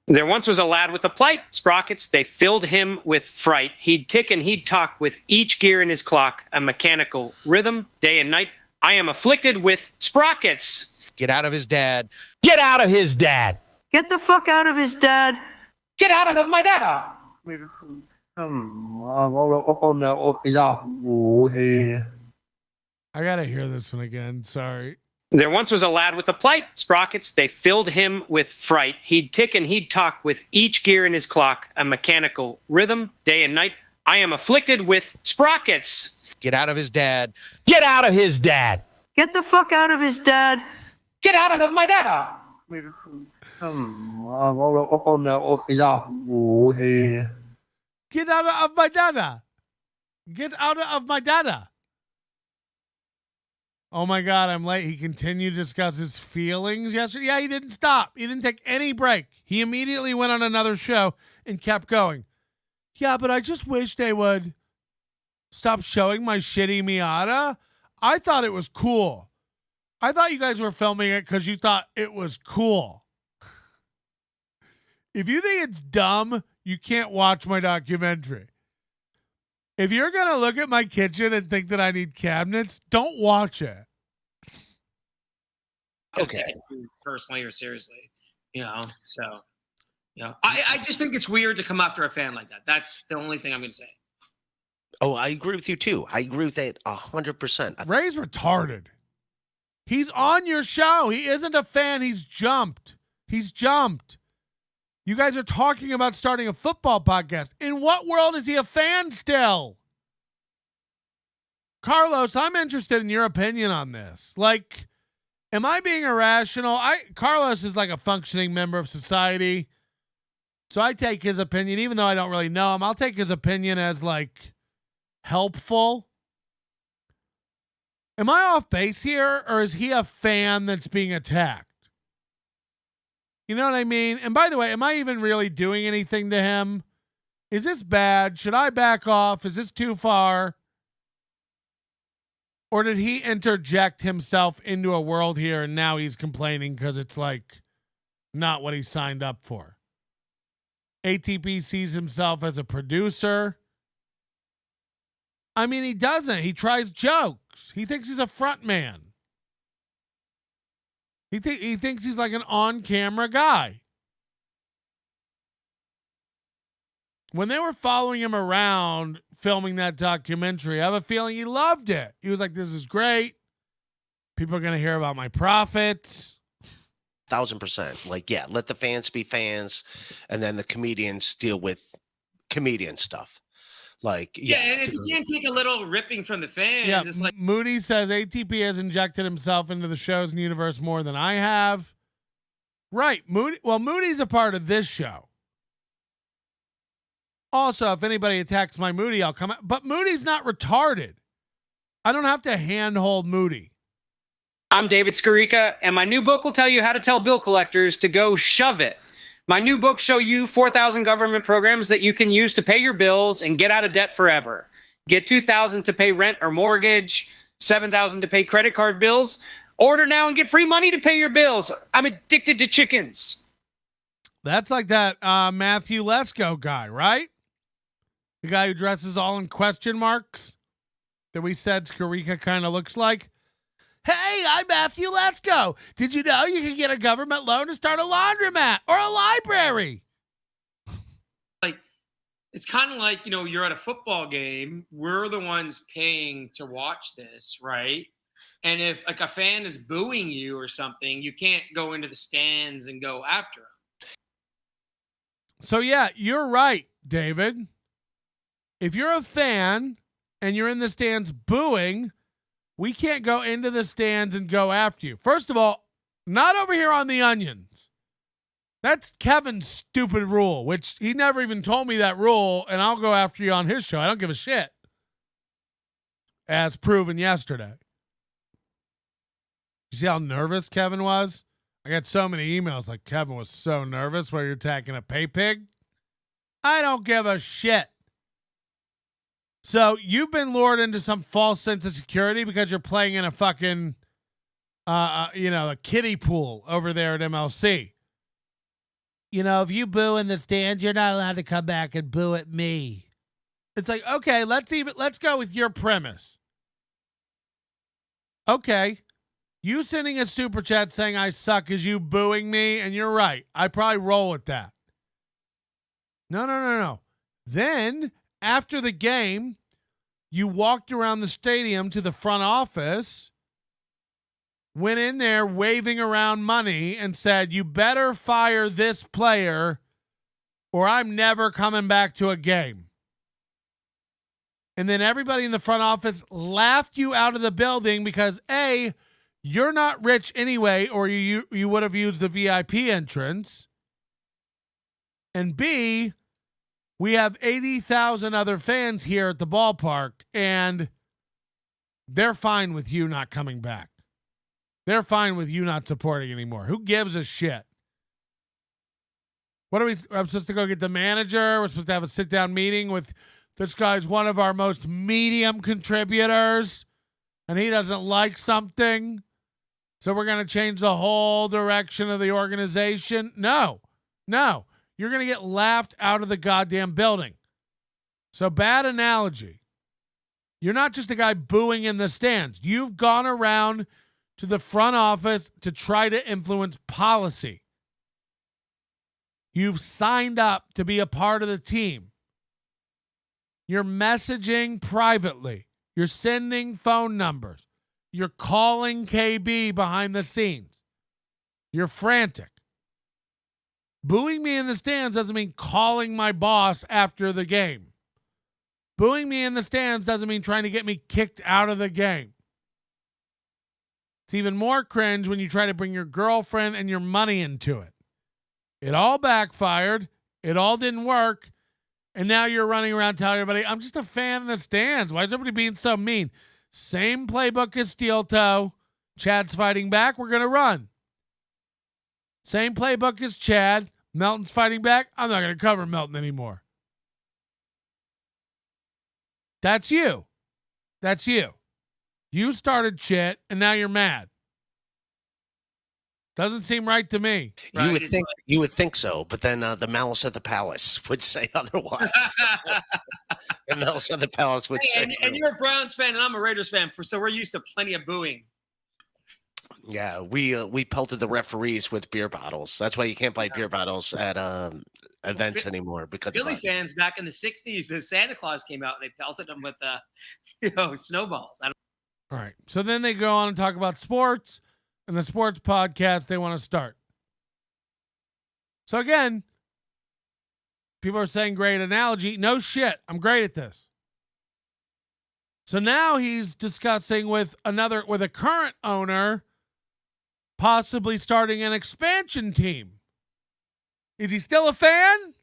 There once was a lad with a plight, sprockets, they filled him with fright. He'd tick and he'd talk with each gear in his clock, a mechanical rhythm, day and night. I am afflicted with sprockets. Get out of his dad. Get out of his dad. Get the fuck out of his dad. Get out of my dad. I gotta hear this one again. Sorry. There once was a lad with a plight, sprockets, they filled him with fright. He'd tick and he'd talk with each gear in his clock, a mechanical rhythm, day and night. I am afflicted with sprockets. Get out of his dad. Get out of his dad. Get the fuck out of his dad. Get out of my dad. Get out of my dada. Get out of my dada. Oh my God, I'm late. He continued to discuss his feelings yesterday. Yeah, he didn't stop. He didn't take any break. He immediately went on another show and kept going. Yeah, but I just wish they would stop showing my shitty Miata. I thought it was cool. I thought you guys were filming it because you thought it was cool. If you think it's dumb, you can't watch my documentary. If you're going to look at my kitchen and think that I need cabinets, don't watch it. Okay. Personally or seriously, so, I just think it's weird to come after a fan like that. That's the only thing I'm going to say. Oh, I agree with you too. I agree with that 100%. Ray's retarded. He's on your show. He isn't a fan. He's jumped. You guys are talking about starting a football podcast. In what world is he a fan still? Carlos, I'm interested in your opinion on this. Like, am I being irrational? Carlos is like a functioning member of society. So I take his opinion, even though I don't really know him, I'll take his opinion as like helpful. Am I off base here, or is he a fan that's being attacked? You know what I mean? And by the way, am I even really doing anything to him? Is this bad? Should I back off? Is this too far? Or did he interject himself into a world here and now he's complaining because it's like not what he signed up for? ATP sees himself as a producer. I mean, he doesn't. He tries jokes. He thinks he's a front man. He thinks he's like an on-camera guy. When they were following him around filming that documentary, I have a feeling he loved it. He was like, this is great. People are going to hear about my profits. 1,000%. Like, yeah, let the fans be fans, and then the comedians deal with comedian stuff. Like, yeah, and if you can't take a little ripping from the fans, yeah, it's like Moody says ATP has injected himself into the show's universe more than I have. Right, Moody. Well, Moody's a part of this show. Also, if anybody attacks my Moody, I'll come out. But Moody's not retarded. I don't have to handhold Moody. I'm David Skarica, and my new book will tell you how to tell bill collectors to go shove it. My new book show you 4,000 government programs that you can use to pay your bills and get out of debt forever. Get 2,000 to pay rent or mortgage, 7,000 to pay credit card bills. Order now and get free money to pay your bills. I'm addicted to chickens. That's like that Matthew Lesko guy, right? The guy who dresses all in question marks that we said Skarica kind of looks like. Hey, I'm Matthew Lesko. Did you know you can get a government loan to start a laundromat or a library? Like, it's kind of like, you're at a football game. We're the ones paying to watch this, right? And if like a fan is booing you or something, you can't go into the stands and go after them. So yeah, you're right, David. If you're a fan and you're in the stands booing, we can't go into the stands and go after you. First of all, not over here on the Onions. That's Kevin's stupid rule, which he never even told me that rule, and I'll go after you on his show. I don't give a shit. as proven yesterday. You see how nervous Kevin was? I got so many emails like Kevin was so nervous while you're attacking a pay pig. I don't give a shit. So you've been lured into some false sense of security because you're playing in a fucking, a kiddie pool over there at MLC. If you boo in the stands, you're not allowed to come back and boo at me. It's like, okay, let's go with your premise. Okay. You sending a super chat saying I suck is you booing me, and you're right. I'd probably roll with that. No. Then, after the game, you walked around the stadium to the front office, went in there waving around money, and said, you better fire this player or I'm never coming back to a game. And then everybody in the front office laughed you out of the building because, A, you're not rich anyway, or you would have used the VIP entrance. And B, we have 80,000 other fans here at the ballpark, and they're fine with you not coming back. They're fine with you not supporting anymore. Who gives a shit? I'm supposed to go get the manager. We're supposed to have a sit-down meeting with this guy's one of our most medium contributors, and he doesn't like something. So we're going to change the whole direction of the organization? No. You're going to get laughed out of the goddamn building. So bad analogy. You're not just a guy booing in the stands. You've gone around to the front office to try to influence policy. You've signed up to be a part of the team. You're messaging privately. You're sending phone numbers. You're calling KB behind the scenes. You're frantic. Booing me in the stands doesn't mean calling my boss after the game. Booing me in the stands doesn't mean trying to get me kicked out of the game. It's even more cringe when you try to bring your girlfriend and your money into it. It all backfired. It all didn't work. And now you're running around telling everybody, I'm just a fan in the stands. Why is everybody being so mean? Same playbook as Steel Toe. Chad's fighting back. We're going to run. Same playbook as Chad. Melton's fighting back. I'm not going to cover Melton anymore. That's you. You started shit, and now you're mad. Doesn't seem right to me. You would think so, but then the Malice at the Palace would say otherwise. The Malice at the Palace would say. And you're a Browns fan, and I'm a Raiders fan, so we're used to plenty of booing. Yeah, we pelted the referees with beer bottles. That's why you can't buy beer bottles at events anymore. Because Philly fans back in the '60s, as Santa Claus came out, they pelted them with snowballs. All right, so then they go on and talk about sports. And the sports podcast they want to start. So again, people are saying great analogy. No shit. I'm great at this. So now he's discussing with a current owner, possibly starting an expansion team. Is he still a fan?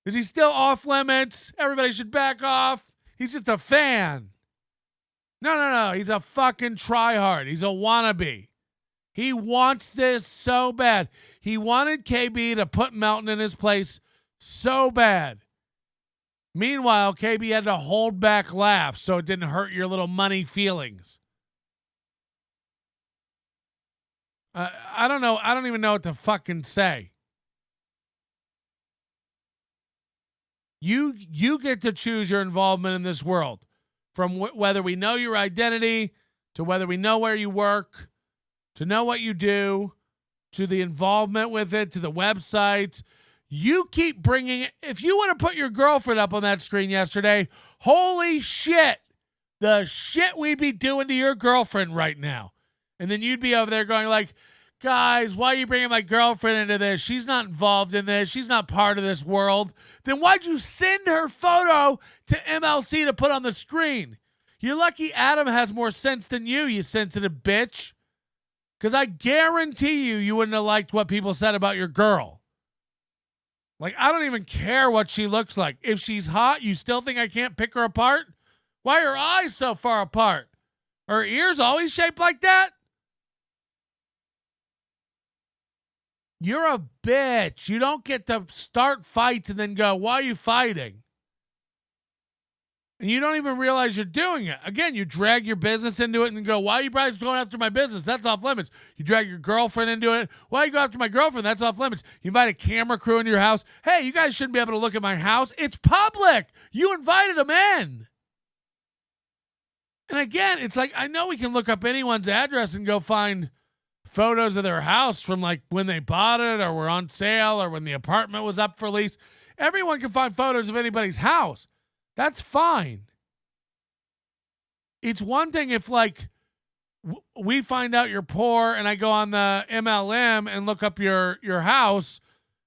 Is he still off limits? Everybody should back off. He's just a fan. No. He's a fucking tryhard. He's a wannabe. He wants this so bad. He wanted KB to put Melton in his place so bad. Meanwhile, KB had to hold back laughs so it didn't hurt your little money feelings. I don't know. I don't even know what to fucking say. You get to choose your involvement in this world. From whether we know your identity, to whether we know where you work, to know what you do, to the involvement with it, to the websites. You keep bringing it. If you want to put your girlfriend up on that screen yesterday, holy shit, the shit we'd be doing to your girlfriend right now. And then you'd be over there going like, guys, why are you bringing my girlfriend into this? She's not involved in this. She's not part of this world. Then why'd you send her photo to MLC to put on the screen? You're lucky Adam has more sense than you sensitive bitch. Because I guarantee you wouldn't have liked what people said about your girl. Like, I don't even care what she looks like. If she's hot, you still think I can't pick her apart? Why are her eyes so far apart? Are her ears always shaped like that? You're a bitch. You don't get to start fights and then go, why are you fighting? And you don't even realize you're doing it. Again, you drag your business into it and go, why are you guys going after my business? That's off limits. You drag your girlfriend into it. Why you go after my girlfriend? That's off limits. You invite a camera crew into your house. Hey, you guys shouldn't be able to look at my house. It's public. You invited them in. And again, it's like, I know we can look up anyone's address and go find photos of their house from like when they bought it or were on sale or when the apartment was up for lease. Everyone can find photos of anybody's house. That's fine. It's one thing if like we find out you're poor and I go on the MLM and look up your house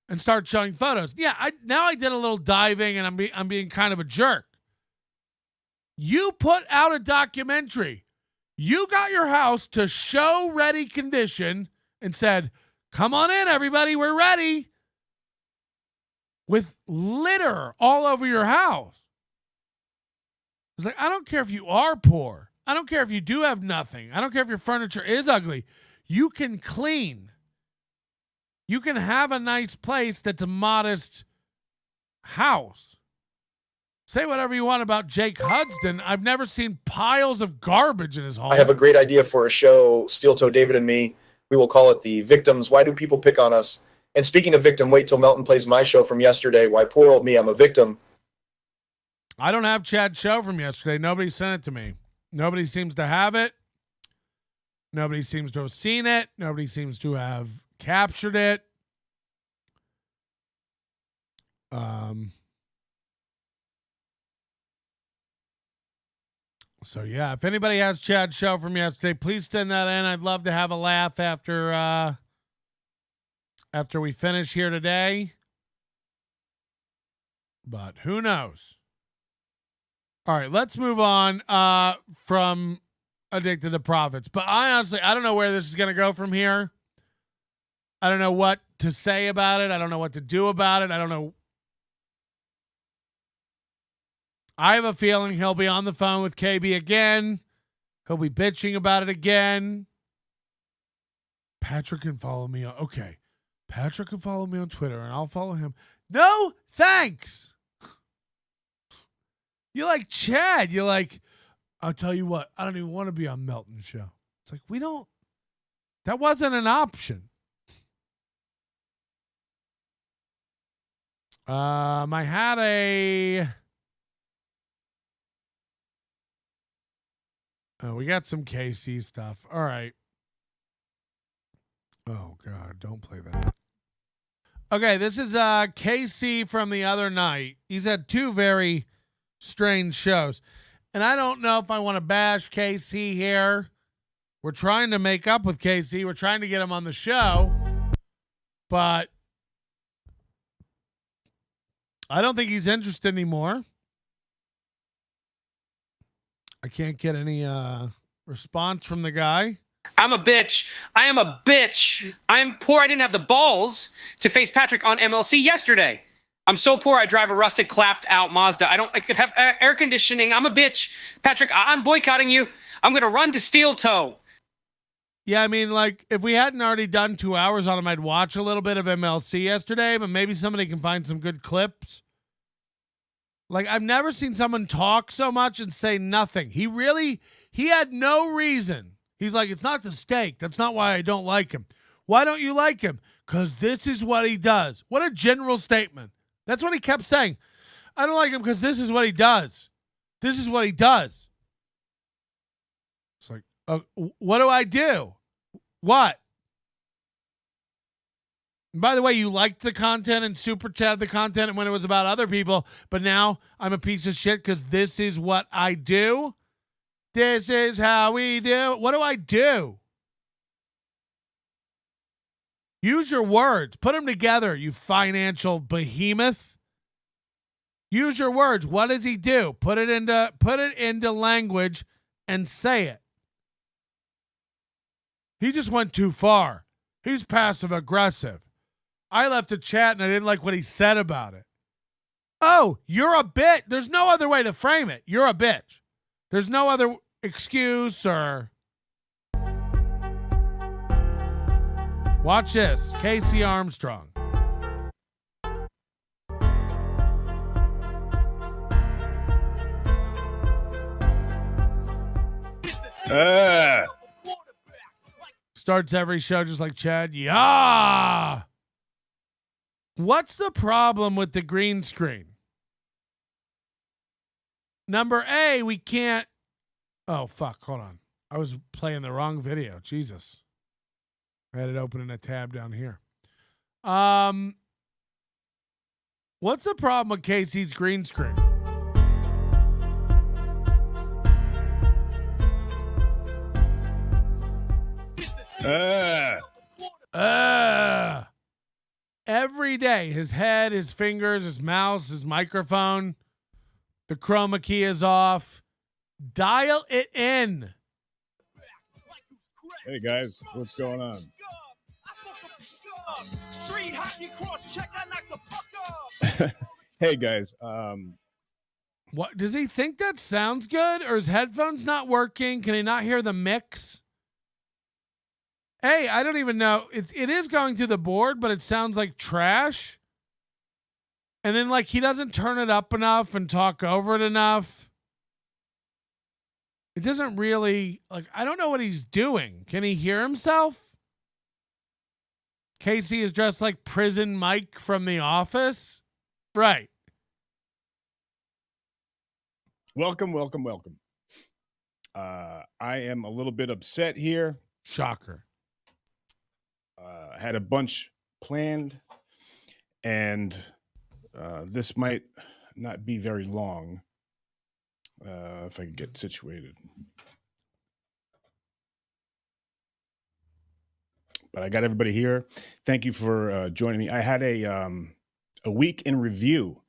and start showing photos. Yeah, I did a little diving and I'm being kind of a jerk. You put out a documentary. You got your house to show ready condition and said, come on in, everybody, we're ready. With litter all over your house. It's like, I don't care if you are poor. I don't care if you do have nothing. I don't care if your furniture is ugly. You can clean. You can have a nice place that's a modest house. Say whatever you want about Jake Hudson. I've never seen piles of garbage in his home. I have a great idea for a show, Steel Toe David and me. We will call it The Victims. Why do people pick on us? And speaking of victim, wait till Melton plays my show from yesterday. Why, poor old me, I'm a victim. I don't have Chad's show from yesterday. Nobody sent it to me. Nobody seems to have it. Nobody seems to have seen it. Nobody seems to have captured it. So, yeah, if anybody has Chad's show from yesterday, please send that in. I'd love to have a laugh after we finish here today. But who knows? All right, let's move on from Addicted to Profits. But I don't know where this is going to go from here. I don't know what to say about it. I don't know what to do about it. I don't know. I have a feeling he'll be on the phone with KB again. He'll be bitching about it again. Patrick can follow me on. Okay. Patrick can follow me on Twitter and I'll follow him. No, thanks. You're like Chad. You're like, I'll tell you what, I don't even want to be on Melton's show. It's like, that wasn't an option. I had we got some KC stuff. All right. Oh, God, don't play that. Okay, this is KC from the other night. He's had two very strange shows. And I don't know if I want to bash KC here. We're trying to make up with KC. We're trying to get him on the show. But I don't think he's interested anymore. I can't get any response from the guy. I'm a bitch. I am a bitch. I'm poor. I didn't have the balls to face Patrick on MLC yesterday. I'm so poor. I drive a rusted, clapped out Mazda. I could have air conditioning. I'm a bitch. Patrick, I'm boycotting you. I'm going to run to Steel Toe. Yeah, I mean, like, if we hadn't already done 2 hours on him, I'd watch a little bit of MLC yesterday, but maybe somebody can find some good clips. Like, I've never seen someone talk so much and say nothing. He had no reason. He's like, it's not the steak. That's not why I don't like him. Why don't you like him? Because this is what he does. What a general statement. That's what he kept saying. I don't like him because this is what he does. This is what he does. It's like, what do I do? What? And by the way, you liked the content and super chat the content when it was about other people, but now I'm a piece of shit because this is what I do. This is how we do. What do I do? Use your words. Put them together, you financial behemoth. Use your words. What does he do? Put it into language and say it. He just went too far. He's passive aggressive. I left a chat and I didn't like what he said about it. Oh, you're a bitch. There's no other way to frame it. You're a bitch. There's no other excuse or... Watch this. Casey Armstrong. Starts every show just like Chad. Yeah. What's the problem with the green screen? Number A, we can't. Oh, fuck. Hold on. I was playing the wrong video. Jesus. I had it open in a tab down here. What's the problem with Casey's green screen? Every day, his head, his fingers, his mouse, his microphone, the chroma key is off. Dial it in. Hey guys, what's going on? Hey guys, What does he think that sounds good, or his headphones not working? Can he not hear the mix? Hey, I don't even know. It is going through the board, but it sounds like trash. And then like he doesn't turn it up enough and talk over it enough. It doesn't really, like, I don't know what he's doing. Can he hear himself? Casey is dressed like Prison Mike from The Office. Right. welcome. I am a little bit upset here. Shocker. I had a bunch planned, and this might not be very long if I can get situated. But I got everybody here. Thank you for joining me. I had a week in review.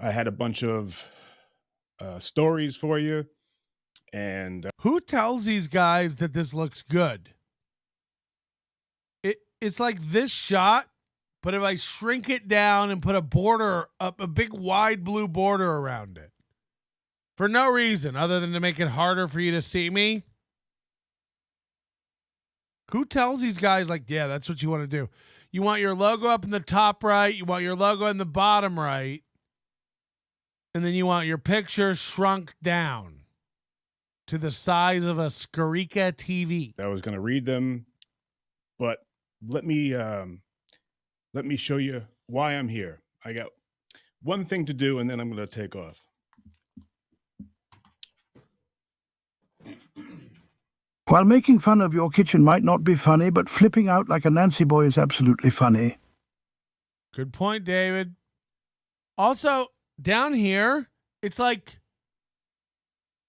I had a bunch of stories for you. And who tells these guys that this looks good? It's like this shot, but if I shrink it down and put a border up, a big wide blue border around it, for no reason other than to make it harder for you to see me. Who tells these guys, like, yeah, that's what you want to do? You want your logo up in the top right. You want your logo in the bottom right. And then you want your picture shrunk down to the size of a Skarica TV. I was going to read them, but let me show you why I'm here. I got one thing to do, and then I'm going to take off. While making fun of your kitchen might not be funny, but flipping out like a Nancy boy is absolutely funny. Good point, David. Also, down here, it's like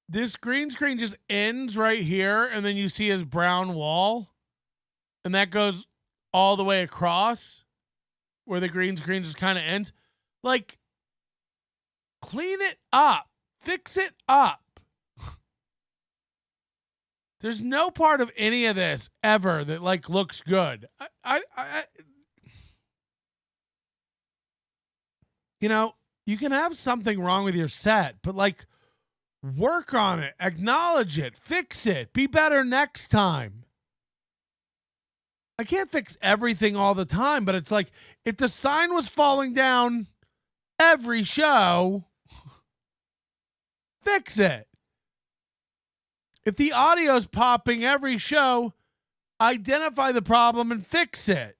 this green screen just ends right here, and then you see his brown wall, and that goes all the way across where the green screen just kind of ends. Like, clean it up. Fix it up. There's no part of any of this ever that like looks good. You know, you can have something wrong with your set, but like work on it, acknowledge it, fix it, be better next time. I can't fix everything all the time, but it's like if the sign was falling down every show, fix it. If the audio's popping every show, identify the problem and fix it.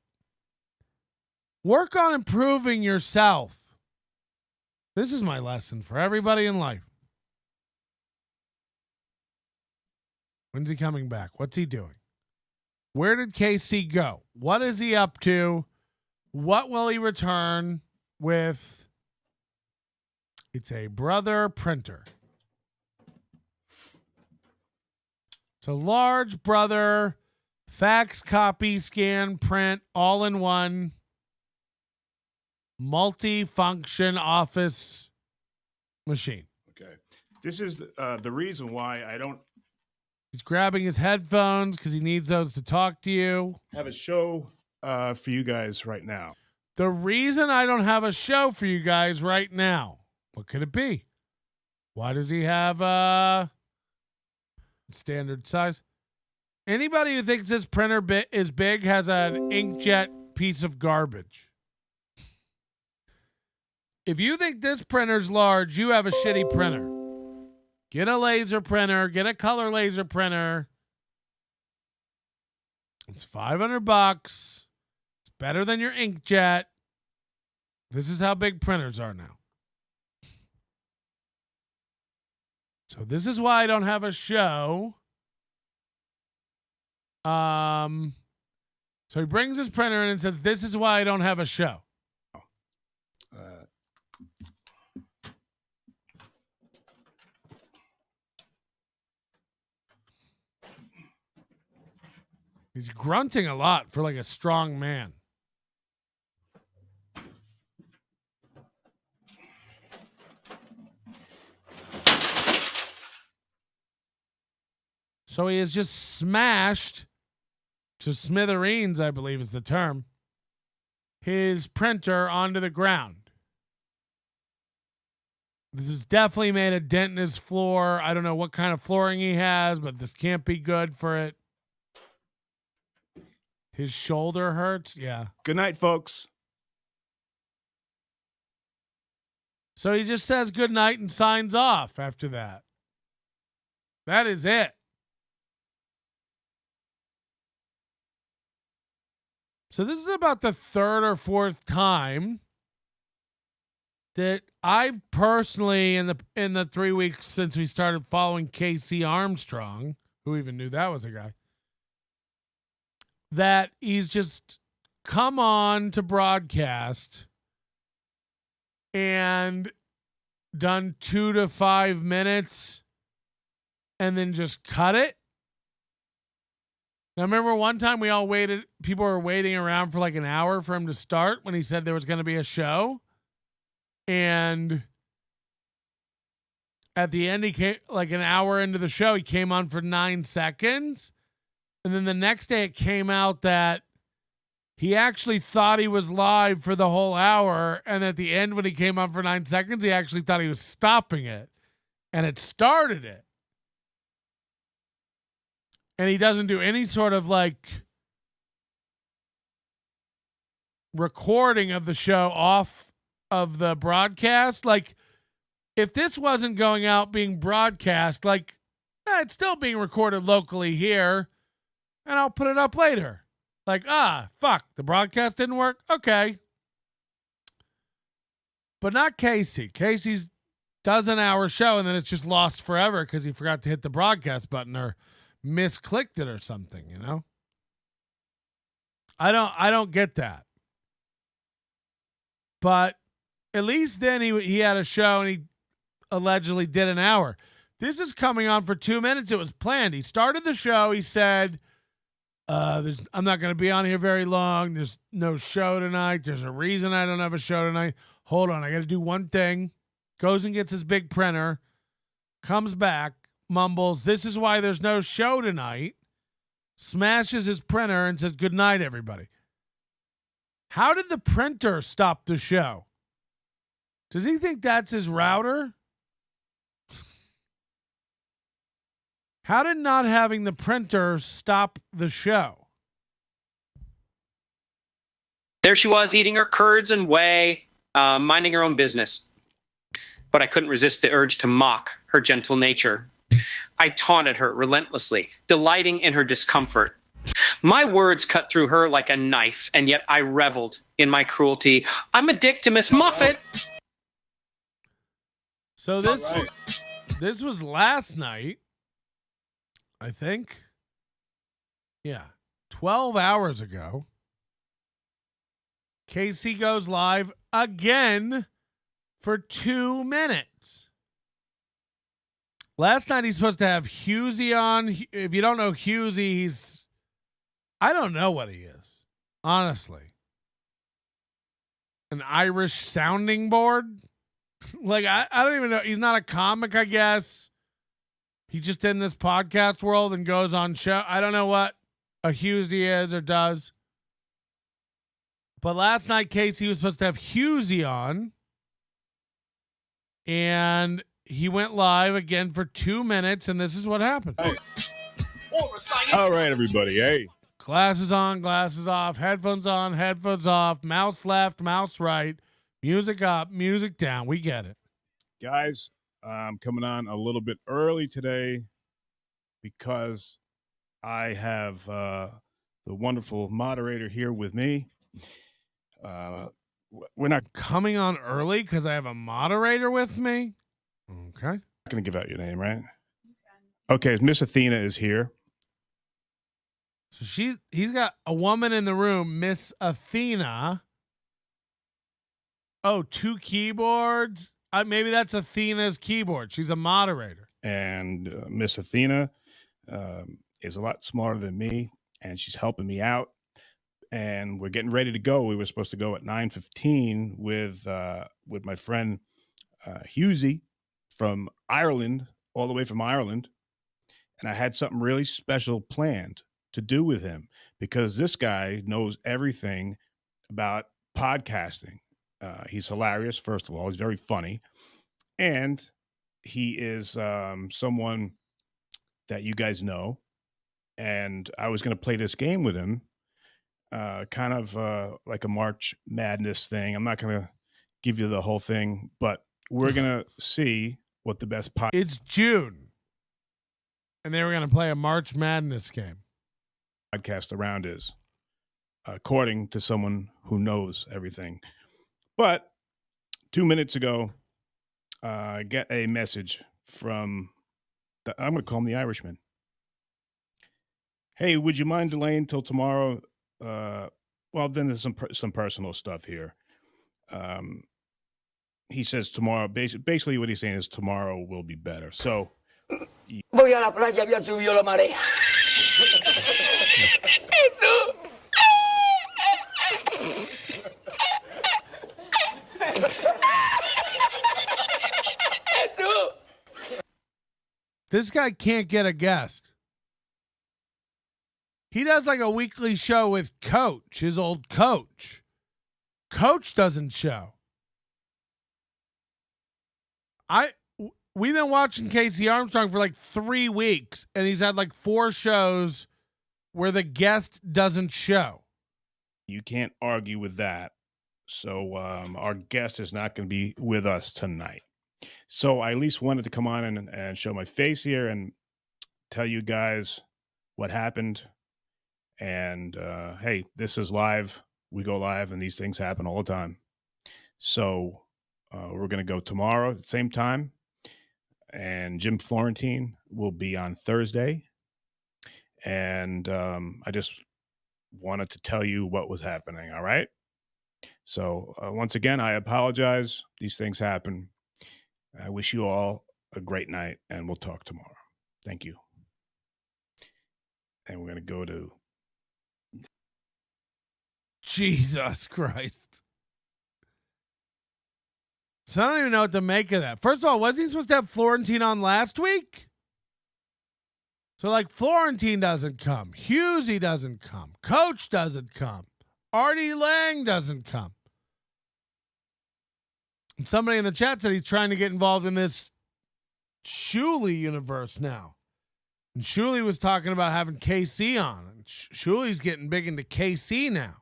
Work on improving yourself. This is my lesson for everybody in life. When's he coming back? What's he doing? Where did KC go? What is he up to? What will he return with? It's a Brother printer. It's a large Brother fax, copy, scan, print, all in one, multi-function office machine. Okay. This is the reason why I don't He's grabbing his headphones because he needs those to talk to you. have a show for you guys right now. The reason I don't have a show for you guys right now, what could it be? Why does he have standard size. Anybody who thinks this printer is big has an inkjet piece of garbage. If you think this printer's large, you have a shitty printer. Get a laser printer. Get a color laser printer. It's $500. It's better than your inkjet. This is how big printers are now. So this is why I don't have a show. So he brings his printer in and says, "This is why I don't have a show." He's grunting a lot for like a strong man. So he has just smashed to smithereens, I believe is the term, his printer onto the ground. This has definitely made a dent in his floor. I don't know what kind of flooring he has, but this can't be good for it. His shoulder hurts. Yeah. Good night, folks. So he just says good night and signs off after that. That is it. So this is about the third or fourth time that I've personally, in the 3 weeks since we started following Casey Armstrong, who even knew that was a guy, that he's just come on to broadcast and done 2 to 5 minutes and then just cut it. Now, remember one time we all waited, people were waiting around for like an hour for him to start when he said there was going to be a show. And at the end, he came like an hour into the show, he came on for 9 seconds. And then the next day it came out that he actually thought he was live for the whole hour. And at the end, when he came on for 9 seconds, he actually thought he was stopping it. And it started it. And he doesn't do any sort of like recording of the show off of the broadcast. Like if this wasn't going out being broadcast, like it's still being recorded locally here and I'll put it up later. Like, fuck, the broadcast didn't work. Okay. But not Casey. Casey's does an hour show and then it's just lost forever because he forgot to hit the broadcast button or misclicked it or something, you know? I don't get that. But at least then he had a show and he allegedly did an hour. This is coming on for 2 minutes. It was planned. He started the show. He said, I'm not going to be on here very long. There's no show tonight. There's a reason I don't have a show tonight. Hold on. I got to do one thing. Goes and gets his big printer. Comes back. Mumbles, "This is why there's no show tonight." Smashes his printer and says, "Good night, everybody." How did the printer stop the show? Does he think that's his router? How did not having the printer stop the show? There she was, eating her curds and whey, minding her own business. But I couldn't resist the urge to mock her gentle nature. I taunted her relentlessly, delighting in her discomfort. My words cut through her like a knife, and yet I reveled in my cruelty. I'm a dick to Miss Muffet. So this was last night, I think. Yeah, 12 hours ago. Casey goes live again for 2 minutes. Last night he's supposed to have Husey on. If you don't know Husey, I don't know what he is, honestly. An Irish sounding board? Like, I don't even know. He's not a comic, I guess. He's just in this podcast world and goes on show. I don't know what a Husey is or does. But last night, Casey was supposed to have Husey on. And he went live again for 2 minutes, and this is what happened. Hey. All right, everybody. Hey. Glasses on, glasses off, headphones on, headphones off, mouse left, mouse right, music up, music down. We get it. Guys, I'm coming on a little bit early today because I have the wonderful moderator here with me. We're not coming on early because I have a moderator with me. Okay. Not going to give out your name, right? Okay, Miss Athena is here. So he's got a woman in the room, Miss Athena. Oh, 2 keyboards. Maybe that's Athena's keyboard. She's a moderator. And Miss Athena is a lot smarter than me, and she's helping me out. And we're getting ready to go. We were supposed to go at 9:15 with my friend Husey from Ireland, all the way from Ireland. And I had something really special planned to do with him because this guy knows everything about podcasting. He's hilarious, first of all. He's very funny. And he is someone that you guys know. And I was going to play this game with him, kind of like a March Madness thing. I'm not going to give you the whole thing, but we're going to see what the best It's June. And they were going to play a March Madness game. Podcast around is, according to someone who knows everything. But 2 minutes ago, I get a message from I'm going to call him the Irishman. Hey, would you mind delaying till tomorrow? Well, then there's some personal stuff here. He says tomorrow. Basically, what he's saying is tomorrow will be better. So. Voy a la playa, ya subió la marea. This guy can't get a guest. He does like a weekly show with Coach, his old coach. Coach doesn't show. We've been watching Casey Armstrong for like 3 weeks, and he's had like 4 shows where the guest doesn't show. You can't argue with that. So our guest is not going to be with us tonight. So I at least wanted to come on and show my face here and tell you guys what happened. And hey, this is live. We go live, and these things happen all the time. So we're going to go tomorrow at the same time. And Jim Florentine will be on Thursday. And I just wanted to tell you what was happening, all right? So once again, I apologize. These things happen. I wish you all a great night, and we'll talk tomorrow. Thank you. And we're going to go to... Jesus Christ. So I don't even know what to make of that. First of all, wasn't he supposed to have Florentine on last week? So, like, Florentine doesn't come. Husey doesn't come. Coach doesn't come. Artie Lang doesn't come. And somebody in the chat said he's trying to get involved in this Shuley universe now. And Shuley was talking about having KC on. And Shuley's getting big into KC now.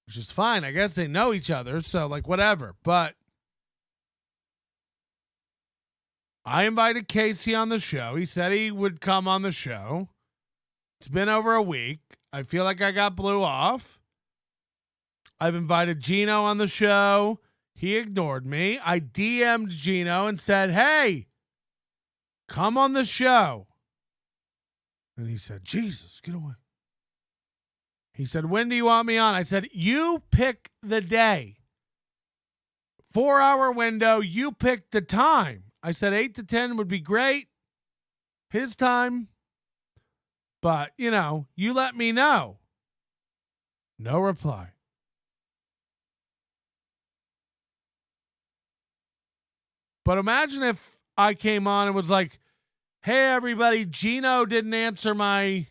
Which is fine. I guess they know each other, so, like, whatever. But I invited Casey on the show. He said he would come on the show. It's been over a week. I feel like I got blew off. I've invited Geno on the show. He ignored me. I DM'd Geno and said, hey, come on the show. And he said, Jesus, get away. He said, when do you want me on? I said, you pick the day. 4-hour window, you pick the time. I said 8 to 10 would be great. His time. But, you know, you let me know. No reply. But imagine if I came on and was like, hey, everybody, Geno didn't answer my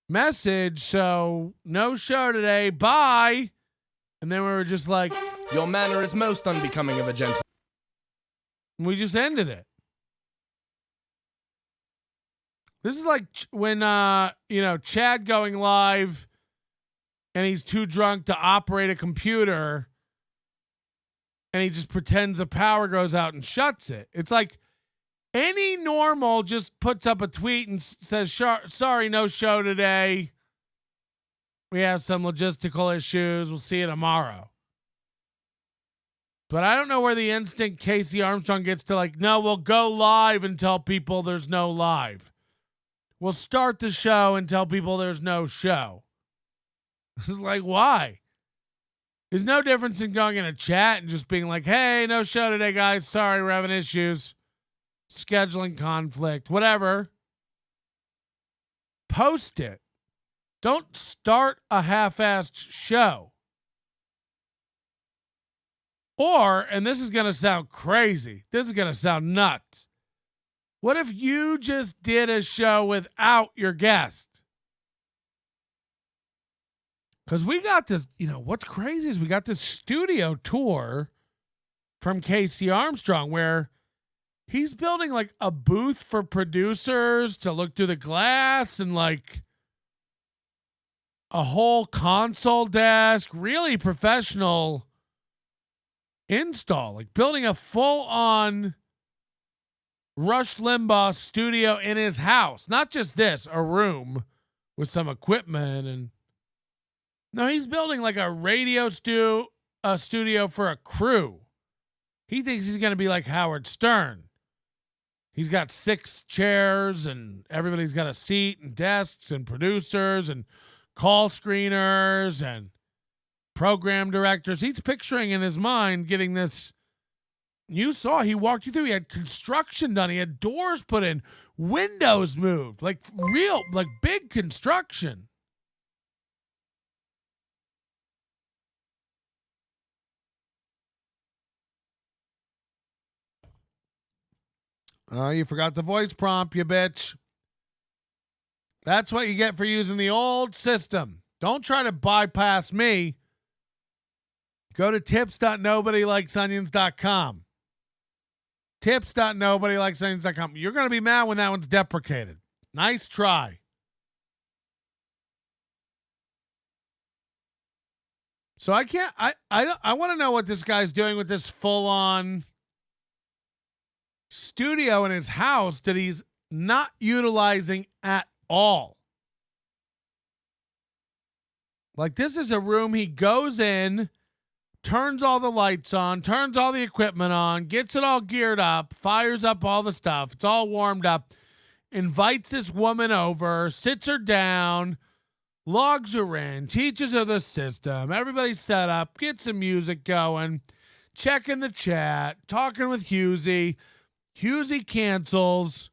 message, so no show today. Bye. And then we were just like, your manner is most unbecoming of a gentleman. We just ended it. This is like when, Chad going live and he's too drunk to operate a computer and he just pretends the power goes out and shuts it. It's like any normal just puts up a tweet and says, sorry, no show today. We have some logistical issues. We'll see you tomorrow. But I don't know where the instinct Casey Armstrong gets to like, no, we'll go live and tell people there's no live. We'll start the show and tell people there's no show. This is like, why? There's no difference in going in a chat and just being like, hey, no show today, guys. Sorry, we're having issues. Scheduling conflict, whatever. Post it. Don't start a half-assed show. Or, and this is going to sound crazy. This is going to sound nuts. What if you just did a show without your guest? Because we got this, what's crazy is we got this studio tour from Casey Armstrong where he's building like a booth for producers to look through the glass and like a whole console desk, really professional install, like building a full-on Rush Limbaugh studio in his house. Not just this, a room with some equipment. And no, he's building like a radio studio for a crew. He thinks he's going to be like Howard Stern. He's got 6 chairs and everybody's got a seat and desks and producers and call screeners and program directors. He's picturing in his mind getting this. You saw, he walked you through. He had construction done. He had doors put in, windows moved, like real, like big construction. Oh, you forgot the voice prompt, you bitch. That's what you get for using the old system. Don't try to bypass me. Go to tips.nobodylikesonions.com. Tips.nobodylikesonions.com. You're going to be mad when that one's deprecated. Nice try. So I want to know what this guy's doing with this full-on studio in his house that he's not utilizing at all. Like, this is a room he goes in, turns all the lights on, turns all the equipment on, gets it all geared up, fires up all the stuff. It's all warmed up, invites this woman over, sits her down, logs her in, teaches her the system. Everybody's set up, gets some music going, checking the chat, talking with Husey. Husey cancels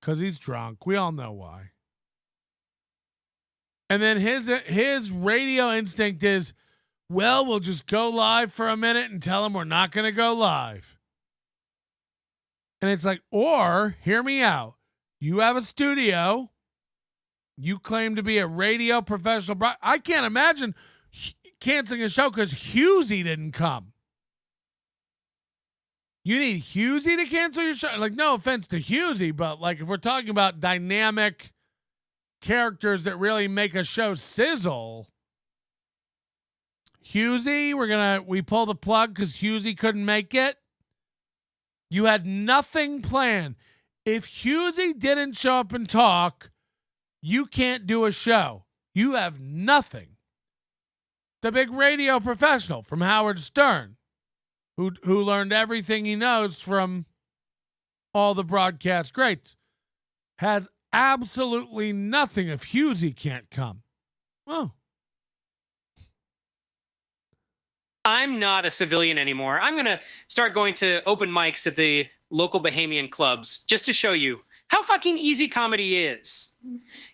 because he's drunk. We all know why. And then his radio instinct is, well, we'll just go live for a minute and tell him we're not going to go live. And it's like, or, hear me out. You have a studio. You claim to be a radio professional. I can't imagine canceling a show because Husey didn't come. You need Husey to cancel your show? Like, no offense to Husey, but like if we're talking about dynamic characters that really make a show sizzle, Husey, we pull the plug because Husey couldn't make it. You had nothing planned. If Husey didn't show up and talk, you can't do a show. You have nothing. The big radio professional from Howard Stern, who learned everything he knows from all the broadcast greats, has absolutely nothing if Husey can't come. Oh. I'm not a civilian anymore. I'm going to start going to open mics at the local Bahamian clubs just to show you how fucking easy comedy is.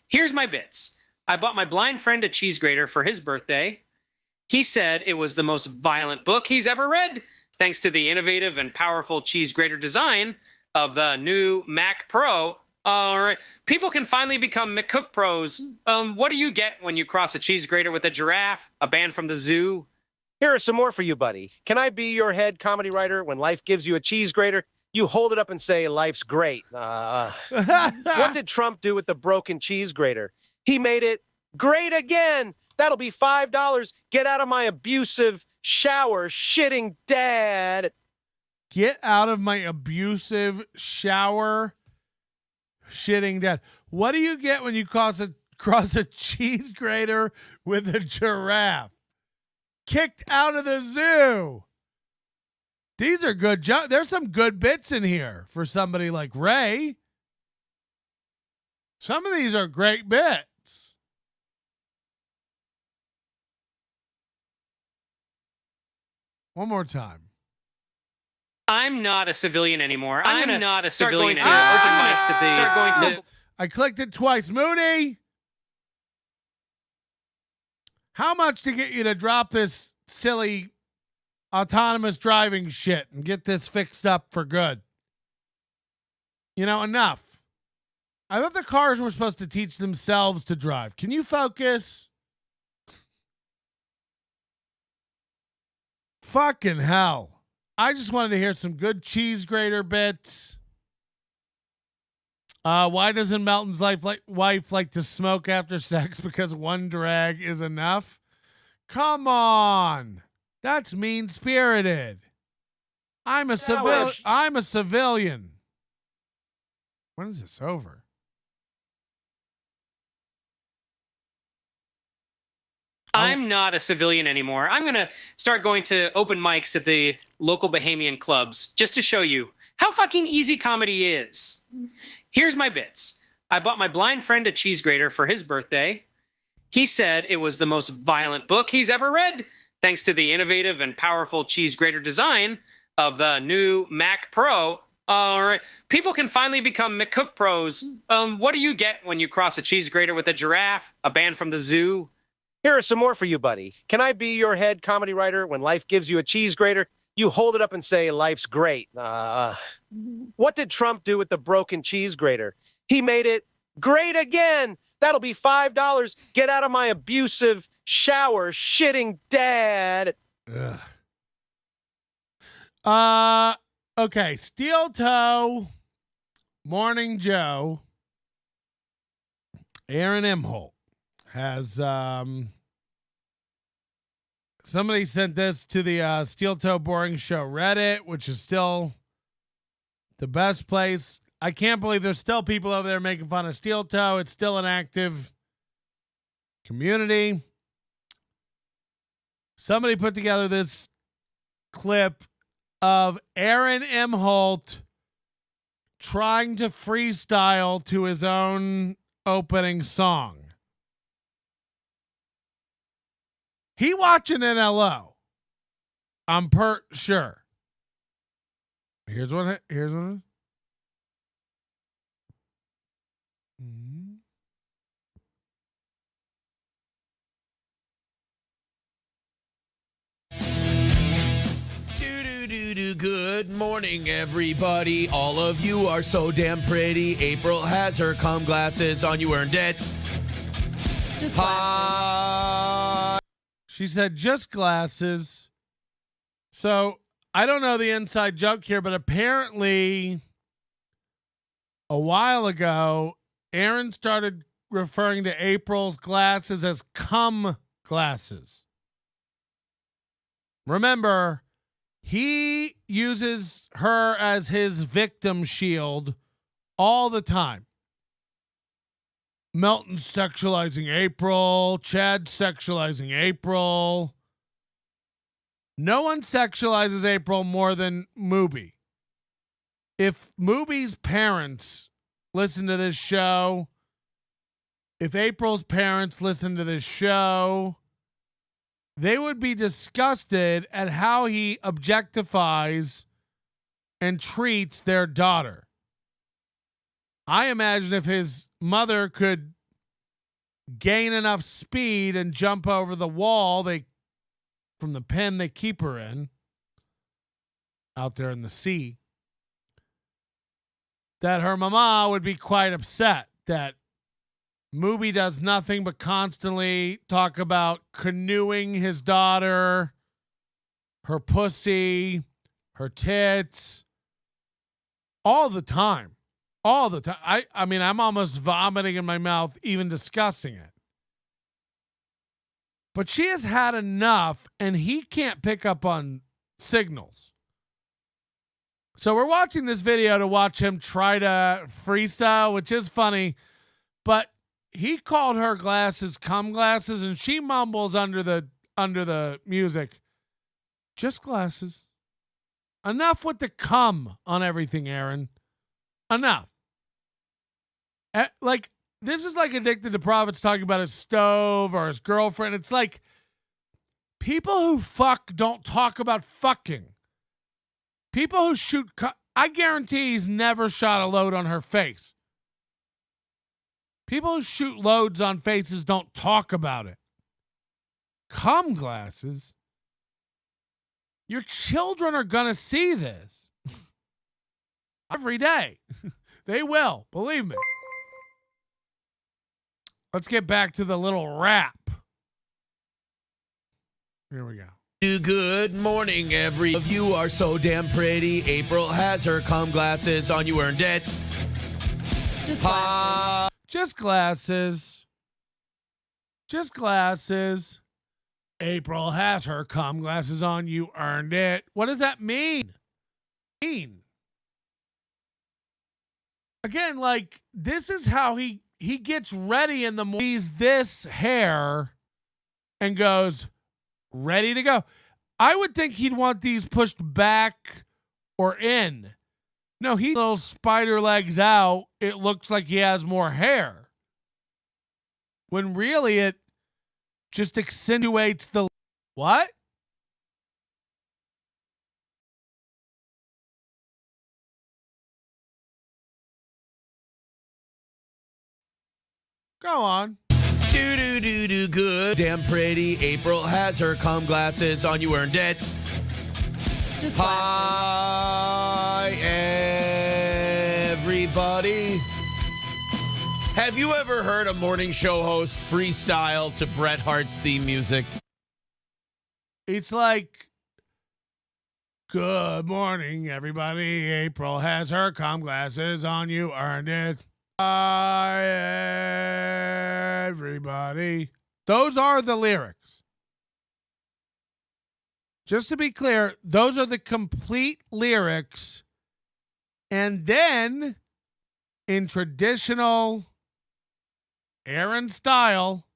Here's my bits. I bought my blind friend a cheese grater for his birthday. He said it was the most violent book he's ever read, thanks to the innovative and powerful cheese grater design of the new Mac Pro. All right, people can finally become McCook pros. What do you get when you cross a cheese grater with a giraffe, a band from the zoo, Here are some more for you, buddy. Can I be your head comedy writer when life gives you a cheese grater? You hold it up and say, life's great. What did Trump do with the broken cheese grater? He made it great again. That'll be $5. Get out of my abusive shower, shitting dad. Get out of my abusive shower, shitting dad. What do you get when you cross a cheese grater with a giraffe? Kicked out of the zoo. These are good jokes. There's some good bits in here for somebody like Ray. Some of these are great bits. One more time. I'm not a civilian anymore. I'm not a civilian anymore. Open mics at the start going to. I clicked it twice. Moody, how much to get you to drop this silly autonomous driving shit and get this fixed up for good? You know, enough. I thought the cars were supposed to teach themselves to drive. Can you focus? Fucking hell. I just wanted to hear some good cheese grater bits. Why doesn't Melton's wife like to smoke after sex? Because one drag is enough? Come on. That's mean-spirited. I'm a civilian. When is this over? I'm not a civilian anymore. I'm going to start going to open mics at the local Bahamian clubs just to show you how fucking easy comedy is. Here's my bits. I bought my blind friend a cheese grater for his birthday. He said it was the most violent book he's ever read, thanks to the innovative and powerful cheese grater design of the new Mac Pro. All right, people can finally become McCook Pros. What do you get when you cross a cheese grater with a giraffe, a band from the zoo? Here are some more for you, buddy. Can I be your head comedy writer when life gives you a cheese grater? You hold it up and say, life's great. What did Trump do with the broken cheese grater? He made it great again. That'll be $5. Get out of my abusive shower, shitting dad. Ugh. Okay, Steel Toe, Morning Joe, Aaron Imholt has somebody sent this to the Steel Toe Boring Show Reddit, which is still the best place. I can't believe there's still people over there making fun of Steel Toe. It's still an active community. Somebody put together this clip of Aaron Imholt trying to freestyle to his own opening song. He watching NLO. I'm sure. Here's what. Good morning, everybody. All of you are so damn pretty. April has her cum glasses on. You earned it. Just Hi. She said just glasses. So I don't know the inside joke here, but apparently a while ago, Aaron started referring to April's glasses as cum glasses. Remember, he uses her as his victim shield all the time. Melton's sexualizing April. Chad's sexualizing April. No one sexualizes April more than Mooby. If Mooby's parents listen to this show, if April's parents listen to this show, they would be disgusted at how he objectifies and treats their daughter. I imagine if his mother could gain enough speed and jump over the wall from the pen they keep her in out there in the sea, that her mama would be quite upset that Mooby does nothing but constantly talk about canoeing his daughter, her pussy, her tits, all the time. All the time. I mean, I'm almost vomiting in my mouth even discussing it. But she has had enough, and he can't pick up on signals. So we're watching this video to watch him try to freestyle, which is funny. But he called her glasses cum glasses, and she mumbles under the music, just glasses. Enough with the cum on everything, Aaron. Enough. Like, this is like Addicted to Profits talking about his stove or his girlfriend. It's like people who fuck don't talk about fucking. People who shoot, I guarantee he's never shot a load on her face. People who shoot loads on faces don't talk about it. Cum glasses? Your children are going to see this. Every day. They will, believe me. Let's get back to the little rap. Here we go. Good morning, every of you are so damn pretty. April has her cum glasses on. You earned it. Just glasses. Just glasses. Just glasses. April has her cum glasses on. You earned it. What does that mean? Again, like, this is how he gets ready in the morning. He's this hair and goes, ready to go. I would think he'd want these pushed back or in. No, he little spider legs out. It looks like he has more hair. When really it just accentuates the... What? Go on. Do good. Damn pretty. April has her cum glasses on. You earned it. Just Hi, everybody. Have you ever heard a morning show host freestyle to Bret Hart's theme music? It's like, good morning, everybody. April has her cum glasses on. You earned it. Hi, everybody. Those are the lyrics. Just to be clear, those are the complete lyrics. And then, in traditional Aaron style,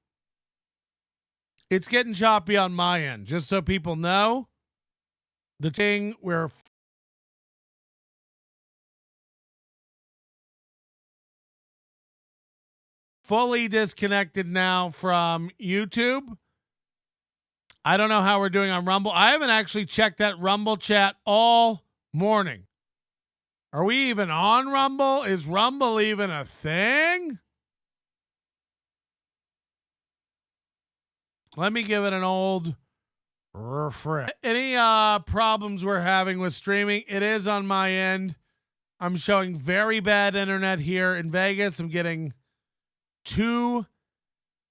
it's getting choppy on my end. Just so people know, the thing we're fully disconnected now from YouTube. I don't know how we're doing on Rumble. I haven't actually checked that Rumble chat all morning. Are we even on Rumble? Is Rumble even a thing? Let me give it an old refresh. Any problems we're having with streaming? It is on my end. I'm showing very bad internet here in Vegas. I'm getting 2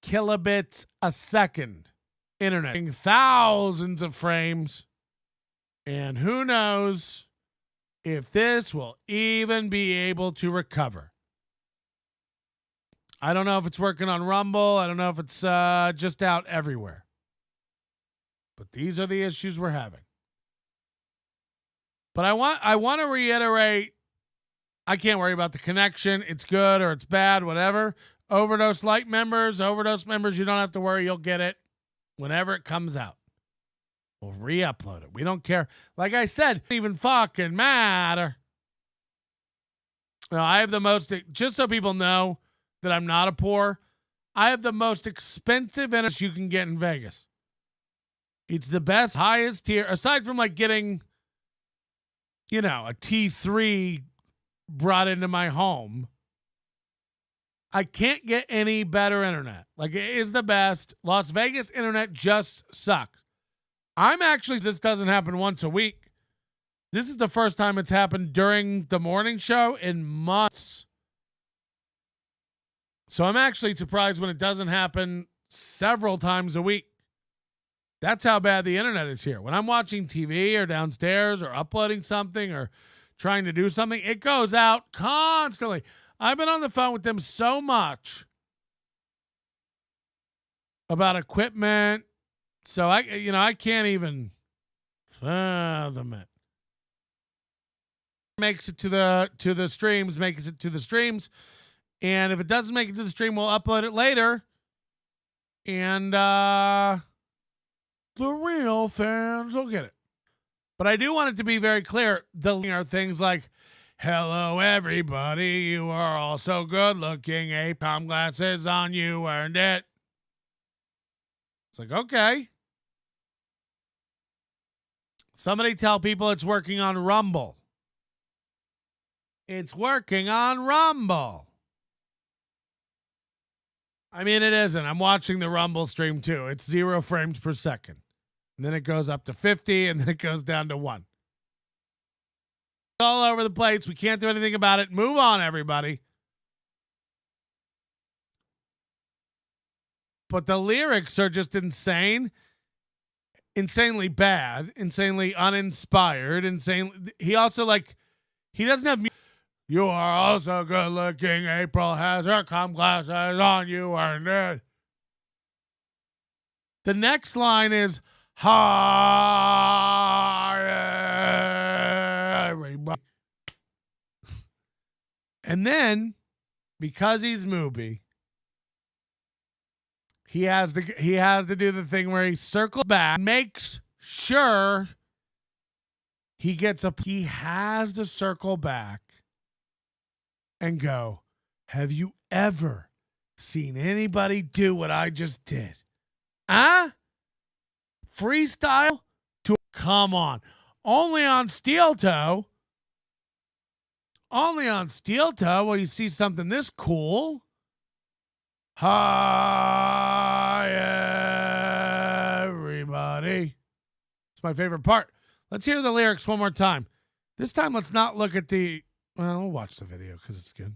kilobits a second internet, thousands of frames, and who knows if this will even be able to recover. I don't know if it's working on Rumble. I don't know if it's just out everywhere. But these are the issues we're having. But I want to reiterate, I can't worry about the connection. It's good or it's bad, whatever. Overdose Light members, Overdose members, you don't have to worry. You'll get it whenever it comes out. We'll re-upload it. We don't care. Like I said, even fucking matter. No, I have the most, just so people know that I'm not a poor, I have the most expensive internet you can get in Vegas. It's the best, highest tier, aside from like getting, you know, a T3 brought into my home. I can't get any better internet. Like, it is the best. Las Vegas internet just sucks. This doesn't happen once a week. This is the first time it's happened during the morning show in months. So I'm actually surprised when it doesn't happen several times a week. That's how bad the internet is here. When I'm watching TV or downstairs or uploading something or trying to do something, it goes out constantly. I've been on the phone with them so much about equipment, so I can't even fathom it. Makes it to the streams, and if it doesn't make it to the stream, we'll upload it later. And the real fans will get it. But I do want it to be very clear. There are things like, hello, everybody. You are all so good looking. APOM glasses on. You earned it. It's like, okay. Somebody tell people it's working on Rumble. It's working on Rumble. I mean, it isn't. I'm watching the Rumble stream too. It's 0 frames per second. And then it goes up to 50, and then it goes down to 1. It's all over the place. We can't do anything about it. Move on, everybody. But the lyrics are just insane. Insanely bad. Insanely uninspired. Insane. He also, he doesn't have... You are also good looking. April has her com glasses on. You earned it. The next line is, hi, everybody. And then, because he's Mooby, he has to do the thing where he circles back, makes sure he has to circle back and go, have you ever seen anybody do what I just did? Freestyle? Come on. Only on Steel Toe will you see something this cool. Hi, everybody. It's my favorite part. Let's hear the lyrics one more time. This time, let's not look at the... Well, we'll watch the video because it's good.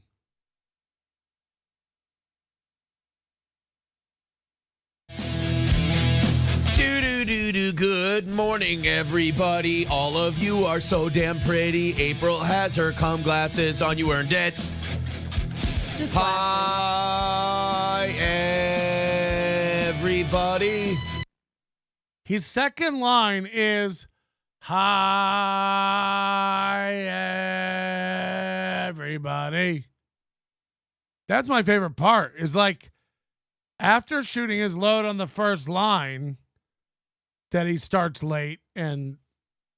Good morning, everybody. All of you are so damn pretty. April has her com glasses on. You earned it. Just hi, everybody. His second line is, hi, everybody. That's my favorite part, is after shooting his load on the first line, that he starts late and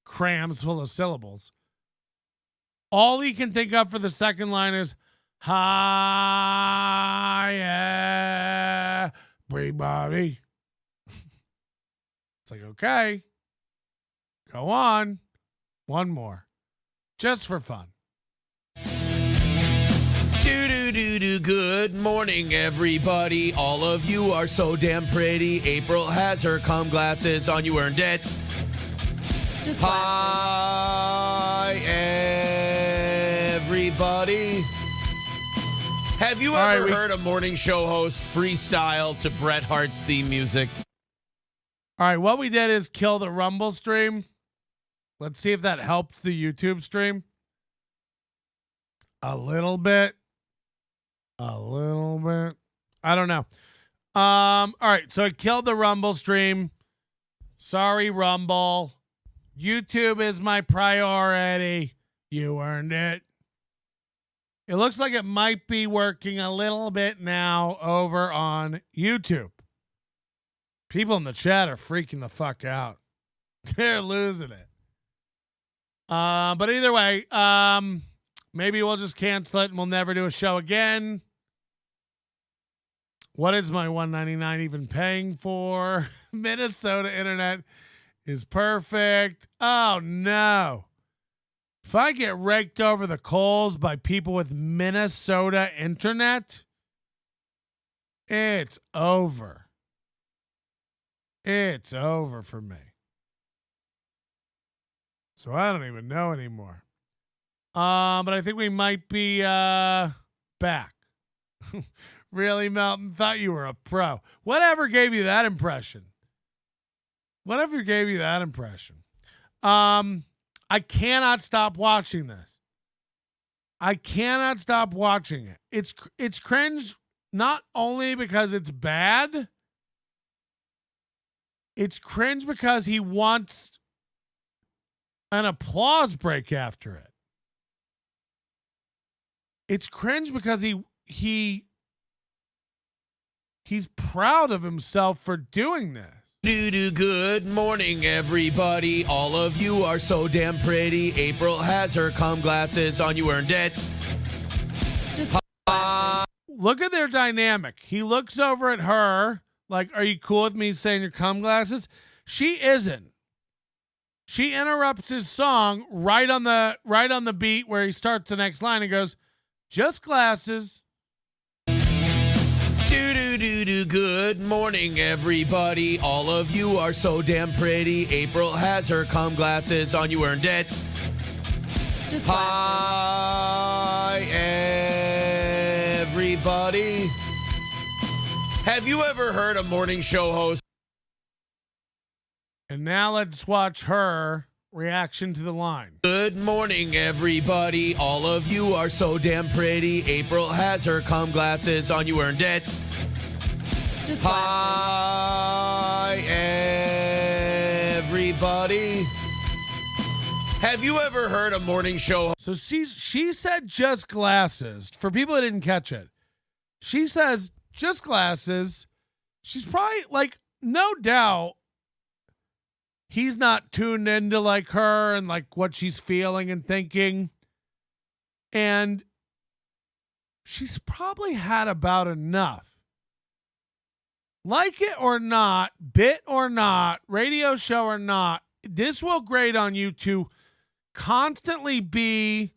crams full of syllables. All he can think of for the second line is, hi, everybody. It's like, okay, go on. One more. Just for fun. Good morning, everybody. All of you are so damn pretty. April has her com glasses on. You earned it. Just hi, everybody. Have you ever heard a morning show host freestyle to Bret Hart's theme music? All right, what we did is kill the Rumble stream. Let's see if that helps the YouTube stream. A little bit. I don't know. All right, so I killed the Rumble stream. Sorry, Rumble. YouTube is my priority. You earned it. It looks like it might be working a little bit now over on YouTube. People in the chat are freaking the fuck out. They're losing it. But either way, maybe we'll just cancel it and we'll never do a show again. What is my $1.99 even paying for? Minnesota internet is perfect. Oh, no. If I get raked over the coals by people with Minnesota internet, it's over. It's over for me. So I don't even know anymore. But I think we might be back. Really, Melton? Thought you were a pro. Whatever gave you that impression? Whatever gave you that impression. I cannot stop watching this. I cannot stop watching it. It's cringe not only because it's bad. It's cringe because he wants an applause break after it. It's cringe because he's proud of himself for doing this. Good morning, everybody. All of you are so damn pretty. April has her cum glasses on. You earned it. Look at their dynamic. He looks over at her like, are you cool with me saying your cum glasses? She isn't. She interrupts his song right on the beat where he starts the next line and goes, just glasses. Good morning, everybody. All of you are so damn pretty. April has her cum glasses on. You earned it. Just Hi, everybody. Have you ever heard a morning show host? And now let's watch her reaction to the line. Good morning, everybody. All of you are so damn pretty. April has her cum glasses on. You earned it. Just Hi, everybody. Have you ever heard a morning show? So she said just glasses. For people that didn't catch it, she says just glasses. She's probably like, no doubt, he's not tuned into like her and like what she's feeling and thinking. And she's probably had about enough. Like it or not, bit or not, radio show or not, this will grate on you to constantly be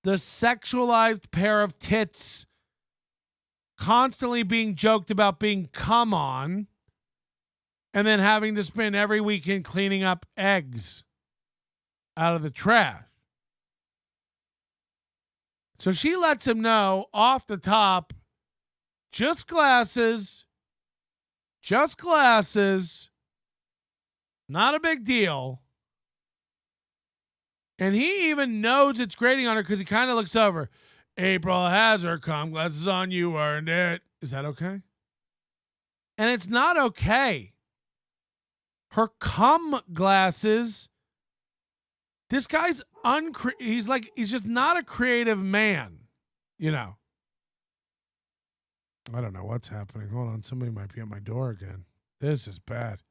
the sexualized pair of tits, constantly being joked about being cum on, and then having to spend every weekend cleaning up eggs out of the trash. So she lets him know off the top, just glasses. Just glasses. Not a big deal. And he even knows it's grating on her because he kind of looks over. April has her cum glasses on. You earned it. Is that okay? And it's not okay. Her cum glasses. This guy's he's just not a creative man, you know. I don't know what's happening. Hold on. Somebody might be at my door again. This is bad.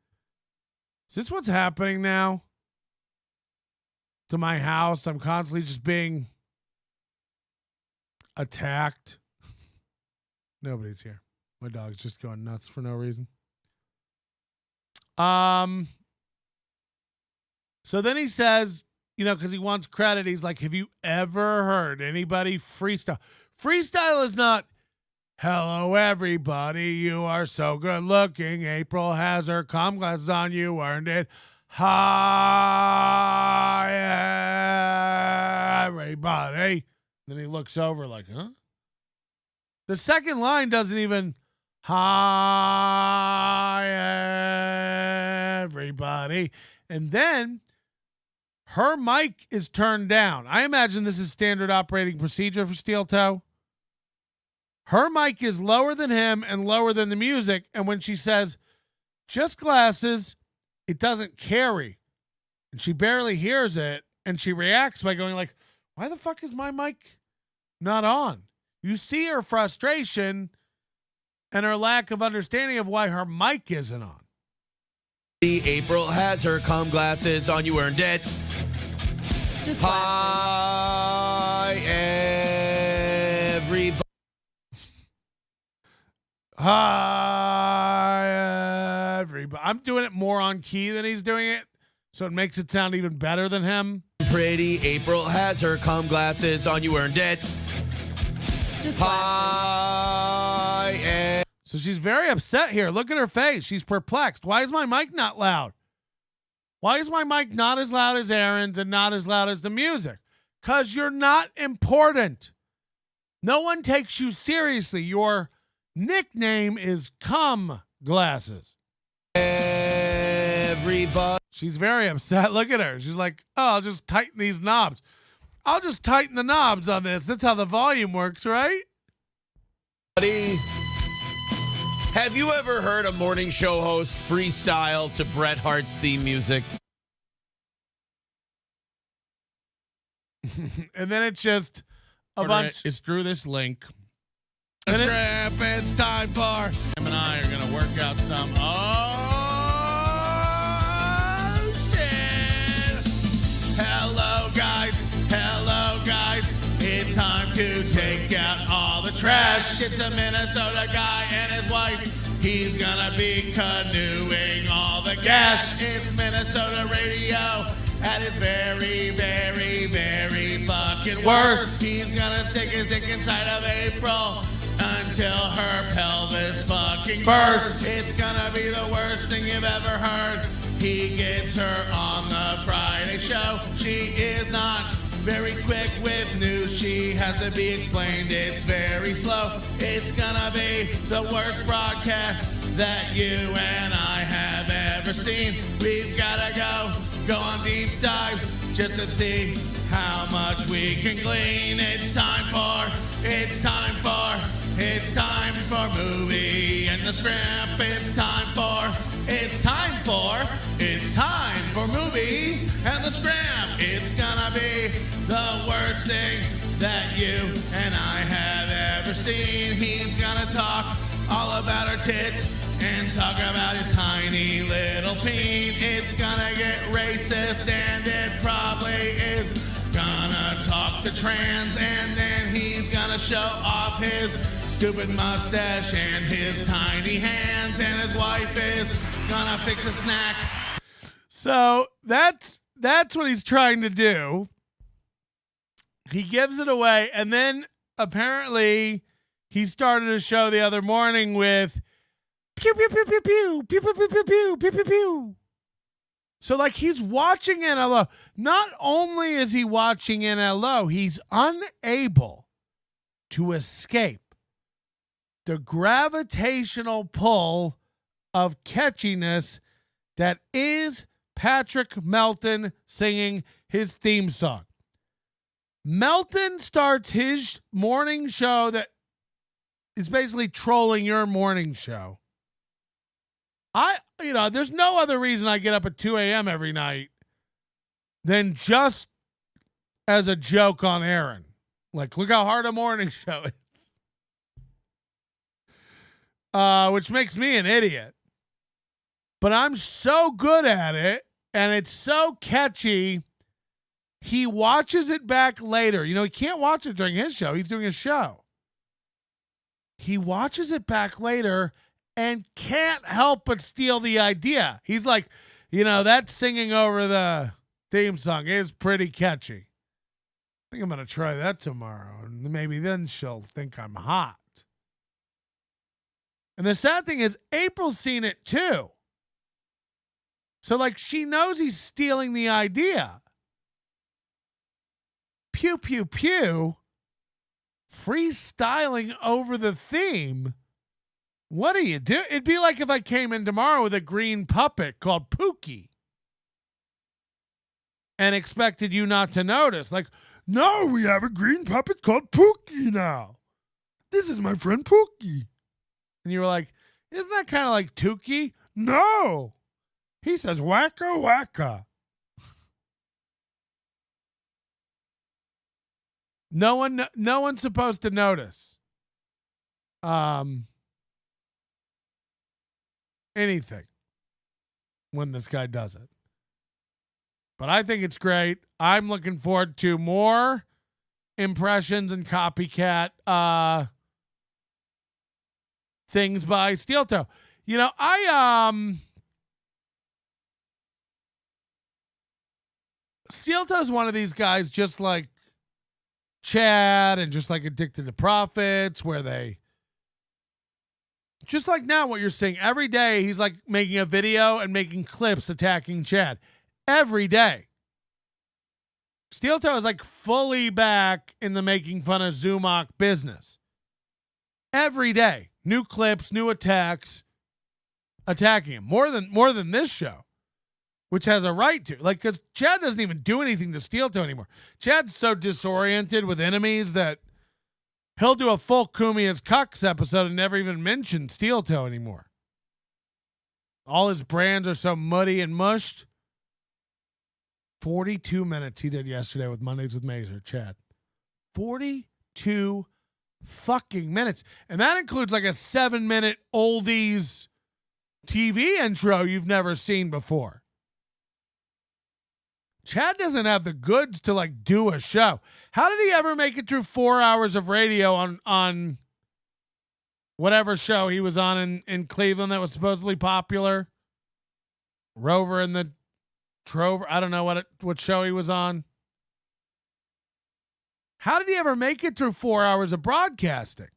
Is this what's happening now? To my house, I'm constantly just being attacked. Nobody's here. My dog's just going nuts for no reason. So then he says, you know, because he wants credit, he's like, have you ever heard anybody freestyle? Freestyle is not, hello, everybody. You are so good looking. April has her cum glasses on. You earned it. Hi, everybody. Then he looks over like, huh? The second line doesn't even, hi, everybody. And then her mic is turned down. I imagine this is standard operating procedure for Steel Toe. Her mic is lower than him and lower than the music. And when she says, just glasses, it doesn't carry. And she barely hears it. And she reacts by going like, why the fuck is my mic not on? You see her frustration and her lack of understanding of why her mic isn't on. April has her cum glasses on. You earned it. Just Hi, everybody. Hi, everybody. I'm doing it more on key than he's doing it, so it makes it sound even better than him. Pretty April has her cum glasses on. You earned it. Just Hi, so she's very upset here. Look at her face. She's perplexed. Why is my mic not loud? Why is my mic not as loud as Aaron's and not as loud as the music? Because you're not important. No one takes you seriously. Your nickname is Cum Glasses. everybody. She's very upset. Look at her. She's like, oh, I'll just tighten these knobs. I'll just tighten the knobs on this. That's how the volume works, right? Have you ever heard a morning show host freestyle to Bret Hart's theme music? And then it's just a bunch. It's through this link. It's time for him and I are going to work out some. Oh, shit. Hello, guys. It's time to take out all the trash. It's a Minnesota guy and his wife. He's going to be canoeing all the gash. It's Minnesota radio at its very, very, very fucking worst. He's going to stick his dick inside of April until her pelvis fucking bursts. It's gonna be the worst thing you've ever heard. He gets her on the Friday show. She is not very quick with news. She has to be explained. It's very slow. It's gonna be the worst broadcast that you and I have ever seen. We've gotta go on deep dives just to see how much we can glean. It's time for movie and the script. It's time for movie and the script. It's gonna be the worst thing that you and I have ever seen. He's gonna talk all about her tits and talk about his tiny little peen. It's gonna get racist and it probably is gonna talk to trans, and then he's gonna show off his stupid mustache and his tiny hands, and his wife is gonna fix a snack. So that's what he's trying to do. He gives it away, and then apparently he started a show the other morning with pew pew pew pew pew pew pew pew pew pew pew pew pew. So like he's watching NLO. Not only is he watching NLO, he's unable to escape the gravitational pull of catchiness that is Patrick Melton singing his theme song. Melton starts his morning show that is basically trolling your morning show. There's no other reason I get up at 2 a.m. every night than just as a joke on Aaron. Like, look how hard a morning show is. Which makes me an idiot. But I'm so good at it, and it's so catchy. He watches it back later. He can't watch it during his show. He's doing his show. He watches it back later and can't help but steal the idea. He's like, that singing over the theme song is pretty catchy. I think I'm going to try that tomorrow, and maybe then she'll think I'm hot. And the sad thing is, April's seen it too. So, she knows he's stealing the idea. Pew, pew, pew. Freestyling over the theme. What do you do? It'd be like if I came in tomorrow with a green puppet called Pookie and expected you not to notice. No, we have a green puppet called Pookie now. This is my friend Pookie. And you were like, isn't that kind of like Tukey? No. He says wacka wacka. No one's supposed to notice. Anything when this guy does it. But I think it's great. I'm looking forward to more impressions and copycat things by Steel Toe. Steel Toe's one of these guys just like Chad and just like Addicted to Profits, where they just like now what you're seeing every day, he's like making a video and making clips attacking Chad every day. Steel Toe is like fully back in the making fun of Zumach business. Every day, new clips, new attacks, attacking him more than this show. which has a right to. Like, because Chad doesn't even do anything to Steel Toe anymore. Chad's so disoriented with enemies that he'll do a full Kumia's Cucks episode and never even mention Steel Toe anymore. All his brands are so muddy and mushed. 42 minutes he did yesterday with Mondays with Mazer, Chad. 42 fucking minutes. And that includes like a 7-minute oldies TV intro you've never seen before. Chad doesn't have the goods to like do a show. How did he ever make it through 4 hours of radio on whatever show he was on in Cleveland that was supposedly popular? Rover and the Trover. I don't know what show he was on. How did he ever make it through 4 hours of broadcasting?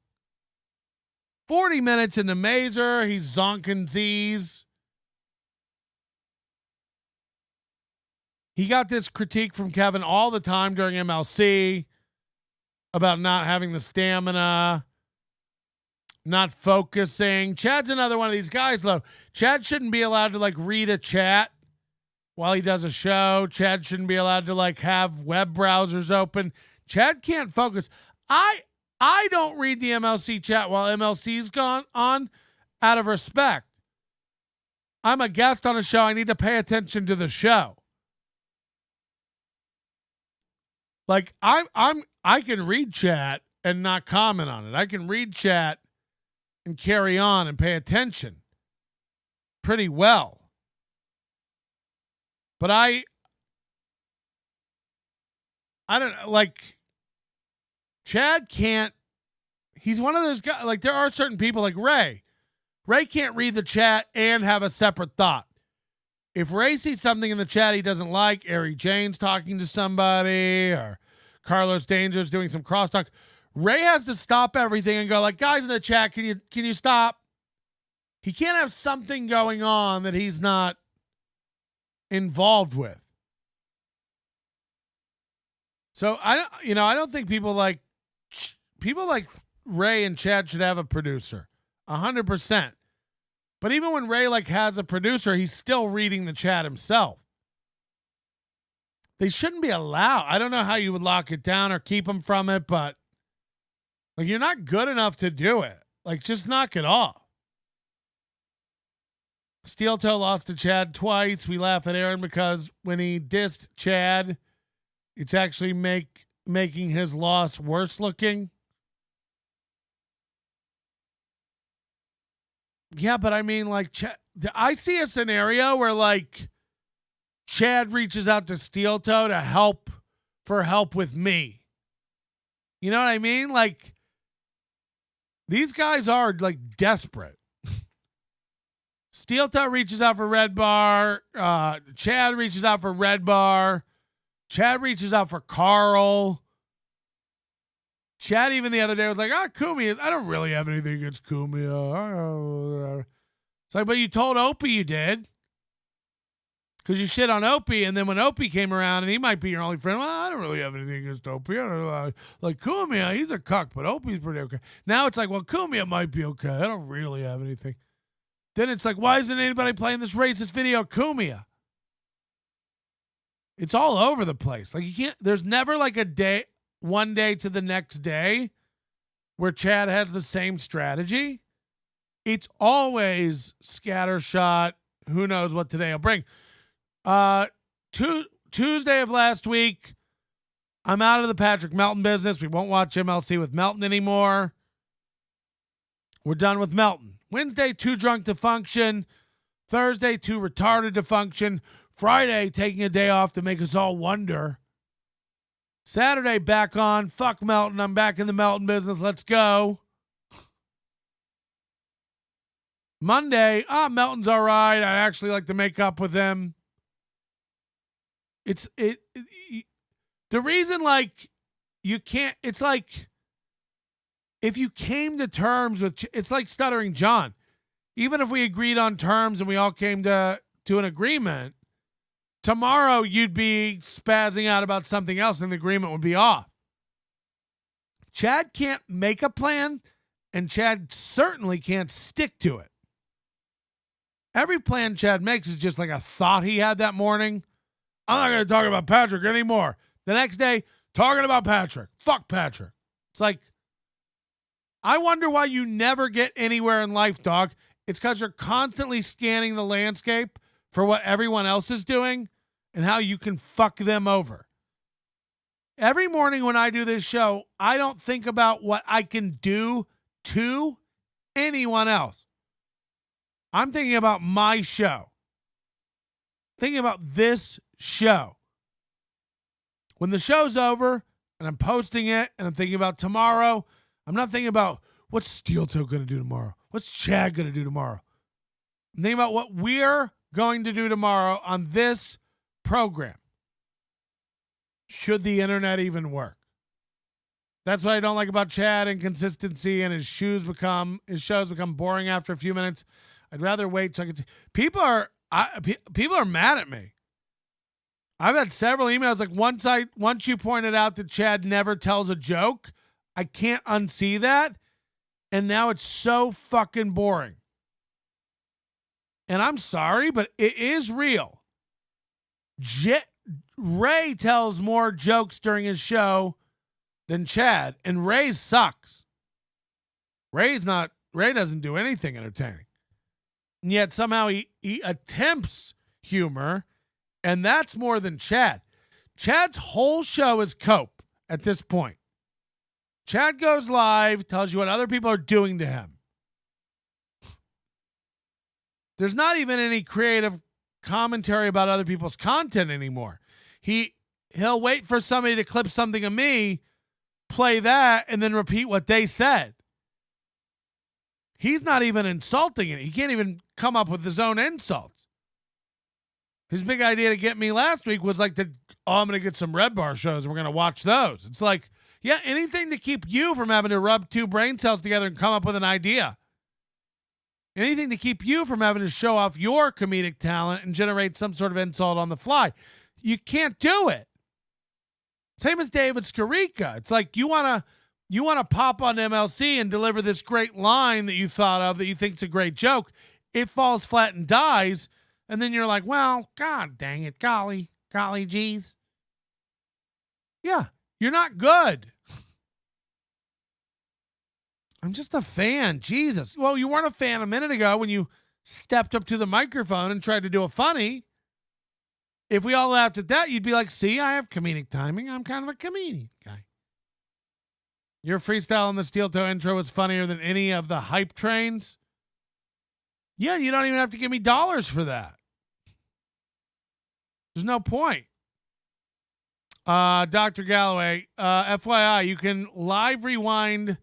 40 minutes in the Mazer. He's zonking Z's. He got this critique from Kevin all the time during MLC about not having the stamina, not focusing. Chad's another one of these guys, though. Chad shouldn't be allowed to like read a chat while he does a show. Chad shouldn't be allowed to like have web browsers open. Chad can't focus. I don't read the MLC chat while MLC's gone on out of respect. I'm a guest on a show. I need to pay attention to the show. Like I can read chat and not comment on it. I can read chat and carry on and pay attention pretty well. But I don't know, like Chad can't, he's one of those guys, like there are certain people like Ray. Ray can't read the chat and have a separate thought. If Ray sees something in the chat he doesn't like, Ari Jane's talking to somebody or Carlos Danger's doing some crosstalk, Ray has to stop everything and go like, guys in the chat, can you stop? He can't have something going on that he's not involved with. So I don't think people like Ray and Chad should have a producer 100%. But even when Ray like has a producer, he's still reading the chat himself. They shouldn't be allowed. I don't know how you would lock it down or keep them from it, but like you're not good enough to do it. Like just knock it off. Steel Toe lost to Chad twice. We laugh at Aaron because when he dissed Chad, it's actually making his loss worse looking. Yeah, but I mean, like, I see a scenario where, like, Chad reaches out to Steel Toe to help with me. You know what I mean? Like, these guys are, like, desperate. Steel Toe reaches out for Red Bar. Chad reaches out for Red Bar. Chad reaches out for Carl. Chad even the other day was like, Kumia, I don't really have anything against Kumia. It's like, but you told Opie you did. Because you shit on Opie, and then when Opie came around, and he might be your only friend, well, I don't really have anything against Opie. I don't like Kumia, he's a cuck, but Opie's pretty okay. Now it's like, well, Kumia might be okay. I don't really have anything. Then it's like, why isn't anybody playing this racist video, Kumia? It's all over the place. Like, you can't, there's never like a day, one day to the next day where Chad has the same strategy. It's always scattershot. Who knows what today will bring. Tuesday of last week, I'm out of the Patrick Melton business. We won't watch MLC with Melton anymore. We're done with Melton. Wednesday, too drunk to function. Thursday, too retarded to function. Friday, taking a day off to make us all wonder. Saturday, back on. Fuck Melton. I'm back in the Melton business. Let's go. Monday, Melton's all right. I'd actually like to make up with him. The reason, like, you can't, it's like, if you came to terms with, it's like Stuttering John. Even if we agreed on terms and we all came to an agreement, tomorrow you'd be spazzing out about something else and the agreement would be off. Chad can't make a plan, and Chad certainly can't stick to it. Every plan Chad makes is just like a thought he had that morning. I'm not going to talk about Patrick anymore. The next day, talking about Patrick. Fuck Patrick. It's like, I wonder why you never get anywhere in life, dog. It's because you're constantly scanning the landscape for what everyone else is doing and how you can fuck them over. Every morning when I do this show, I don't think about what I can do to anyone else. I'm thinking about my show. Thinking about this show. When the show's over and I'm posting it and I'm thinking about tomorrow, I'm not thinking about what's Steel Toe going to do tomorrow? What's Chad going to do tomorrow? I'm thinking about what we're going to do tomorrow on this program. Should the internet even work? That's what I don't like about Chad, inconsistency, and his shows become boring after a few minutes. I'd rather wait so I can see. People are mad at me. I've had several emails. Like once you pointed out that Chad never tells a joke, I can't unsee that. And now it's so fucking boring. And I'm sorry, but it is real. Ray tells more jokes during his show than Chad, and Ray sucks. Ray doesn't do anything entertaining. And yet somehow he attempts humor, and that's more than Chad. Chad's whole show is cope at this point. Chad goes live, tells you what other people are doing to him. There's not even any creative commentary about other people's content anymore. He'll wait for somebody to clip something of me, play that, and then repeat what they said. He's not even insulting it. He can't even come up with his own insults. His big idea to get me last week was like, I'm going to get some Red Bar shows and we're going to watch those. It's like, yeah, anything to keep you from having to rub two brain cells together and come up with an idea. Anything to keep you from having to show off your comedic talent and generate some sort of insult on the fly. You can't do it. Same as David Skarica. It's like you want to pop on MLC and deliver this great line that you thought of that you think's a great joke. It falls flat and dies, and then you're like, well, God dang it, golly geez. Yeah, you're not good. I'm just a fan. Jesus. Well, you weren't a fan a minute ago when you stepped up to the microphone and tried to do a funny. If we all laughed at that, you'd be like, see, I have comedic timing. I'm kind of a comedian guy. Your freestyle on the Steel Toe intro was funnier than any of the hype trains. Yeah, you don't even have to give me dollars for that. There's no point. Dr. Galloway, FYI, you can live rewind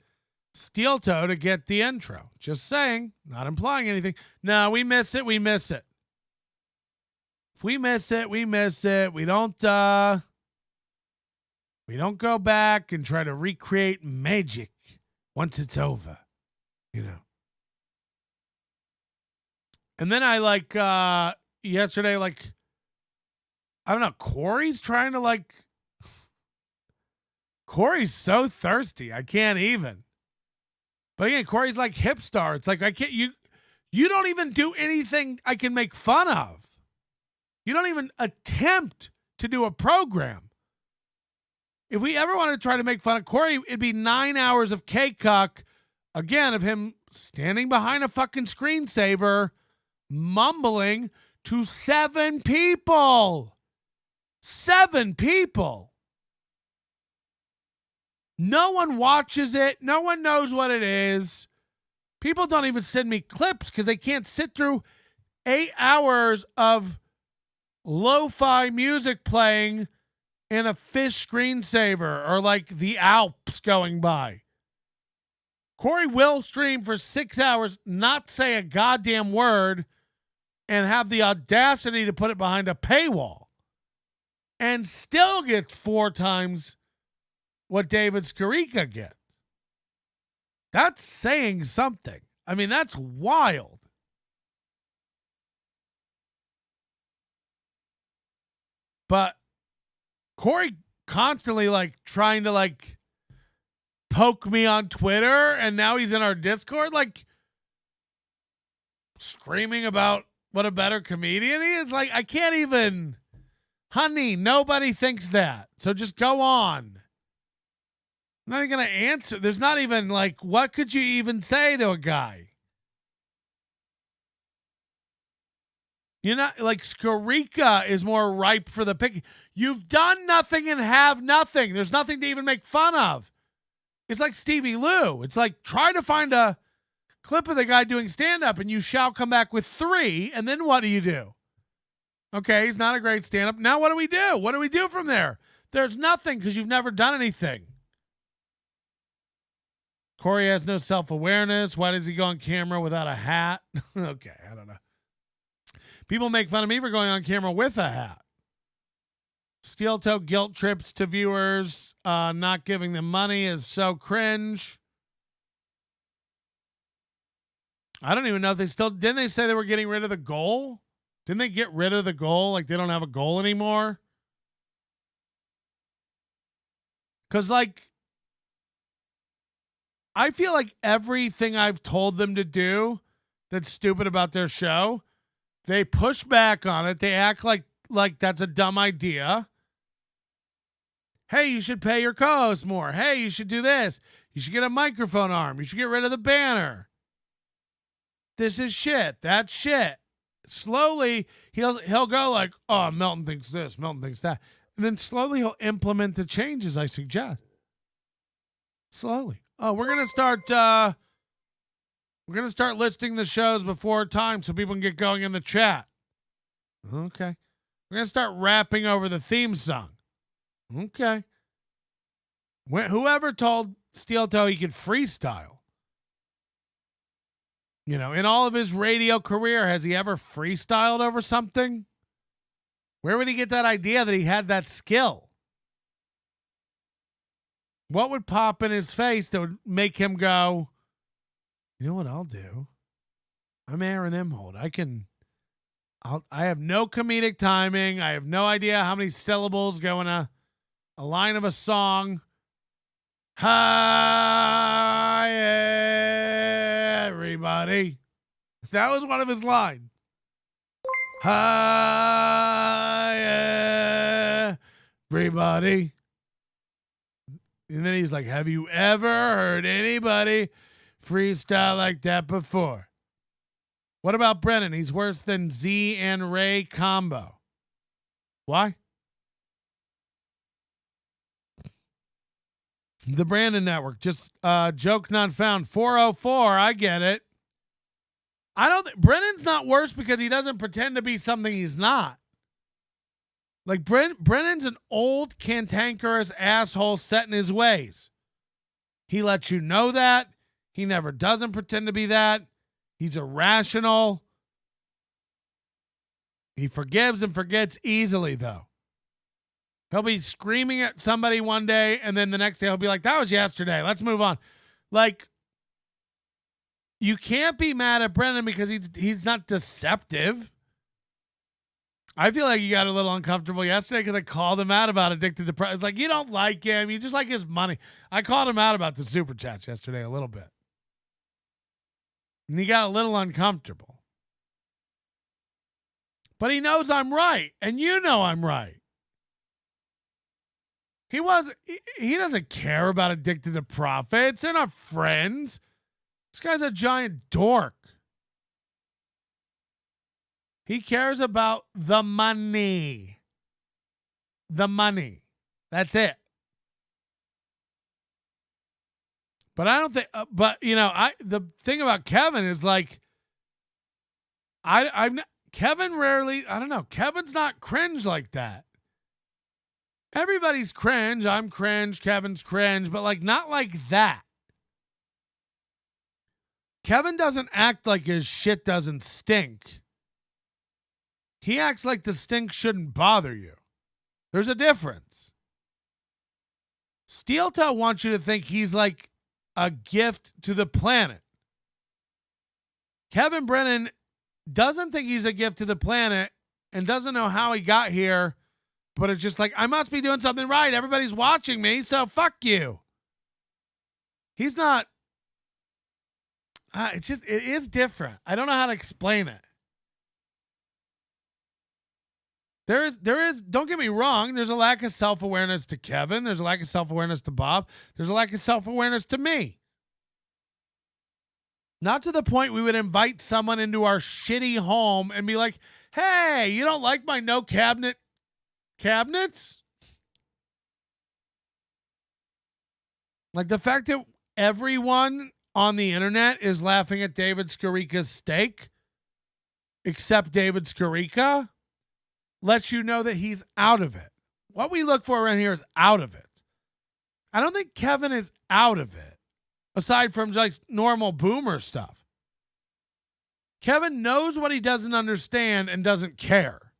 Steel Toe to get the intro. Just saying, not implying anything. No, we miss it. We miss it. If we miss it, we miss it. We don't go back and try to recreate magic once it's over, you know. And then I yesterday, I don't know, Corey's trying to Corey's so thirsty. I can't even. But again, Corey's like Hipstar. It's like, I can't, you don't even do anything I can make fun of. You don't even attempt to do a program. If we ever want to try to make fun of Corey, it'd be 9 hours of K-Cuck, again, of him standing behind a fucking screensaver, mumbling to 7 people. 7 people. No one watches it. No one knows what it is. People don't even send me clips because they can't sit through 8 hours of lo-fi music playing in a fish screensaver or like the Alps going by. Corey will stream for 6 hours, not say a goddamn word, and have the audacity to put it behind a paywall and still gets 4 times what David Skarica gets. That's saying something. I mean, that's wild. But Corey constantly trying to poke me on Twitter, and now he's in our Discord screaming about what a better comedian he is? Like, I can't even, honey, nobody thinks that. So just go on. I'm not even going to answer. There's not even like, what could you even say to a guy? You know, like Skarica is more ripe for the picking. You've done nothing and have nothing. There's nothing to even make fun of. It's like Stevie Lou. It's like try to find a clip of the guy doing stand-up and you shall come back with 3, and then what do? Okay, he's not a great stand-up. Now what do we do? What do we do from there? There's nothing because you've never done anything. Corey has no self-awareness. Why does he go on camera without a hat? Okay, I don't know. People make fun of me for going on camera with a hat. Steel toe guilt trips to viewers, not giving them money is so cringe. I don't even know if they still, didn't they say they were getting rid of the goal? Didn't they get rid of the goal? Like they don't have a goal anymore? Because like, I feel like everything I've told them to do that's stupid about their show, they push back on it. They act like that's a dumb idea. Hey, you should pay your co-host more. Hey, you should do this. You should get a microphone arm. You should get rid of the banner. This is shit. That's shit. Slowly, he'll go like, oh, Melton thinks this. Melton thinks that. And then slowly he'll implement the changes I suggest. Slowly. Oh, we're gonna start listing the shows before time so people can get going in the chat. Okay. We're gonna start rapping over the theme song. Okay. Whoever told Steel Toe he could freestyle? You know, in all of his radio career, has he ever freestyled over something? Where would he get that idea that he had that skill? What would pop in his face that would make him go, you know what I'll do? I'm Aaron Imhold. I have no comedic timing. I have no idea how many syllables go in a line of a song. Hi, everybody. That was one of his lines. Hi, everybody. And then he's like, have you ever heard anybody freestyle like that before? What about Brennan? He's worse than Z and Ray combo. Why? The Brandon Network. Just joke not found. 404. I get it. I don't think Brennan's not worse because he doesn't pretend to be something he's not. Like Brennan's an old cantankerous asshole set in his ways. He lets you know that. He never doesn't pretend to be that. He's irrational. He forgives and forgets easily, though. He'll be screaming at somebody one day, and then the next day he'll be like, that was yesterday. Let's move on. Like, you can't be mad at Brennan because he's not deceptive. I feel like he got a little uncomfortable yesterday because I called him out about addicted to It's like, you don't like him. You just like his money. I called him out about the super chats yesterday a little bit. And he got a little uncomfortable. But he knows I'm right. And you know I'm right. He doesn't care about addicted to profits. They're not friends. This guy's a giant dork. He cares about the money. The money. That's it. But I don't think, the thing about Kevin is like, Kevin rarely, I don't know, Kevin's not cringe like that. Everybody's cringe. I'm cringe. Kevin's cringe, but like not like that. Kevin doesn't act like his shit doesn't stink. He acts like the stink shouldn't bother you. There's a difference. Steel Toe wants you to think he's like a gift to the planet. Kevin Brennan doesn't think he's a gift to the planet and doesn't know how he got here, but it's just like, I must be doing something right. Everybody's watching me, so fuck you. He's not. It is different. I don't know how to explain it. There is, don't get me wrong, there's a lack of self-awareness to Kevin. There's a lack of self-awareness to Bob. There's a lack of self-awareness to me. Not to the point we would invite someone into our shitty home and be like, hey, you don't like my no cabinets? Like the fact that everyone on the internet is laughing at David Skarica's steak, except David Skarica, lets you know that he's out of it. What we look for around here is out of it. I don't think Kevin is out of it, aside from like normal boomer stuff. Kevin knows what he doesn't understand and doesn't care.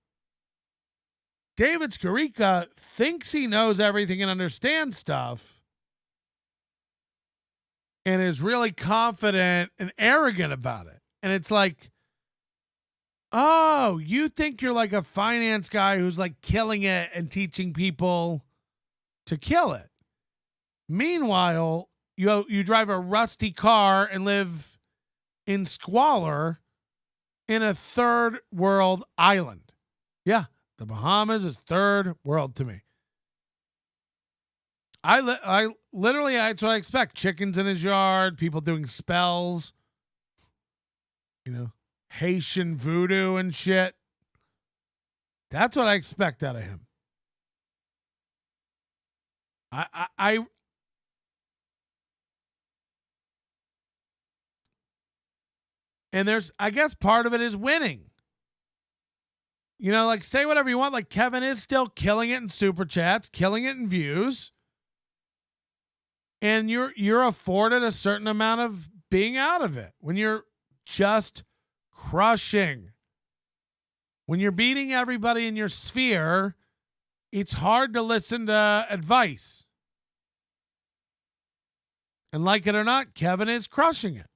David Skarica thinks he knows everything and understands stuff and is really confident and arrogant about it. And it's like, oh, you think you're like a finance guy who's like killing it and teaching people to kill it. Meanwhile, you drive a rusty car and live in squalor in a third world island. Yeah, the Bahamas is third world to me. I literally, that's what I expect. Chickens in his yard, people doing spells, Haitian voodoo and shit. That's what I expect out of him. And I guess part of it is winning. Like say whatever you want. Like Kevin is still killing it in super chats, killing it in views. And you're afforded a certain amount of being out of it when you're just crushing. When you're beating everybody in your sphere, it's hard to listen to advice. And like it or not, Kevin is crushing it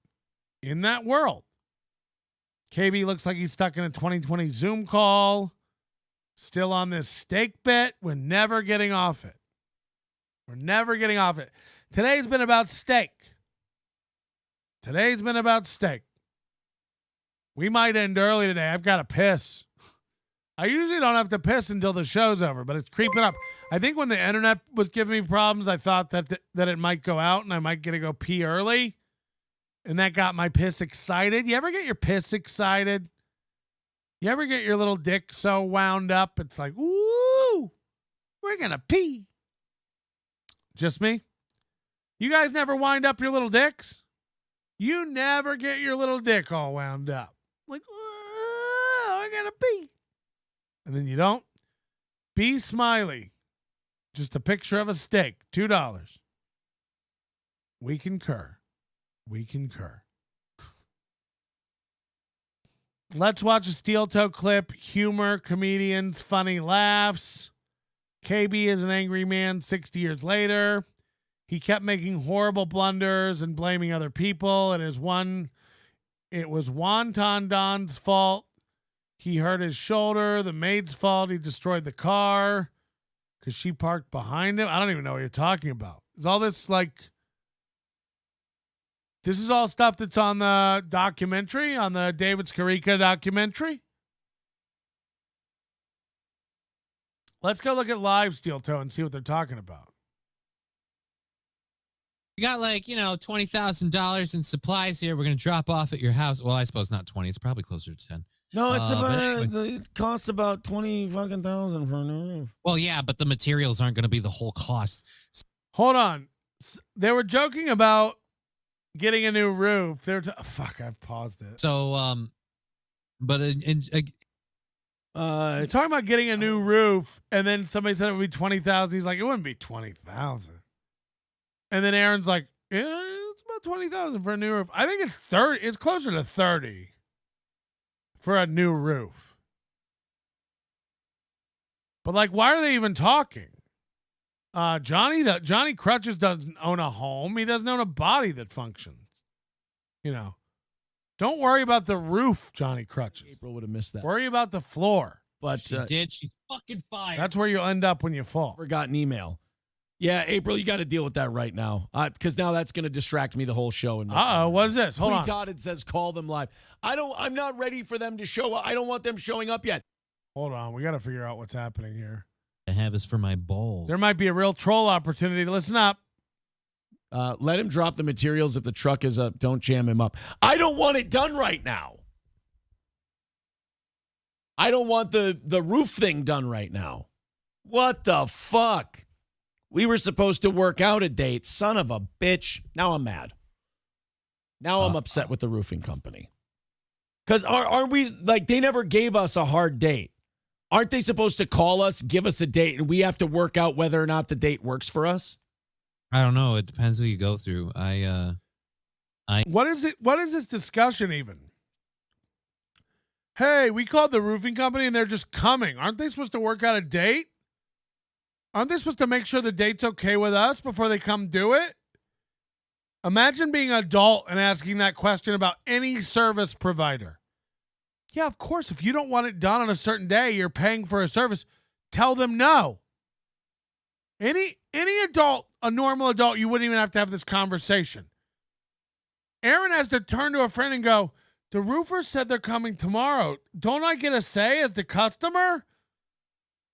in that world. KB looks like he's stuck in a 2020 Zoom call, still on this steak bit. We're never getting off it. Today's been about steak. We might end early today. I've got to piss. I usually don't have to piss until the show's over, but it's creeping up. I think when the internet was giving me problems, I thought that it might go out and I might get to go pee early. And that got my piss excited. You ever get your piss excited? You ever get your little dick so wound up? It's like, ooh, we're going to pee. Just me? You guys never wind up your little dicks? You never get your little dick all wound up. Like, oh, I gotta pee. And then you don't. Be smiley. Just a picture of a steak. $2. We concur. Let's watch a steel toe clip. Humor, comedians, funny laughs. KB is an angry man 60 years later. He kept making horrible blunders and blaming other people. It was Wonton Don's fault. He hurt his shoulder. The maid's fault. He destroyed the car because she parked behind him. I don't even know what you're talking about. Is all this like... This is all stuff that's on the documentary, on the David Skarica documentary? Let's go look at live steel toe and see what they're talking about. We got $20,000 in supplies here. We're going to drop off at your house. Well, I suppose not 20. It's probably closer to 10. No, it's anyway. it costs about 20 fucking thousand for a new roof. Well, yeah, but the materials aren't going to be the whole cost. Hold on. They were joking about getting a new roof. They're fuck, I've paused it. So, but talking about getting a new roof, and then somebody said it would be 20,000. He's like, it wouldn't be 20,000. And then Aaron's like, yeah, it's about 20,000 for a new roof. I think it's 30. It's closer to 30 for a new roof. But like, why are they even talking? Johnny Crutches doesn't own a home. He doesn't own a body that functions. Don't worry about the roof, Johnny Crutches. April would have missed that. Worry about the floor. But she did. She's fucking fired. That's where you'll end up when you fall. Forgotten email. Yeah, April, you got to deal with that right now, because now that's going to distract me the whole show. What is this? Hold on. It says call them live. I'm not ready for them to show up. I don't want them showing up yet. Hold on. We got to figure out what's happening here. I have is for my bowl. There might be a real troll opportunity. Listen up. Let him drop the materials if the truck is up. Don't jam him up. I don't want it done right now. I don't want the roof thing done right now. What the fuck? We were supposed to work out a date. Son of a bitch. Now I'm mad. Now I'm upset with the roofing company. Because aren't we, like, they never gave us a hard date. Aren't they supposed to call us, give us a date, and we have to work out whether or not the date works for us? I don't know. It depends who you go through. What is it? What is this discussion even? Hey, we called the roofing company and they're just coming. Aren't they supposed to work out a date? Aren't they supposed to make sure the date's okay with us before they come do it? Imagine being an adult and asking that question about any service provider. Yeah, of course, if you don't want it done on a certain day, you're paying for a service, tell them no. Any adult, a normal adult, you wouldn't even have to have this conversation. Aaron has to turn to a friend and go, the roofers said they're coming tomorrow. Don't I get a say as the customer?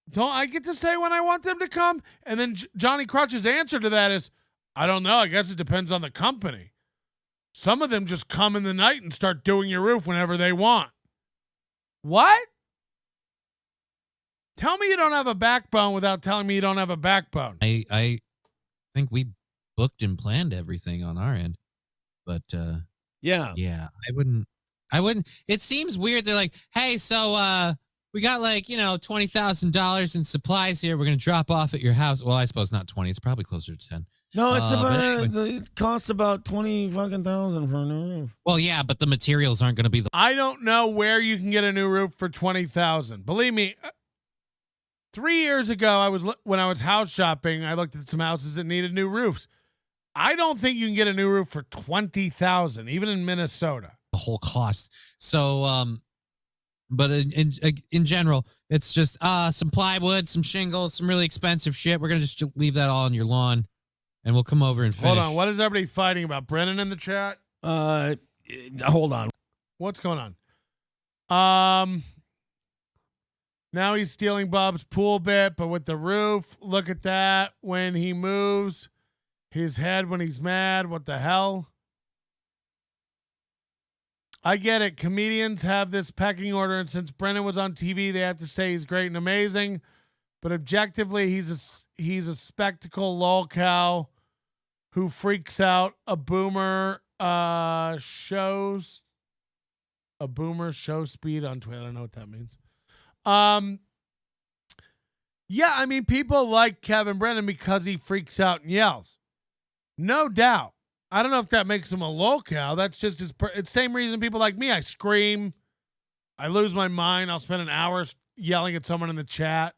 Don't I get to say when I want them to come? And then Johnny Crutch's answer to that is, I don't know. I guess it depends on the company. Some of them just come in the night and start doing your roof whenever they want. What? Tell me you don't have a backbone without telling me you don't have a backbone. I think we booked and planned everything on our end. But yeah. I wouldn't. It seems weird. They're like, hey, so we got like, $20,000 in supplies here. We're going to drop off at your house. Well, I suppose not 20. It's probably closer to 10. No, it's anyway. it costs about 20 fucking thousand for a new roof. Well, yeah, but the materials aren't going to be the. I don't know where you can get a new roof for $20,000. Believe me, 3 years ago, when I was house shopping, I looked at some houses that needed new roofs. I don't think you can get a new roof for $20,000, even in Minnesota. The whole cost. So, but in general, it's just some plywood, some shingles, some really expensive shit. We're gonna just leave that all on your lawn, and we'll come over and finish. Hold on, what is everybody fighting about? Brennan in the chat? Hold on. What's going on? Now he's stealing Bob's pool bit, but with the roof, look at that. When he moves his head when he's mad, what the hell? I get it. Comedians have this pecking order, and since Brennan was on TV, they have to say he's great and amazing. But objectively, he's a spectacle lolcow who freaks out. A boomer show speed on Twitter. I don't know what that means. Yeah, I mean, people like Kevin Brennan because he freaks out and yells. No doubt. I don't know if that makes him a lolcow. That's just it's the same reason people like me. I scream. I lose my mind. I'll spend an hour yelling at someone in the chat.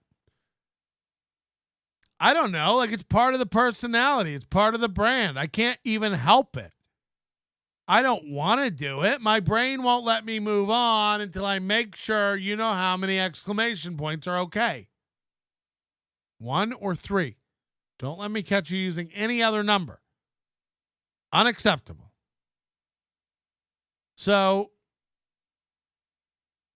I don't know. Like, it's part of the personality. It's part of the brand. I can't even help it. I don't want to do it. My brain won't let me move on until I make sure you know how many exclamation points are okay. 1 or 3. Don't let me catch you using any other number. Unacceptable. So,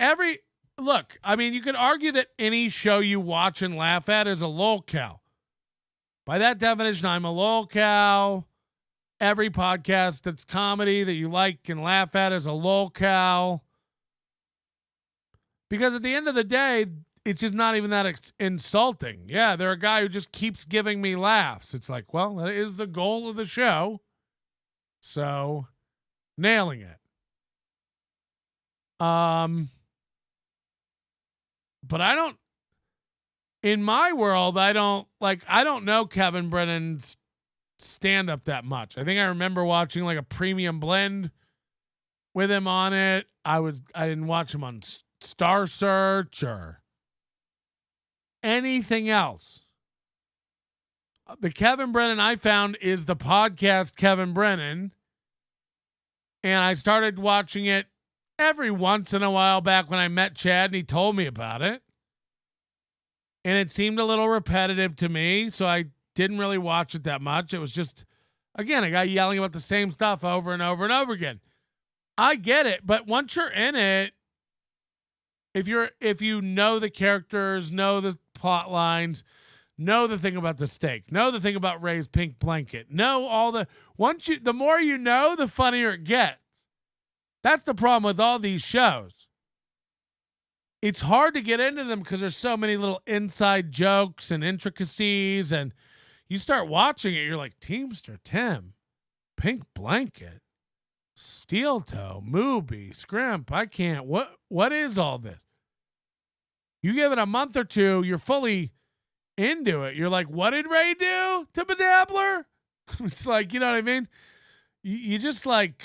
look, I mean, you could argue that any show you watch and laugh at is a lolcow. By that definition, I'm a lolcow. Every podcast that's comedy that you like and laugh at is a lolcow. Because at the end of the day, it's just not even that insulting. Yeah, they're a guy who just keeps giving me laughs. It's like, well, that is the goal of the show. So, nailing it. But in my world, I don't know Kevin Brennan's stand-up that much. I think I remember watching like a premium blend with him on it. I didn't watch him on Star Search or anything else. The Kevin Brennan I found is the podcast Kevin Brennan. And I started watching it every once in a while back when I met Chad and he told me about it. And it seemed a little repetitive to me, so I didn't really watch it that much. It was just, again, a guy yelling about the same stuff over and over and over again. I get it, but once you're in it, if you know the characters, know the plot lines, know the thing about the steak, know the thing about Ray's pink blanket, know all the the more you know, the funnier it gets. That's the problem with all these shows. It's hard to get into them because there's so many little inside jokes and intricacies, and you start watching it, you're like, Teamster Tim, pink blanket, steel toe, Mooby, scrimp. I can't. What is all this? You give it a month or two, you're fully into it. You're like, what did Ray do to Bedabbler? It's like, you know what I mean? You just like,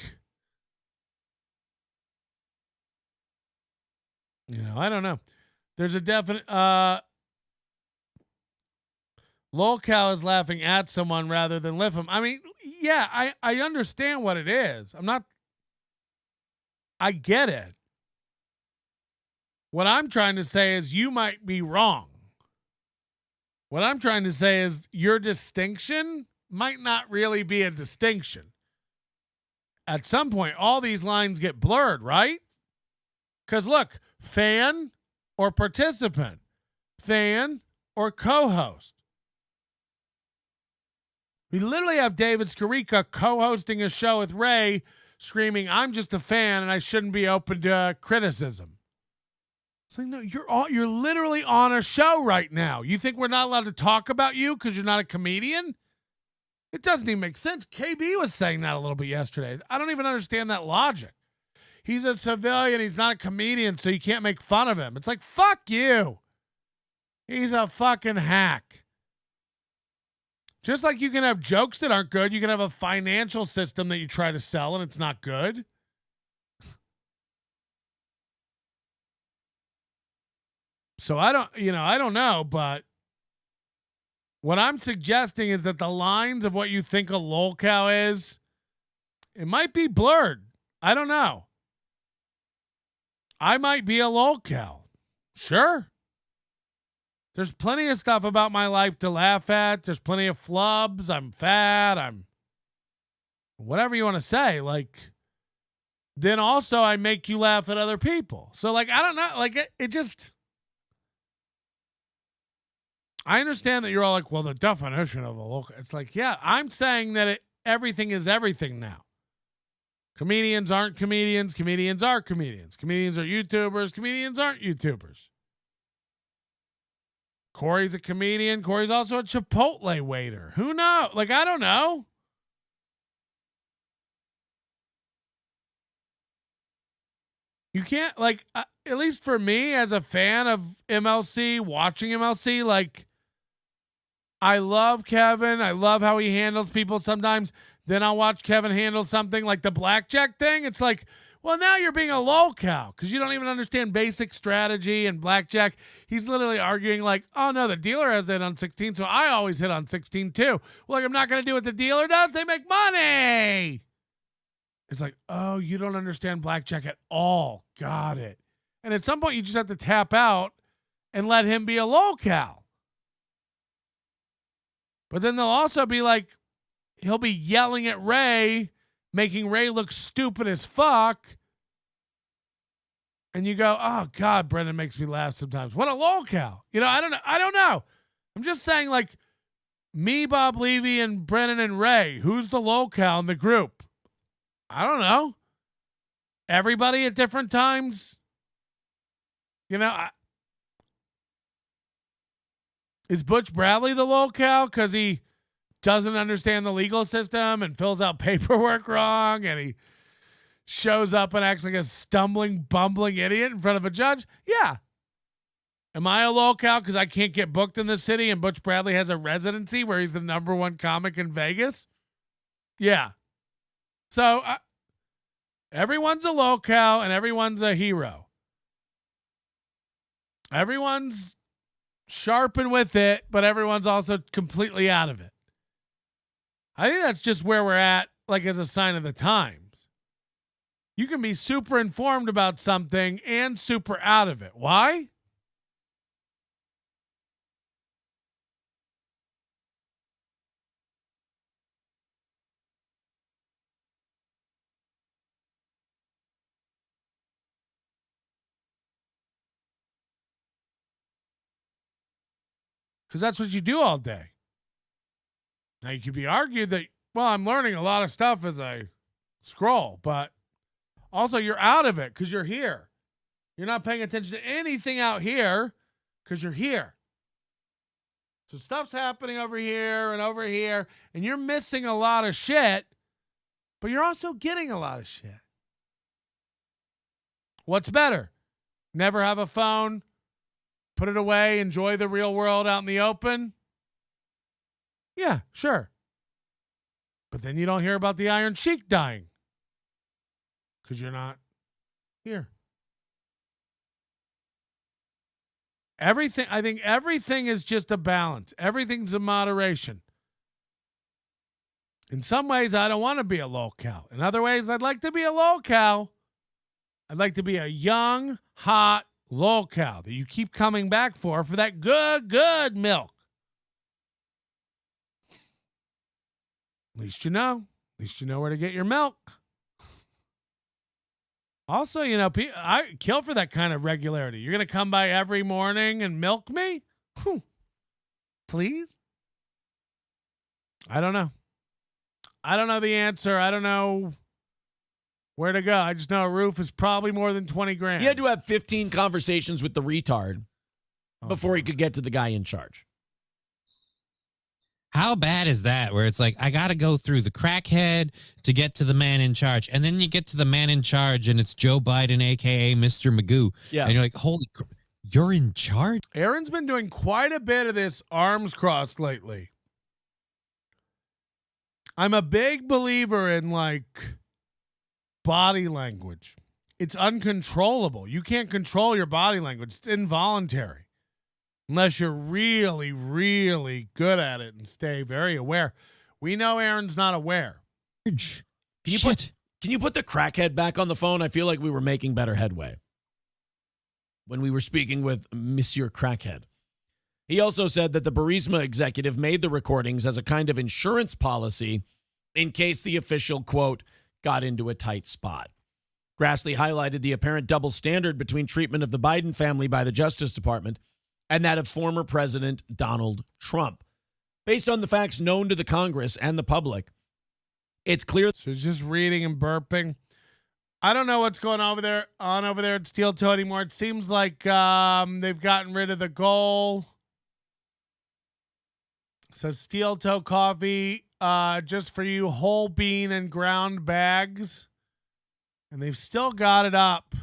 I don't know. There's a definite lol cow is laughing at someone rather than lift him. I mean, yeah, I understand what it is. I get it. What I'm trying to say is you might be wrong. What I'm trying to say is your distinction might not really be a distinction. At some point, all these lines get blurred, right? Because look, fan or participant, fan or co-host. We literally have David Skarica co-hosting a show with Ray screaming, I'm just a fan and I shouldn't be open to criticism. It's like, no, you're literally on a show right now. You think we're not allowed to talk about you because you're not a comedian? It doesn't even make sense. KB was saying that a little bit yesterday. I don't even understand that logic. He's a civilian. He's not a comedian, so you can't make fun of him. It's like, fuck you. He's a fucking hack. Just like you can have jokes that aren't good, you can have a financial system that you try to sell and it's not good. So I don't know, but what I'm suggesting is that the lines of what you think a lol cow is, it might be blurred. I don't know. I might be a lol cow. Sure. There's plenty of stuff about my life to laugh at. There's plenty of flubs. I'm fat. I'm whatever you want to say. Like, then also I make you laugh at other people. So like, I don't know. Like it just, I understand that you're all like, well, the definition of a local. It's like, yeah, I'm saying that everything is everything now. Comedians aren't comedians. Comedians are comedians. Comedians are YouTubers. Comedians aren't YouTubers. Corey's a comedian. Corey's also a Chipotle waiter. Who knows? Like, I don't know. You can't, like, at least for me as a fan of MLC, watching MLC, like, I love Kevin. I love how he handles people sometimes. Then I'll watch Kevin handle something like the blackjack thing. It's like, well, now you're being a lol cow because you don't even understand basic strategy and blackjack. He's literally arguing like, oh, no, the dealer has it on 16, so I always hit on 16 too. Well, like, I'm not going to do what the dealer does. They make money. It's like, oh, you don't understand blackjack at all. Got it. And at some point, you just have to tap out and let him be a lol cow. But then they'll also be like, he'll be yelling at Ray, making Ray look stupid as fuck. And you go, oh God, Brendan makes me laugh sometimes. What a lol cow. I don't know. I'm just saying, like, me, Bob Levy, and Brennan and Ray, who's the lol cow in the group? I don't know. Everybody at different times. Is Butch Bradley the lol cow because he doesn't understand the legal system and fills out paperwork wrong and he shows up and acts like a stumbling, bumbling idiot in front of a judge? Yeah. Am I a lol cow because I can't get booked in the city and Butch Bradley has a residency where he's the #1 comic in Vegas? Yeah. So everyone's a lol cow and everyone's a hero. Everyone's sharp and with it, but everyone's also completely out of it. I think that's just where we're at, like, as a sign of the times. You can be super informed about something and super out of it. Why? because that's what you do all day. Now, you could be argued that, well, I'm learning a lot of stuff as I scroll, but also you're out of it because you're here. You're not paying attention to anything out here because you're here. So stuff's happening over here, and you're missing a lot of shit, but you're also getting a lot of shit. What's better? Never have a phone, put it away, enjoy the real world out in the open? Yeah, sure. But then you don't hear about the Iron Sheik dying because you're not here. I think everything is just a balance. Everything's a moderation. In some ways, I don't want to be a lolcow. In other ways, I'd like to be a lolcow. I'd like to be a young, hot lolcow that you keep coming back for that good milk. At least you know. At least you know where to get your milk. Also, I kill for that kind of regularity. You're going to come by every morning and milk me? Please? I don't know. I don't know the answer. I don't know where to go. I just know a roof is probably more than 20 grand. He had to have 15 conversations with the retard before he could get to the guy in charge. How bad is that? Where it's like, I got to go through the crackhead to get to the man in charge. And then you get to the man in charge and it's Joe Biden, a.k.a. Mr. Magoo. Yeah. And you're like, holy crap, you're in charge? Aaron's been doing quite a bit of this arms crossed lately. I'm a big believer in, body language. It's uncontrollable. You can't control your body language. It's involuntary. Unless you're really, really good at it and stay very aware. We know Aaron's not aware. Can you put the crackhead back on the phone? I feel like we were making better headway when we were speaking with Monsieur Crackhead. He also said that the Burisma executive made the recordings as a kind of insurance policy in case the official, quote, got into a tight spot. Grassley highlighted the apparent double standard between treatment of the Biden family by the Justice Department and that of former President Donald Trump. Based on the facts known to the Congress and the public, it's clear. So he's just reading and burping. I don't know what's going on over there at Steel Toe anymore. It seems like they've gotten rid of the goal. So Steel Toe coffee, just for you, whole bean and ground bags. And they've still got it up.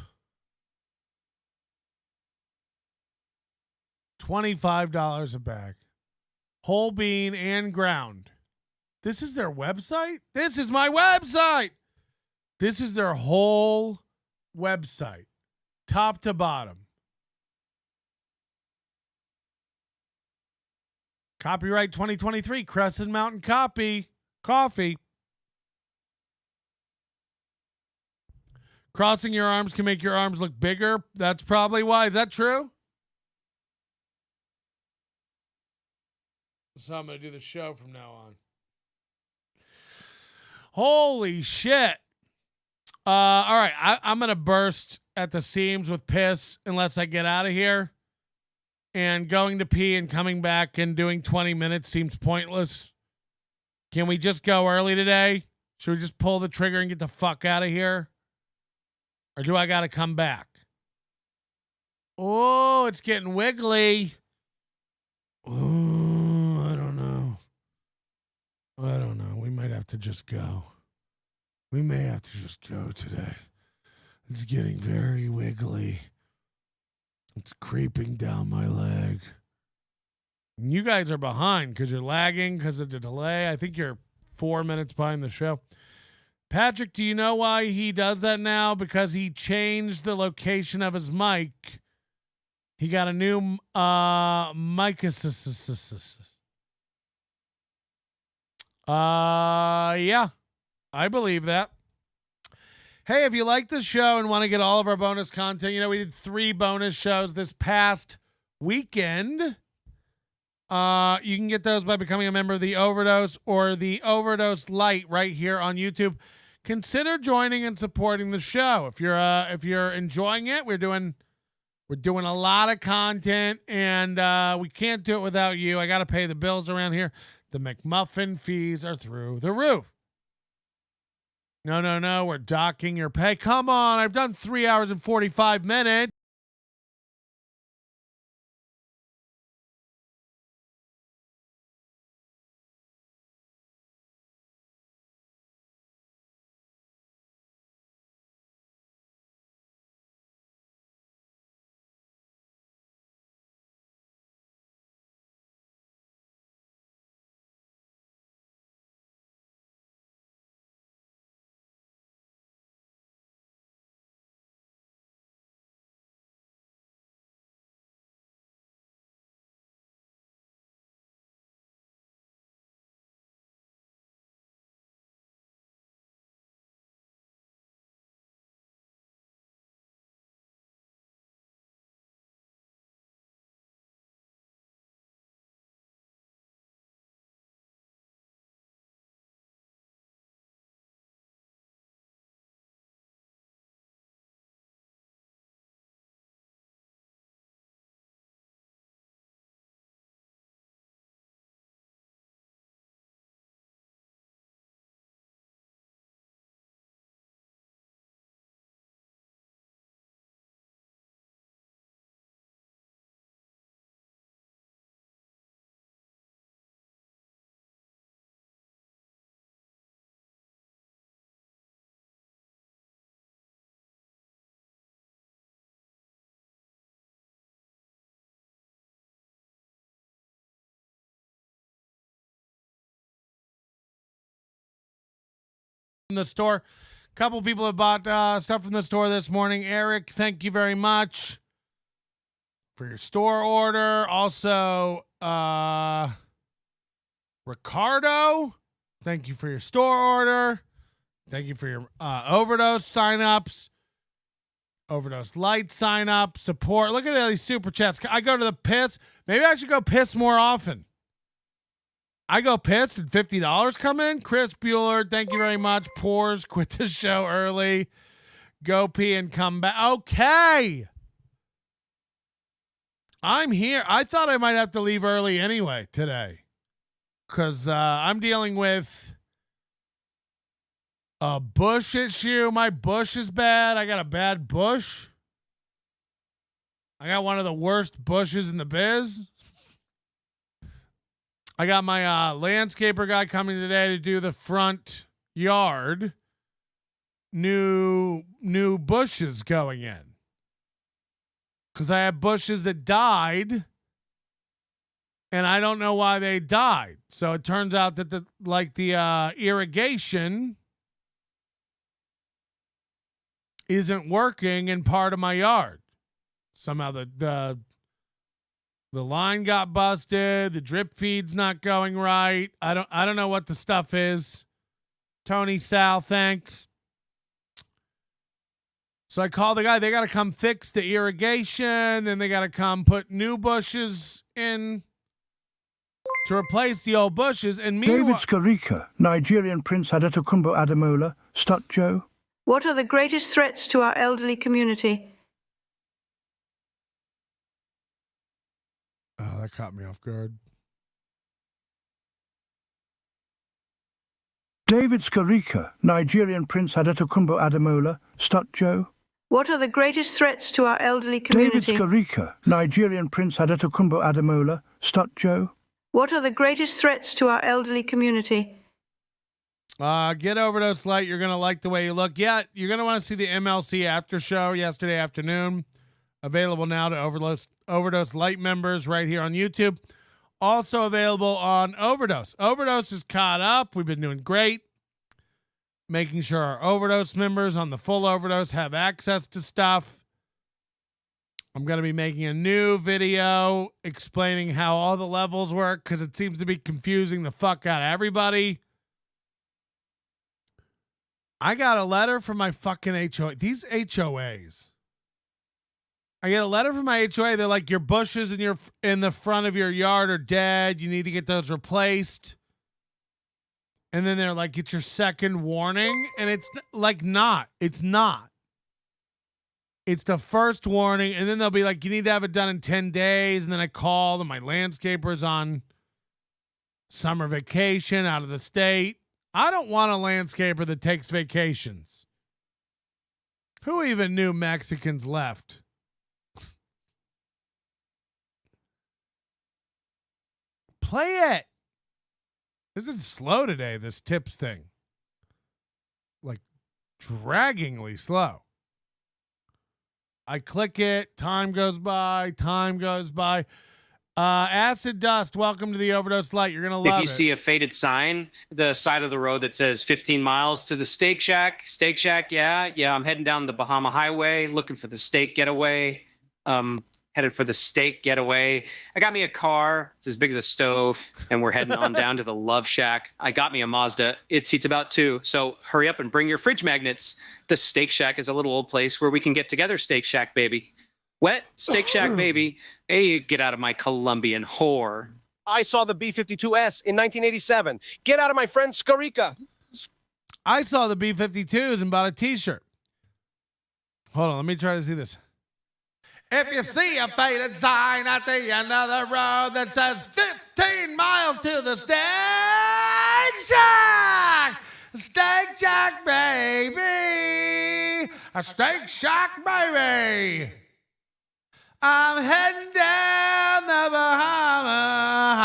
$25 a bag. Whole bean and ground. This is their website? This is my website. This is their whole website. Top to bottom. Copyright 2023, Crescent Mountain Coffee. Crossing your arms can make your arms look bigger. That's probably why. Is that true? So I'm going to do the show from now on. Holy shit. All right. I'm going to burst at the seams with piss unless I get out of here. And going to pee and coming back and doing 20 minutes seems pointless. Can we just go early today? Should we just pull the trigger and get the fuck out of here? Or do I got to come back? Oh, it's getting wiggly. Oh, I don't know. We might have to just go. We may have to just go today. It's getting very wiggly. It's creeping down my leg. And you guys are behind because you're lagging because of the delay. I think you're 4 minutes behind the show. Patrick, do you know why he does that now? Because he changed the location of his mic. He got a new mic assist. Yeah, I believe that. Hey, if you like this show and want to get all of our bonus content, we did 3 bonus shows this past weekend. You can get those by becoming a member of the Overdose or the Overdose Lite right here on YouTube. Consider joining and supporting the show. If you're enjoying it, we're We're doing a lot of content, and we can't do it without you. I got to pay the bills around here. The McMuffin fees are through the roof. No. We're docking your pay. Come on. I've done 3 hours and 45 minutes. In the store. A couple people have bought stuff from the store this morning. Eric, thank you very much for your store order. Also, Ricardo, thank you for your store order. Thank you for your overdose signups, overdose light sign up support. Look at all these super chats. I go to the piss. Maybe I should go piss more often. I go piss and $50 come in. Chris Bueller, thank you very much. Pours, quit the show early. Go pee and come back. Okay. I'm here. I thought I might have to leave early anyway today. Because I'm dealing with a bush issue. My bush is bad. I got a bad bush. I got one of the worst bushes in the biz. I got my landscaper guy coming today to do the front yard. New bushes going in. Because I have bushes that died. And I don't know why they died. So it turns out that the irrigation isn't working in part of my yard. Somehow the line got busted. The drip feed's not going right. I don't know what the stuff is. Tony, Sal, thanks. So I called the guy. They got to come fix the irrigation. Then they got to come put new bushes in to replace the old bushes. And David Skarica, Nigerian Prince Adetokunbo Ademola, Stut Joe. What are the greatest threats to our elderly community? Oh, that caught me off guard. David Skarica, Nigerian Prince Adetokunbo Ademola, Stut Joe. What are the greatest threats to our elderly community? David Skarica, Nigerian Prince Adetokunbo Ademola, Stut Joe. What are the greatest threats to our elderly community? Get Overdose Light. You're going to like the way you look. Yeah, you're going to want to see the MLC after show yesterday afternoon. Available now to Overdose Light members right here on YouTube. Also available on Overdose. Overdose is caught up. We've been doing great. Making sure our Overdose members on the full Overdose have access to stuff. I'm going to be making a new video explaining how all the levels work because it seems to be confusing the fuck out of everybody. I got a letter from my fucking HOA. These HOAs. I get a letter from my HOA. They're like, your bushes in the front of your yard are dead. You need to get those replaced. And then they're like, it's your second warning. And it's like not. It's not. it's the first warning, and then they'll be like, you need to have it done in 10 days. And then I call, and my landscaper's on summer vacation out of the state. I don't want a landscaper that takes vacations. Who even knew Mexicans left? Play it. This is slow today, this tips thing. Like, draggingly slow. I click it. Time goes by. Acid Dust, welcome to the Overdose Light. You're going to love it. If you see a faded sign, the side of the road that says 15 miles to the Steak Shack, yeah, I'm heading down the Bahama Highway looking for the steak getaway. Headed for the steak getaway. I got me a car. It's as big as a stove, and we're heading on down to the Love Shack. I got me a Mazda. It seats about 2, so hurry up and bring your fridge magnets. The Steak Shack is a little old place where we can get together, Steak Shack, baby. Wet Steak Shack, baby. Hey, get out of my Colombian whore. I saw the B-52S in 1987. Get out of my friend Skarica. I saw the B-52s and bought a t-shirt. Hold on, let me try to see this. If you see a faded sign at the end of the road that says 15 miles to the Steak Shack, Steak Shack, baby, a Steak Shack, baby. I'm heading down the Bahama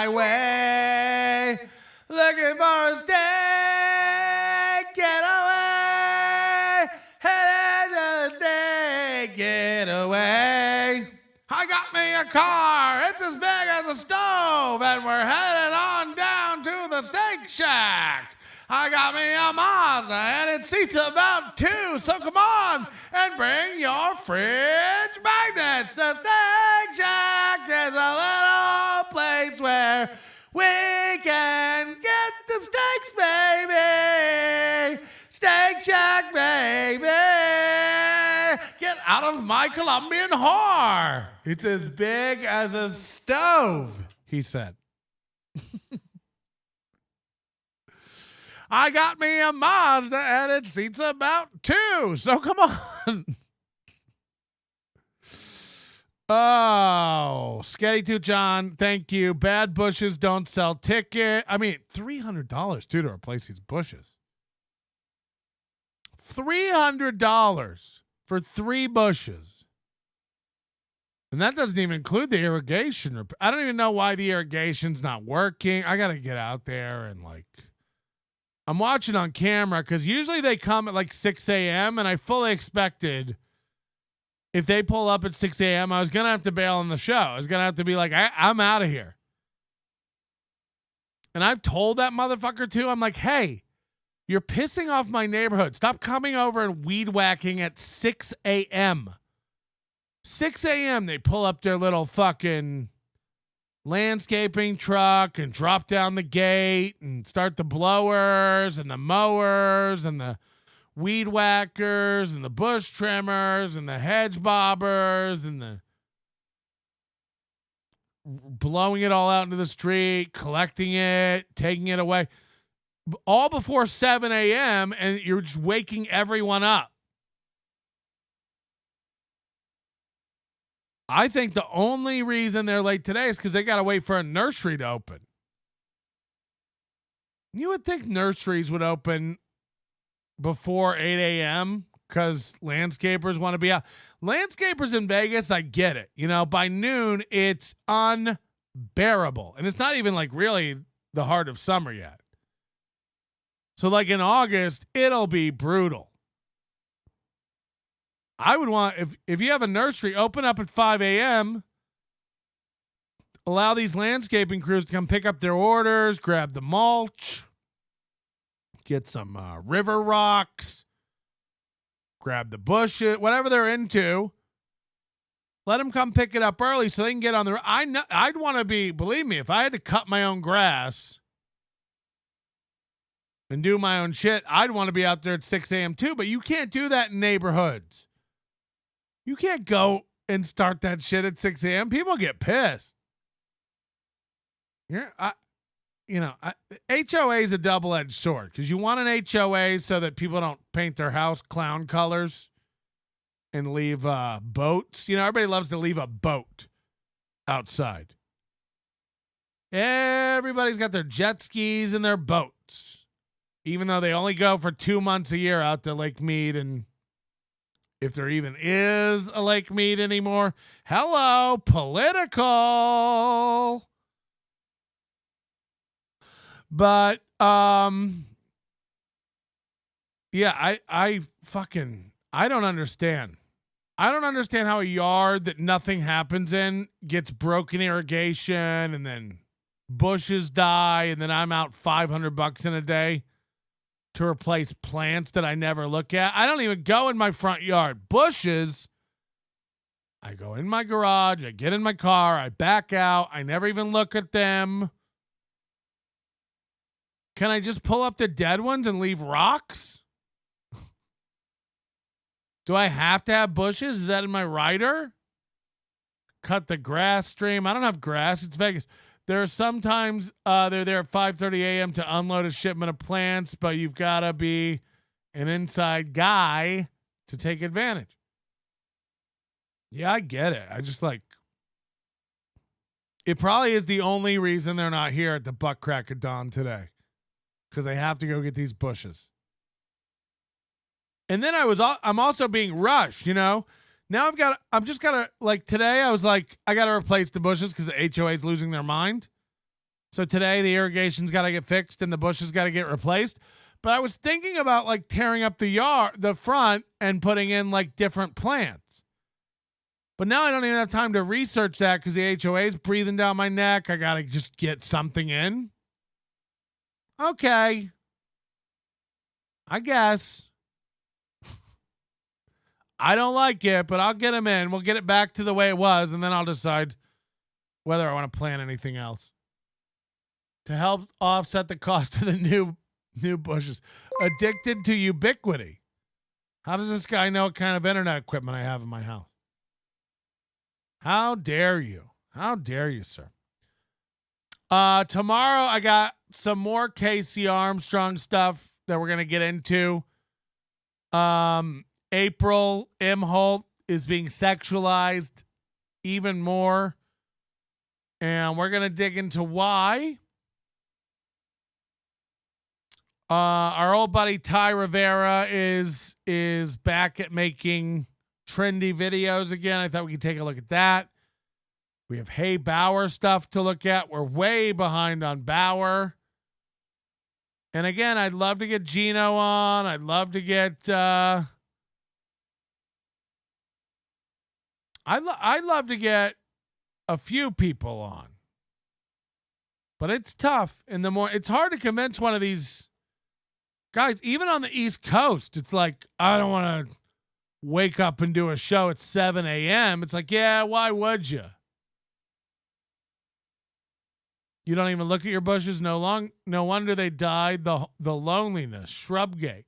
Highway, looking for a steak getaway, headed to the steak getaway. I got me a car, it's as big as a stove, and we're headed on down to the Steak Shack. I got me a Mazda, and it seats about 2, so come on and bring your fridge magnets. The Steak Shack is a little place where we can get the steaks, baby. Steak Shack, baby. Get out of my Colombian whore. It's as big as a stove, he said. I got me a Mazda and it seats about 2. So come on. Oh, Sketty to John. Thank you. Bad bushes don't sell ticket. I mean, $300 too to replace these bushes. $300 for 3 bushes. And that doesn't even include the irrigation. I don't even know why the irrigation's not working. I got to get out there and I'm watching on camera because usually they come at 6 a.m. and I fully expected if they pull up at 6 a.m., I was going to have to bail on the show. I was going to have to be like, I'm out of here. And I've told that motherfucker too. I'm like, hey, you're pissing off my neighborhood. Stop coming over and weed whacking at 6 a.m. 6 a.m. They pull up their little fucking landscaping truck and drop down the gate and start the blowers and the mowers and the weed whackers and the bush trimmers and the hedge bobbers and the blowing it all out into the street, collecting it, taking it away, all before 7 a.m. and you're just waking everyone up. I think the only reason they're late today is because they got to wait for a nursery to open. You would think nurseries would open before 8 a.m. because landscapers want to be out. Landscapers in Vegas, I get it. By noon, it's unbearable. And it's not even really the heart of summer yet. So in August, it'll be brutal. I would want, if you have a nursery, open up at 5 a.m., allow these landscaping crews to come pick up their orders, grab the mulch, get some river rocks, grab the bushes, whatever they're into. Let them come pick it up early so they can get on the. I'd want to be, believe me, if I had to cut my own grass and do my own shit, I'd want to be out there at 6 a.m. too, but you can't do that in neighborhoods. You can't go and start that shit at 6 a.m. People get pissed. HOA is a double-edged sword because you want an HOA so that people don't paint their house clown colors. and leave boats. You know, everybody loves to leave a boat outside. Everybody's got their jet skis and their boats, even though they only go for 2 months a year out to Lake Mead. And if there even is a Lake Mead anymore, hello, political. But, yeah, I don't understand. I don't understand how a yard that nothing happens in gets broken irrigation and then bushes die, and then I'm out $500 in a day to replace plants that I never look at. I don't even go in my front yard. Bushes, I go in my garage, I get in my car, I back out, I never even look at them. Can I just pull up the dead ones and leave rocks? Do I have to have bushes? Is that in my rider? Cut the grass stream. I don't have grass. It's Vegas. There are sometimes they're there at 5:30 a.m. to unload a shipment of plants, but you've got to be an inside guy to take advantage. Yeah, I get it. I just it probably is the only reason they're not here at the butt crack of dawn today, because they have to go get these bushes. And then I'm also being rushed, you know. Now I'm just gotta, today I was I gotta replace the bushes because the HOA is losing their mind. So today the irrigation's gotta get fixed and the bushes gotta get replaced. But I was thinking about tearing up the front and putting in different plants. But now I don't even have time to research that because the HOA is breathing down my neck. I gotta just get something in. Okay. I guess. I don't like it, but I'll get them in. We'll get it back to the way it was, and then I'll decide whether I want to plant anything else to help offset the cost of the new bushes. Addicted to ubiquity. How does this guy know what kind of internet equipment I have in my house? How dare you? How dare you, sir? Tomorrow I got some more Casey Armstrong stuff that we're going to get into. April Imholt is being sexualized even more, and we're going to dig into why. Our old buddy Ty Rivera is back at making trendy videos again. I thought we could take a look at that. We have Hey Bauer stuff to look at. We're way behind on Bauer. And again, I'd love to get Geno on. I'd love to get I'd love to get a few people on. But it's tough. And it's hard to convince one of these guys, even on the East Coast. It's I don't want to wake up and do a show at 7 a.m. It's yeah, why would you? You don't even look at your bushes. No wonder they died. The loneliness. Shrubgate.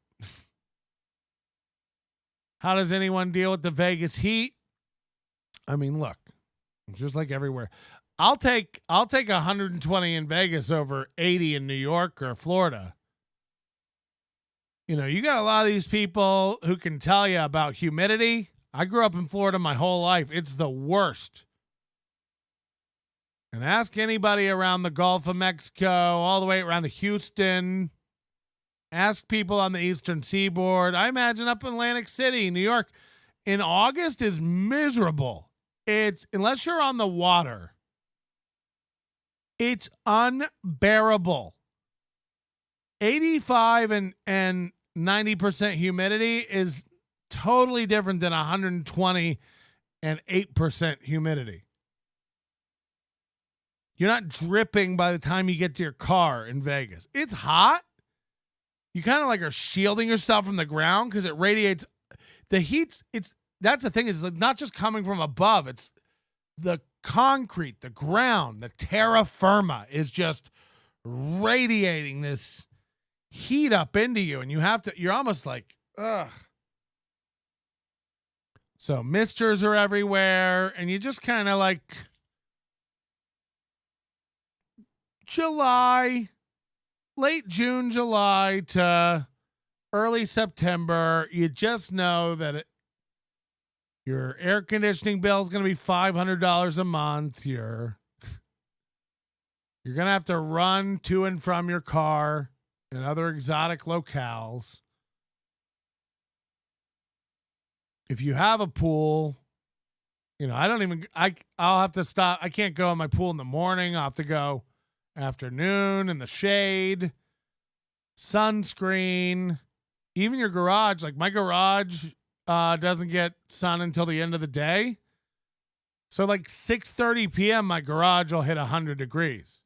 How does anyone deal with the Vegas heat? I mean, look, it's just like everywhere. I'll take 120 in Vegas over 80 in New York or Florida. You know, you got a lot of these people who can tell you about humidity. I grew up in Florida my whole life. It's the worst. And ask anybody around the Gulf of Mexico, all the way around to Houston. Ask people on the Eastern Seaboard. I imagine up in Atlantic City, New York, in August is miserable. It's, unless you're on the water, it's unbearable. 85 and 90% humidity is totally different than 120 and 8% humidity. You're not dripping by the time you get to your car in Vegas. It's hot. You kind of are shielding yourself from the ground because it radiates. The heat's, that's the thing, is not just coming from above. It's the concrete, the ground, the terra firma is just radiating this heat up into you. And you're almost ugh. So misters are everywhere. And you just kind of July, late June, July to early September, you just know that Your air conditioning bill is going to be $500 a month. You're going to have to run to and from your car and other exotic locales. If you have a pool, I'll have to stop. I can't go in my pool in the morning. I'll have to go afternoon in the shade, sunscreen, even your garage. Like my garage doesn't get sun until the end of the day. So like 6:30 p.m., my garage will hit 100 degrees.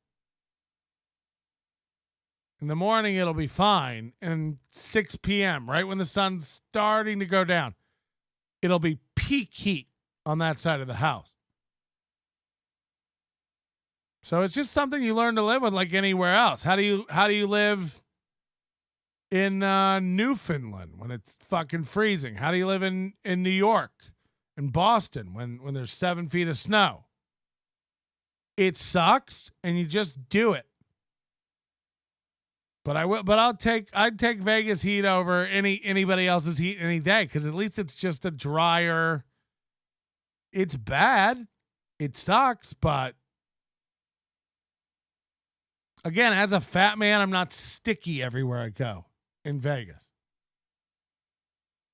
In the morning, it'll be fine. And 6 p.m., right when the sun's starting to go down, it'll be peak heat on that side of the house. So it's just something you learn to live with like anywhere else. How do you live in Newfoundland when it's fucking freezing? How do you live in New York and Boston when there's 7 feet of snow? It sucks, and you just do it. But I'd take Vegas heat over anybody else's heat any day, because at least it's just a drier. It's bad, it sucks, but again, as a fat man, I'm not sticky everywhere I go in Vegas.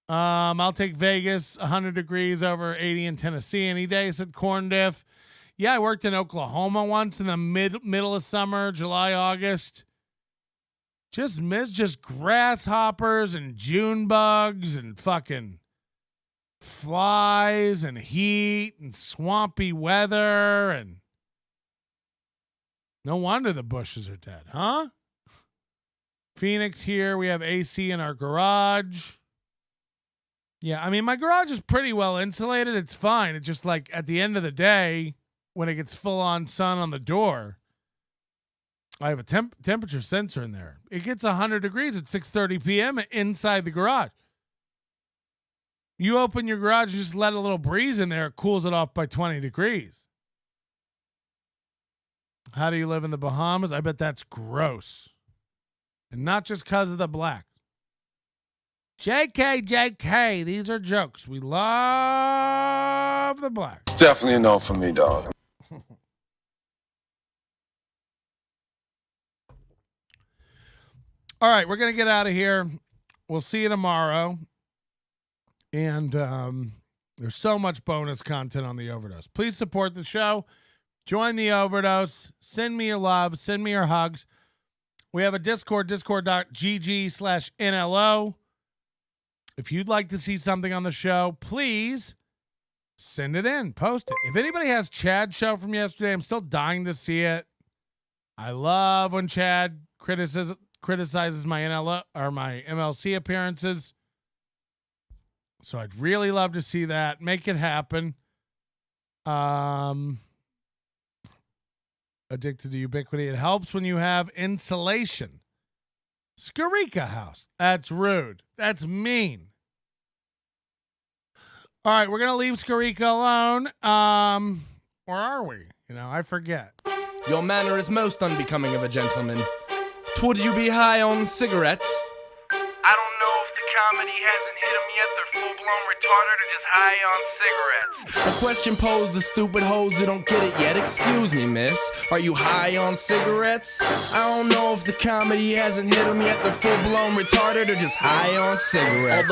I'll take Vegas 100 degrees over 80 in Tennessee any day, said Corn Diff. Yeah, I worked in Oklahoma once in the middle of summer, July, August. Just grasshoppers and June bugs and fucking flies and heat and swampy weather, and no wonder the bushes are dead, huh? Phoenix here, we have AC in our garage. Yeah, I mean, my garage is pretty well insulated. It's fine. It's just like at the end of the day, when it gets full on sun on the door, I have a temperature sensor in there. It gets 100 degrees at 6:30 p.m. inside the garage. You open your garage and just let a little breeze in there. It cools it off by 20 degrees. How do you live in the Bahamas? I bet that's gross. And not just because of the black. JK, these are jokes. We love the black. It's definitely a no for me, dog. All right, we're going to get out of here. We'll see you tomorrow. And there's so much bonus content on the Overdose. Please support the show. Join the Overdose. Send me your love. Send me your hugs. We have a Discord, discord.gg/NLO. If you'd like to see something on the show, please send it in. Post it. If anybody has Chad's show from yesterday, I'm still dying to see it. I love when Chad criticizes my NLO or my MLC appearances. So I'd really love to see that. Make it happen. Addicted to ubiquity. It helps when you have insulation. Skarica house. That's rude. That's mean. All right, we're going to leave Skarica alone. Where are we? I forget. Your manner is most unbecoming of a gentleman. Would you be high on cigarettes? I don't know if the comedy hasn't hit them yet. They're full-blown retarded or just high on cigarettes. A question posed to stupid hoes who don't get it yet. Excuse me, miss. Are you high on cigarettes? I don't know if the comedy hasn't hit them yet. They're full-blown retarded or just high on cigarettes.